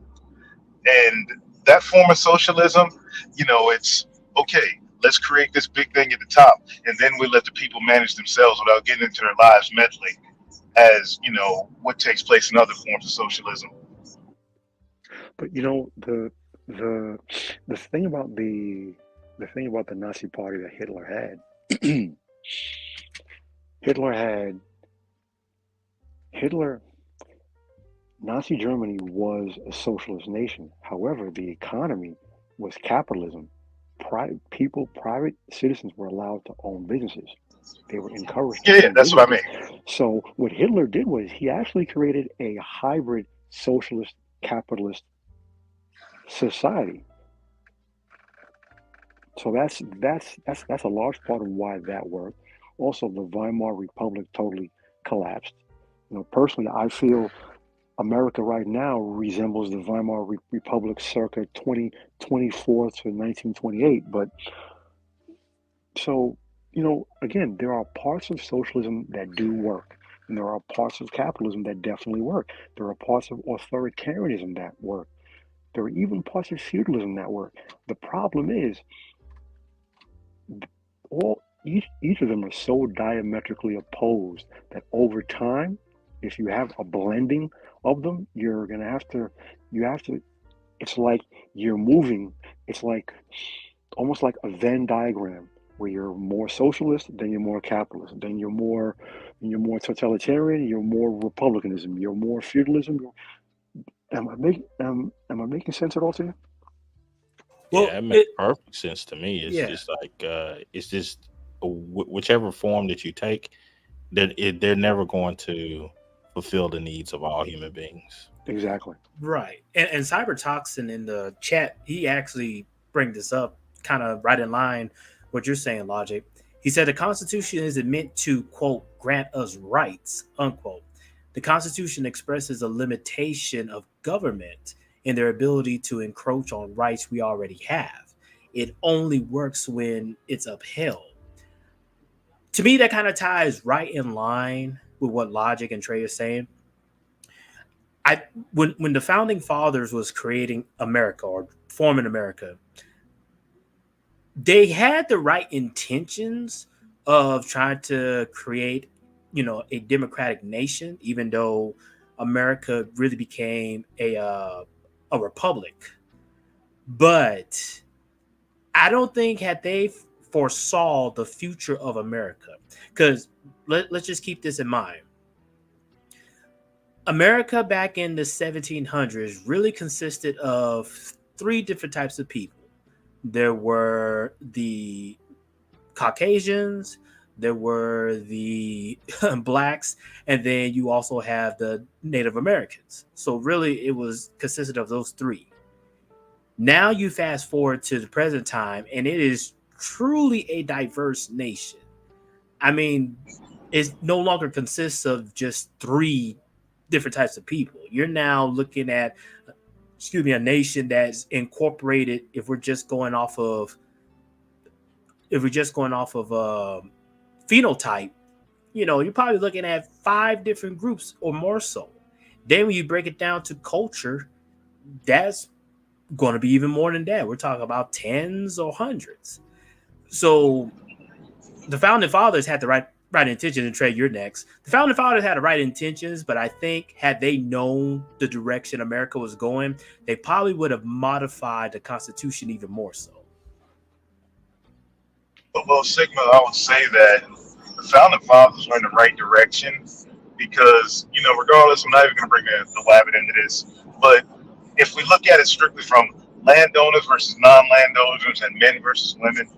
And that form of socialism, it's okay. Let's create this big thing at the top, and then we let the people manage themselves without getting into their lives mentally, as what takes place in other forms of socialism. But the thing about the Nazi Party that Hitler had, Nazi Germany was a socialist nation. However, the economy was capitalism. Private citizens were allowed to own businesses. They were encouraged to Yeah, own that's what I businesses. mean. So what Hitler did was he actually created a hybrid socialist capitalist society. So that's a large part of why that worked. Also, the Weimar Republic totally collapsed. Personally, I feel America right now resembles the Weimar Republic circa 2024 to 1928. But so, again, there are parts of socialism that do work, and there are parts of capitalism that definitely work. There are parts of authoritarianism that work. There are even parts of feudalism that work. The problem is, each of them are so diametrically opposed that over time, if you have a blending of them, you have to, it's like you're moving, it's like almost like a Venn diagram where you're more socialist, then you're more capitalist, then you're more totalitarian, you're more republicanism, you're more feudalism. Am I making sense at all to you? Well, Yeah, it makes perfect sense to me. It's yeah. just like it's just whichever form that you take, they're never going to fulfill the needs of all human beings. Exactly. Right. And Cybertoxin in the chat, he actually bring this up kind of right in line what you're saying, Logic. He said the Constitution isn't meant to, quote, grant us rights, unquote. The Constitution expresses a limitation of government in their ability to encroach on rights we already have. It only works when it's upheld. To me, that kind of ties right in line with what Logic and Trey is saying. When the founding fathers was creating America or forming America, they had the right intentions of trying to create, a democratic nation, even though America really became a republic. But I don't think had they foresaw the future of America, because let's just keep this in mind. America back in the 1700s really consisted of three different types of people. There were the Caucasians, there were the blacks, and then you also have the Native Americans. So really it was consisted of those three. Now you fast forward to the present time, and it is truly a diverse nation. I mean, it no longer consists of just three different types of people. You're now looking at, a nation that's incorporated. If we're just going off of phenotype, you're probably looking at 5 different groups or more so. Then when you break it down to culture, that's going to be even more than that. We're talking about tens or hundreds. So the founding fathers had the right intentions. And Trey, you're next. The founding fathers had the right intentions, but I think had they known the direction America was going, they probably would have modified the Constitution even more so. Well, Sigma, I would say that the founding fathers were in the right direction because, regardless, I'm not even going to bring the Wabbit into this, but if we look at it strictly from landowners versus non-landowners and men versus women,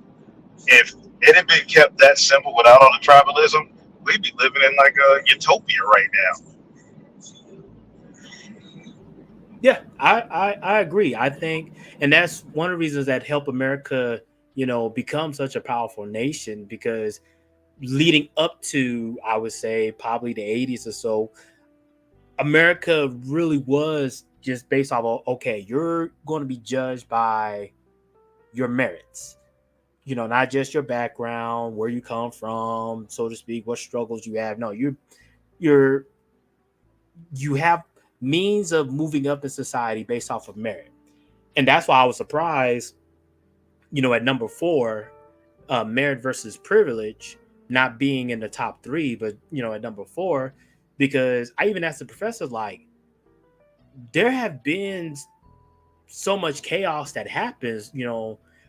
if it had been kept that simple without all the tribalism, we'd be living in like a utopia right now. Yeah, I agree. I think, and that's one of the reasons that helped America, become such a powerful nation, because leading up to, I would say, probably the 80s or so, America really was just based off of, okay, you're going to be judged by your merits, not just your background, where you come from, so to speak, what struggles you have. No, you have means of moving up in society based off of merit. And that's why I was surprised, at number 4, merit versus privilege not being in the top 3, but, at number 4, because I even asked the professor, like, there have been so much chaos that happens,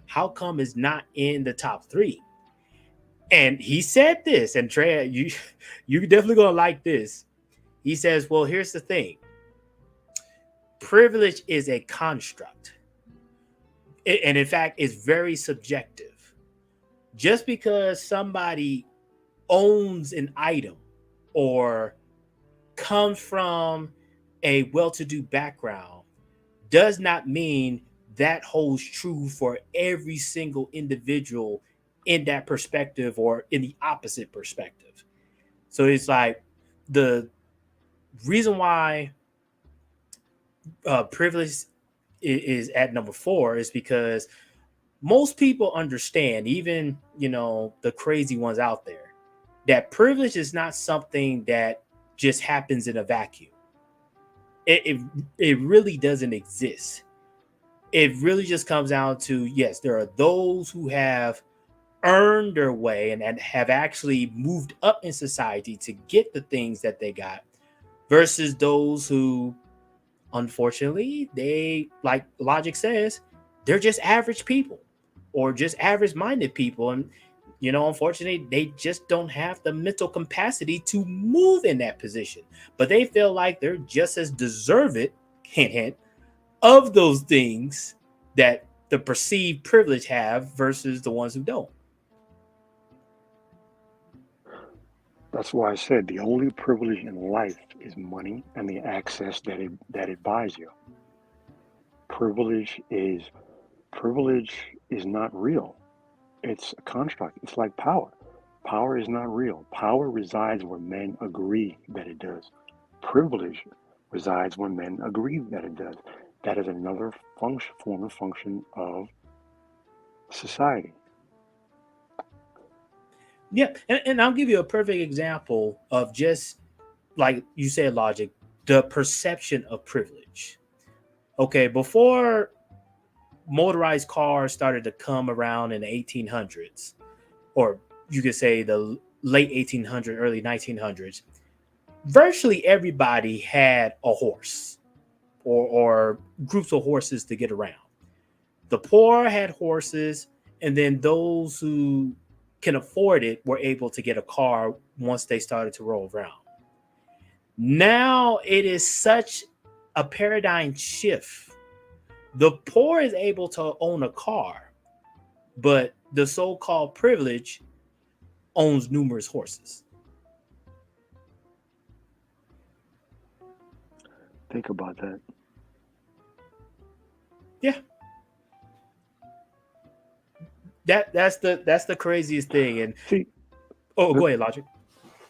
how come it's not in the top 3? And he said this, and Trey, you definitely gonna like this. He says, well, here's the thing. Privilege is a construct. And in fact, it's very subjective. Just because somebody owns an item or comes from a well-to-do background does not mean that holds true for every single individual in that perspective or in the opposite perspective. So it's like the reason why privilege is at number 4 is because most people understand, even, the crazy ones out there, that privilege is not something that just happens in a vacuum. It really doesn't exist. It really just comes down to, yes, there are those who have earned their way and have actually moved up in society to get the things that they got, versus those who, unfortunately, they, like logic says, they're just average people or just average minded people. And, unfortunately, they just don't have the mental capacity to move in that position, but they feel like they're just as deserving, hint, hint, of those things that the perceived privilege have versus the ones who don't. That's why I said the only privilege in life is money and the access that it buys you. Privilege is not real. It's a construct. It's like power. Power is not real. Power resides where men agree that it does. Privilege resides when men agree that it does. That is another form and function of society. Yeah, and I'll give you a perfect example of, just like you said, logic, the perception of privilege. Okay, before motorized cars started to come around in the 1800s, or you could say the late 1800s, early 1900s, virtually everybody had a horse or groups of horses to get around. The poor had horses, and then those who can afford it were able to get a car once they started to roll around. Now it is such a paradigm shift. The poor is able to own a car, but the so-called privilege owns numerous horses. Think about that. Yeah. That's the craziest thing. And see, Oh, The, go ahead, Logic.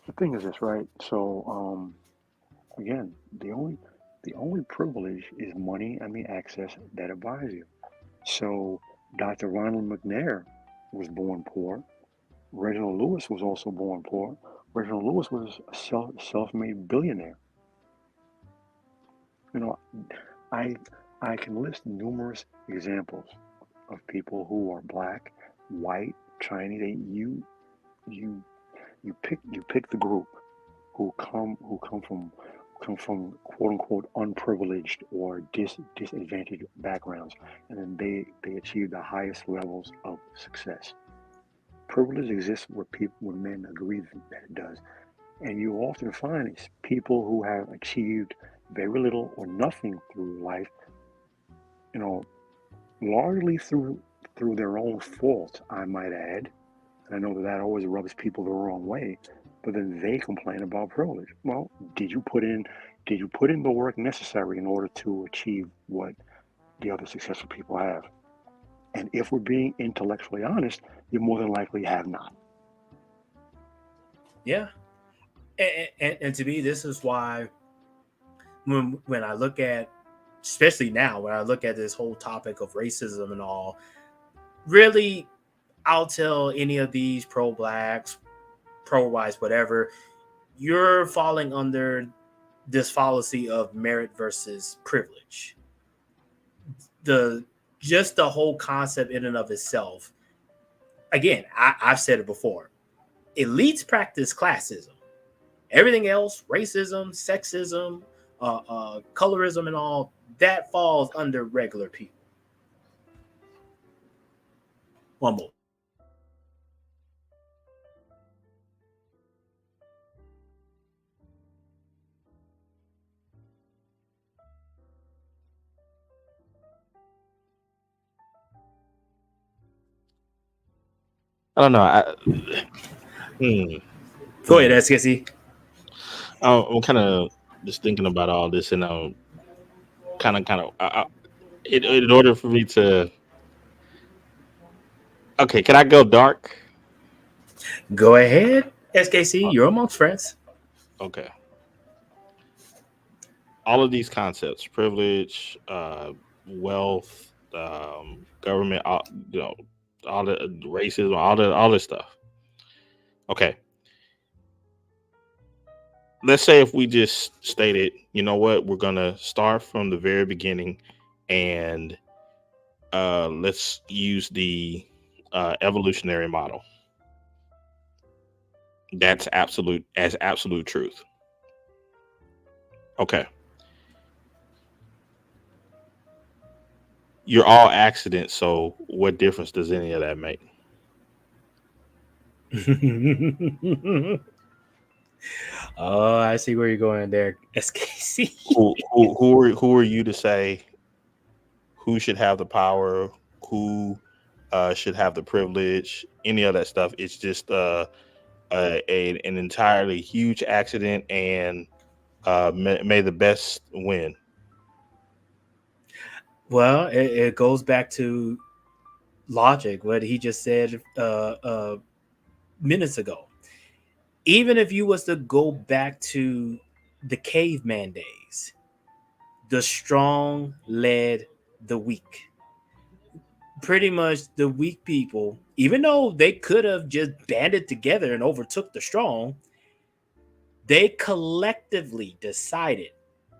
the thing is this, right? So, again, the only privilege is money and the access that it buys you. So, Dr. Ronald McNair was born poor. Reginald Lewis was also born poor. Reginald Lewis was a self-made billionaire. You know, I I can list numerous examples of people who are black, white, Chinese. You you pick the group who come from quote unquote unprivileged or disadvantaged backgrounds, and then they achieve the highest levels of success. Privilege exists where men agree that it does, and you often find it's people who have achieved very little or nothing through life, you know, largely through their own fault, I might add. And I know that always rubs people the wrong way, but then they complain about privilege. Well, did you put in the work necessary in order to achieve what the other successful people have? And if we're being intellectually honest, you more than likely have not. Yeah, and to me, this is why when I look at, especially now, when I look at this whole topic of racism and all, really, I'll tell any of these pro blacks, pro whites, whatever, you're falling under this fallacy of merit versus privilege. The Just the whole concept in and of itself. Again, I've said it before. Elites practice classism. Everything else, racism, sexism, colorism, and all that falls under regular people. One more. I don't know. Go ahead, SKC. I'm kind of just thinking about all this, and I'm kind of. In order for me to, okay, can I go dark? Go ahead, SKC. You're amongst friends. Okay. All of these concepts, privilege, wealth, government, all the racism, all this stuff. Okay. Let's say if we just stated, you know what, we're gonna start from the very beginning, and let's use the evolutionary model. That's absolute truth. Okay. You're all accidents, so what difference does any of that make? Oh, I see where you're going there, SKC. Who are you to say who should have the power, who should have the privilege, any of that stuff? It's just an entirely huge accident, and may the best win. Well, it goes back to logic, what he just said minutes ago. Even if you was to go back to the caveman days, the strong led the weak. Pretty much the weak people, even though they could have just banded together and overtook the strong, they collectively decided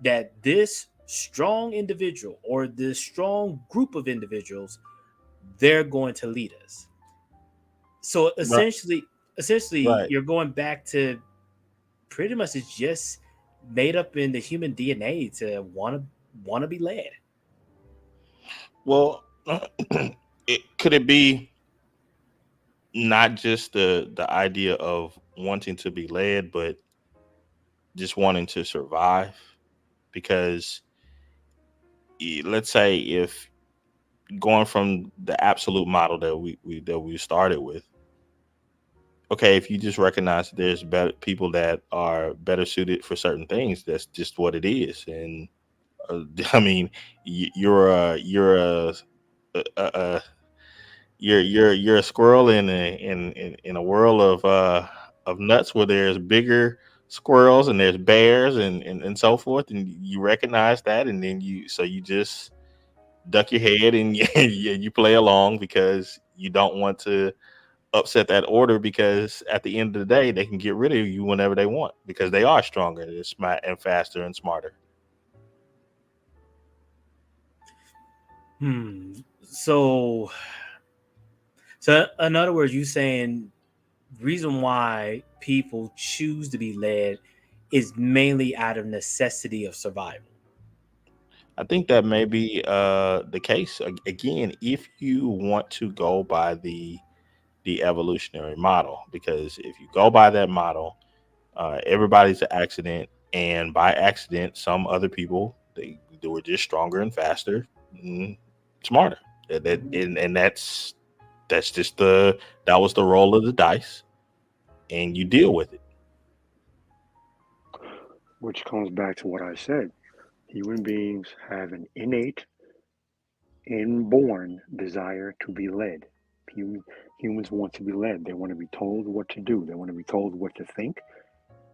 that this strong individual or this strong group of individuals, they're going to lead us. So essentially, Right. you're going back to pretty much it's just made up in the human DNA to want to be led. Well, could it be not just the idea of wanting to be led, but just wanting to survive? Because let's say if going from the absolute model that we started with, okay, if you just recognize that there's better people that are better suited for certain things, that's just what it is. And I mean, you're a squirrel in a world of nuts where there's bigger squirrels and there's bears and so forth, and you recognize that, and then you just duck your head and you play along because you don't want to upset that order, because at the end of the day they can get rid of you whenever they want because they are stronger and smart and faster and smarter. So in other words, you saying reason why people choose to be led is mainly out of necessity of survival. I think that may be the case. Again, if you want to go by the evolutionary model, because if you go by that model, everybody's an accident, and by accident, some other people they were just stronger and faster, and smarter. And that's just that was the roll of the dice, and you deal with it. Which comes back to what I said. Human beings have an innate, inborn desire to be led. Humans want to be led. They want to be told what to do. They want to be told what to think,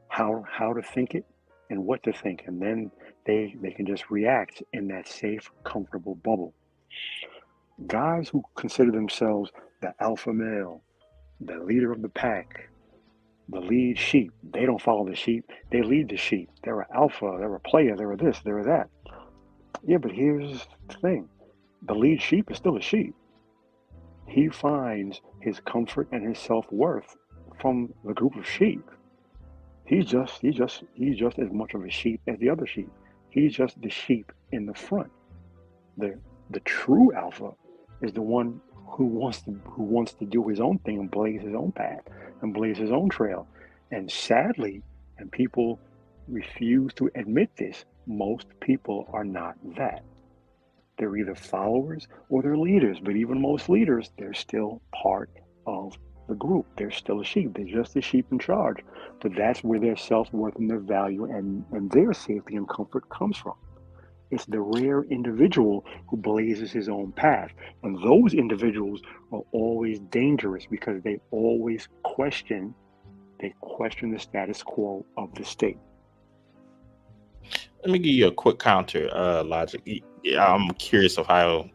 how to think it, and what to think. And then they can just react in that safe, comfortable bubble. Guys who consider themselves the alpha male, the leader of the pack, the lead sheep, they don't follow the sheep, they lead the sheep. They're an alpha, they're a player, they're a this, they're a that. Yeah, but here's the thing. The lead sheep is still a sheep. He finds his comfort and his self-worth from the group of sheep. He's just as much of a sheep as the other sheep. He's just the sheep in the front. The true alpha is the one who wants to do his own thing and blaze his own path and blaze his own trail. And sadly, and people refuse to admit this, most people are not that. They're either followers or they're leaders. But even most leaders, they're still part of the group. They're still a sheep. They're just the sheep in charge. But that's where their self-worth and their value and their safety and comfort comes from. It's the rare individual who blazes his own path. And those individuals are always dangerous because they always question the status quo of the state. Let me give you a quick counter, Logic. I'm curious of how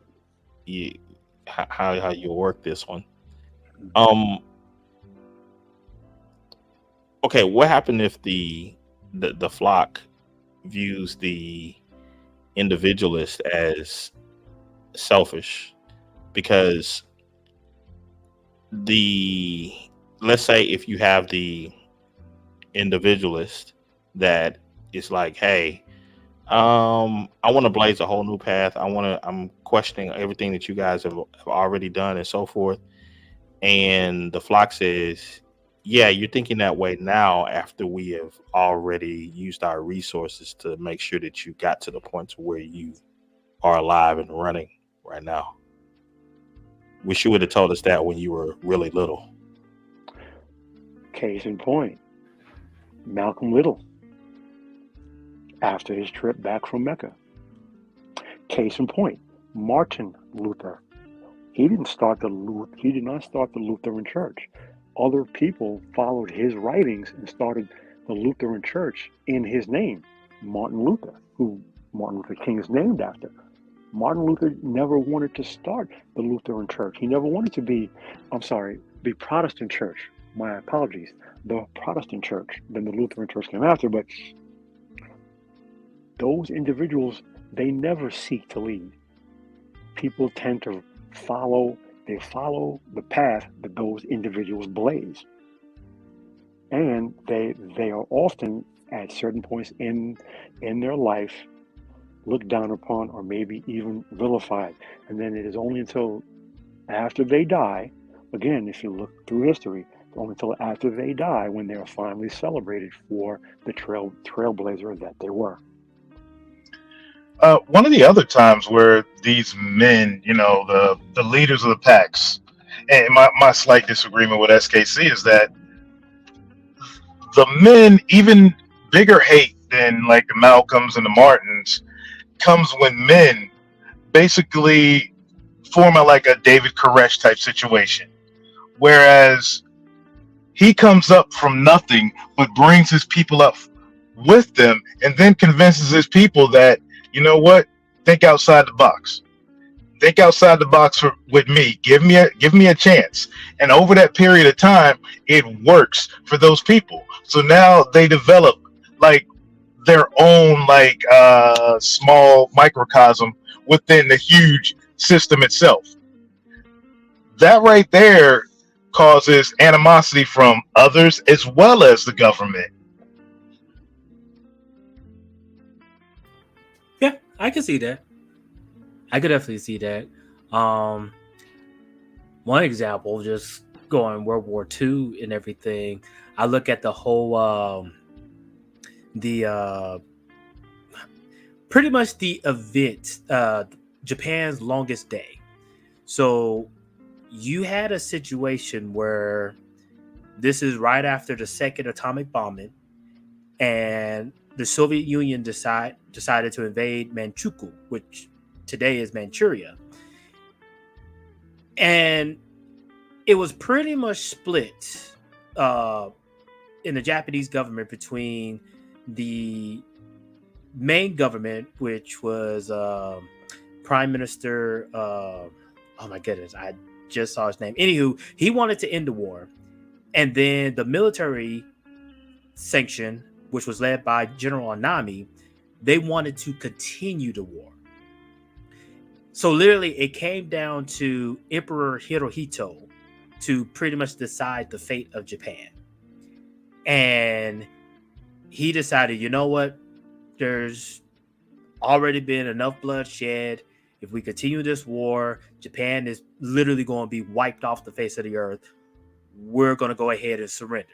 you work this one. Okay, what happened if the flock views the individualist as selfish? Because let's say if you have the individualist that is like, hey, I want to blaze a whole new path. I'm questioning everything that you guys have already done and so forth. And the flock says, yeah, you're thinking that way now after we have already used our resources to make sure that you got to the point to where you are alive and running right now. Wish you would have told us that when you were really little. Case in point, Malcolm Little, after his trip back from Mecca. Case in point, Martin Luther. He did not start the Lutheran Church. Other people followed his writings and started the Lutheran Church in his name. Martin Luther, who Martin Luther King is named after. Martin Luther never wanted to start the Lutheran Church. He never wanted to be Protestant Church. My apologies. The Protestant Church. Then the Lutheran Church came after, but those individuals, they never seek to lead. People tend to follow the path that those individuals blaze. And they are often at certain points in their life looked down upon or maybe even vilified. And then it is only until after they die, again, if you look through history, only until after they die when they are finally celebrated for the trailblazer that they were. One of the other times where these men, the leaders of the packs, and my slight disagreement with SKC is that the men, even bigger hate than like the Malcolms and the Martins, comes when men basically form a David Koresh type situation. Whereas He comes up from nothing, but brings his people up with them, and then convinces his people that, you know what, think outside the box. Think outside the box with me. Give me a chance. And over that period of time, it works for those people. So now they develop like their own like small microcosm within the huge system itself. That right there causes animosity from others as well as the government. Yeah, I can see that. I could definitely see that. One example, just going World War II and everything. I look at the whole, pretty much the event, Japan's longest day. So you had a situation where this is right after the second atomic bombing, and the Soviet Union decided to invade Manchukuo, which today is Manchuria. And it was pretty much split in the Japanese government between the main government, which was Prime Minister, oh my goodness, I just saw his name. Anywho, he wanted to end the war. And then the military section, which was led by General Anami, they wanted to continue the war. So literally it came down to Emperor Hirohito to pretty much decide the fate of Japan. And he decided, you know what? There's already been enough bloodshed. If we continue this war, Japan is literally going to be wiped off the face of the earth. We're going to go ahead and surrender.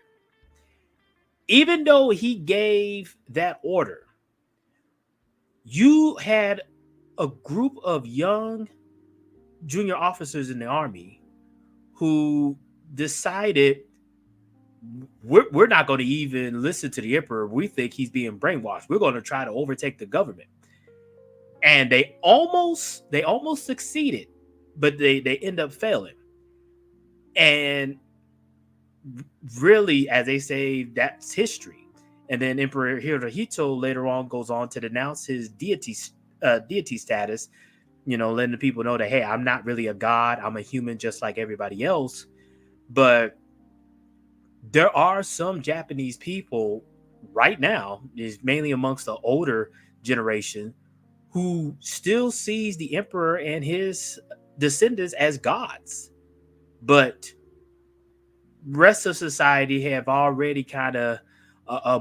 Even though he gave that order, you had a group of young junior officers in the army who decided we're not going to even listen to the emperor. We think he's being brainwashed. We're going to try to overtake the government. And they almost succeeded, but they end up failing. And really, as they say, that's history. And then Emperor Hirohito later on goes on to denounce his deity status, letting the people know that, hey, I'm not really a god. I'm a human just like everybody else. But there are some Japanese people right now, is mainly amongst the older generation, who still sees the emperor and his descendants as gods. But rest of society have already kind of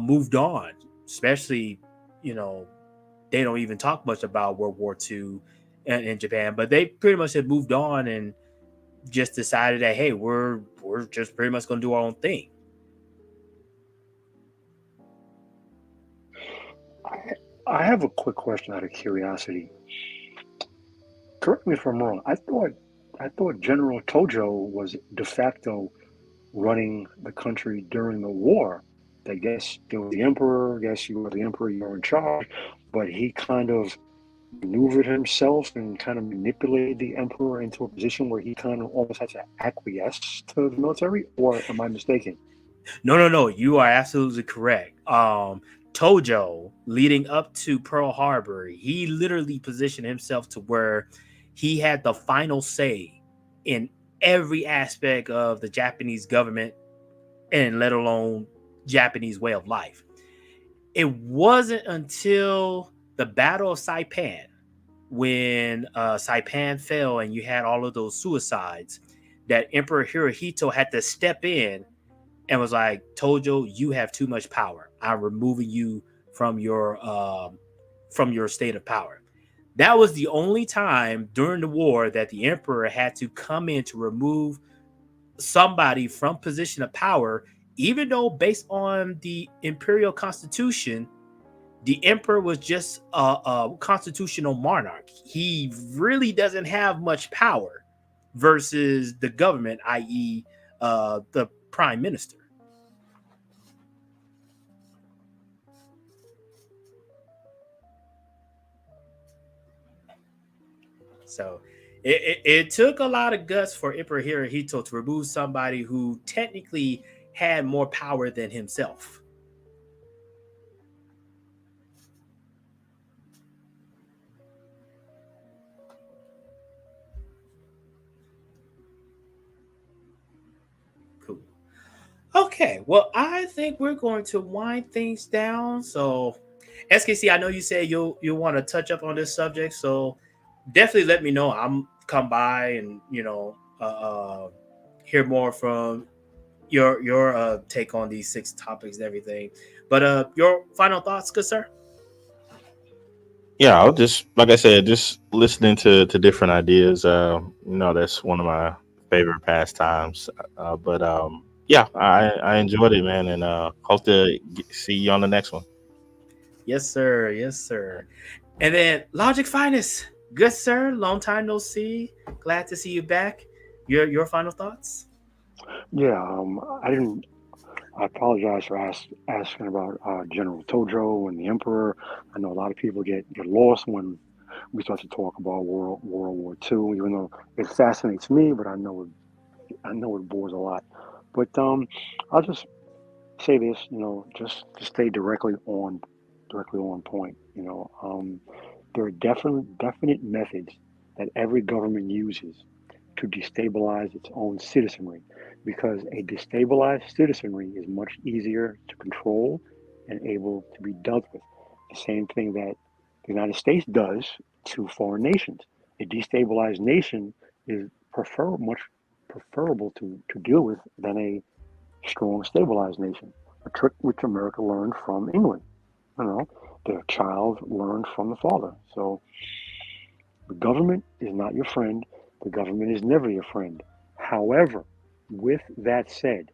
moved on, especially, they don't even talk much about World War II in Japan, but they pretty much have moved on and just decided that, hey, we're just pretty much going to do our own thing. I have a quick question out of curiosity. Correct me if I'm wrong. I thought General Tojo was de facto running the country during the war. I guess there was the emperor. I guess you were the emperor. You were in charge, but he kind of maneuvered himself and kind of manipulated the emperor into a position where he kind of almost had to acquiesce to the military. Or am I mistaken? No. You are absolutely correct. Tojo, leading up to Pearl Harbor, he literally positioned himself to where he had the final say in every aspect of the Japanese government, and let alone Japanese way of life. It wasn't until the Battle of Saipan, when Saipan fell and you had all of those suicides, that Emperor Hirohito had to step in and was like, Tojo, you have too much power. I'm removing you from your state of power. That was the only time during the war that the emperor had to come in to remove somebody from position of power, even though based on the imperial constitution, the emperor was just a constitutional monarch. He really doesn't have much power versus the government, i.e. The prime minister. So it took a lot of guts for Emperor Hirohito to remove somebody who technically had more power than himself. Cool. Okay, well, I think we're going to wind things down. So, SKC, I know you said you'll want to touch up on this subject, so definitely let me know. I'm come by and hear more from your take on these 6 topics and everything. But your final thoughts, good sir? Yeah, I'll just like I said, just listening to different ideas. That's one of my favorite pastimes. But yeah, I enjoyed it, man, and hope to see you on the next one. Yes, sir. Yes, sir. And then Logic Finest, good sir. Long time no see. Glad to see you back. Your final thoughts? Yeah, I apologize for asking about General Tojo and the Emperor. I know a lot of people get lost when we start to talk about World War II, even though it fascinates me, but I know it bores a lot. But I'll just say this, just to stay directly on point. There are definite methods that every government uses to destabilize its own citizenry, because a destabilized citizenry is much easier to control and able to be dealt with. The same thing that the United States does to foreign nations. A destabilized nation is much preferable to deal with than a strong, stabilized nation. A trick which America learned from England. The child learned from the father. So the government is not your friend. The government is never your friend. However, with that said,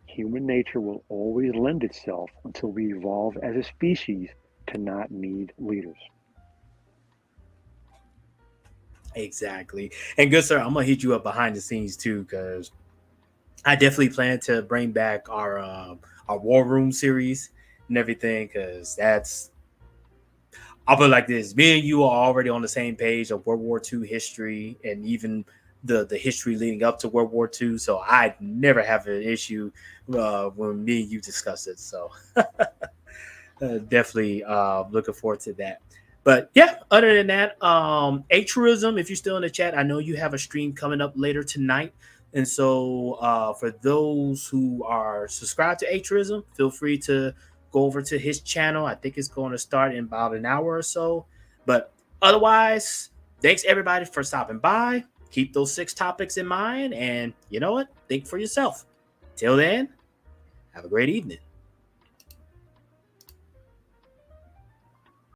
human nature will always lend itself, until we evolve as a species, to not need leaders. Exactly. And good sir, I'm gonna hit you up behind the scenes too, because I definitely plan to bring back our War Room series and everything, because I'll put it like this: me and you are already on the same page of World War II history, and even the history leading up to World War II. So I never have an issue when me and you discuss it. So definitely looking forward to that. But yeah, other than that, Altruism, if you're still in the chat, I know you have a stream coming up later tonight. And so for those who are subscribed to Altruism, feel free to go over to his channel. I think it's going to start in about an hour or so. But otherwise, thanks everybody for stopping by. Keep those 6 topics in mind. And you know what? Think for yourself. Till then, have a great evening.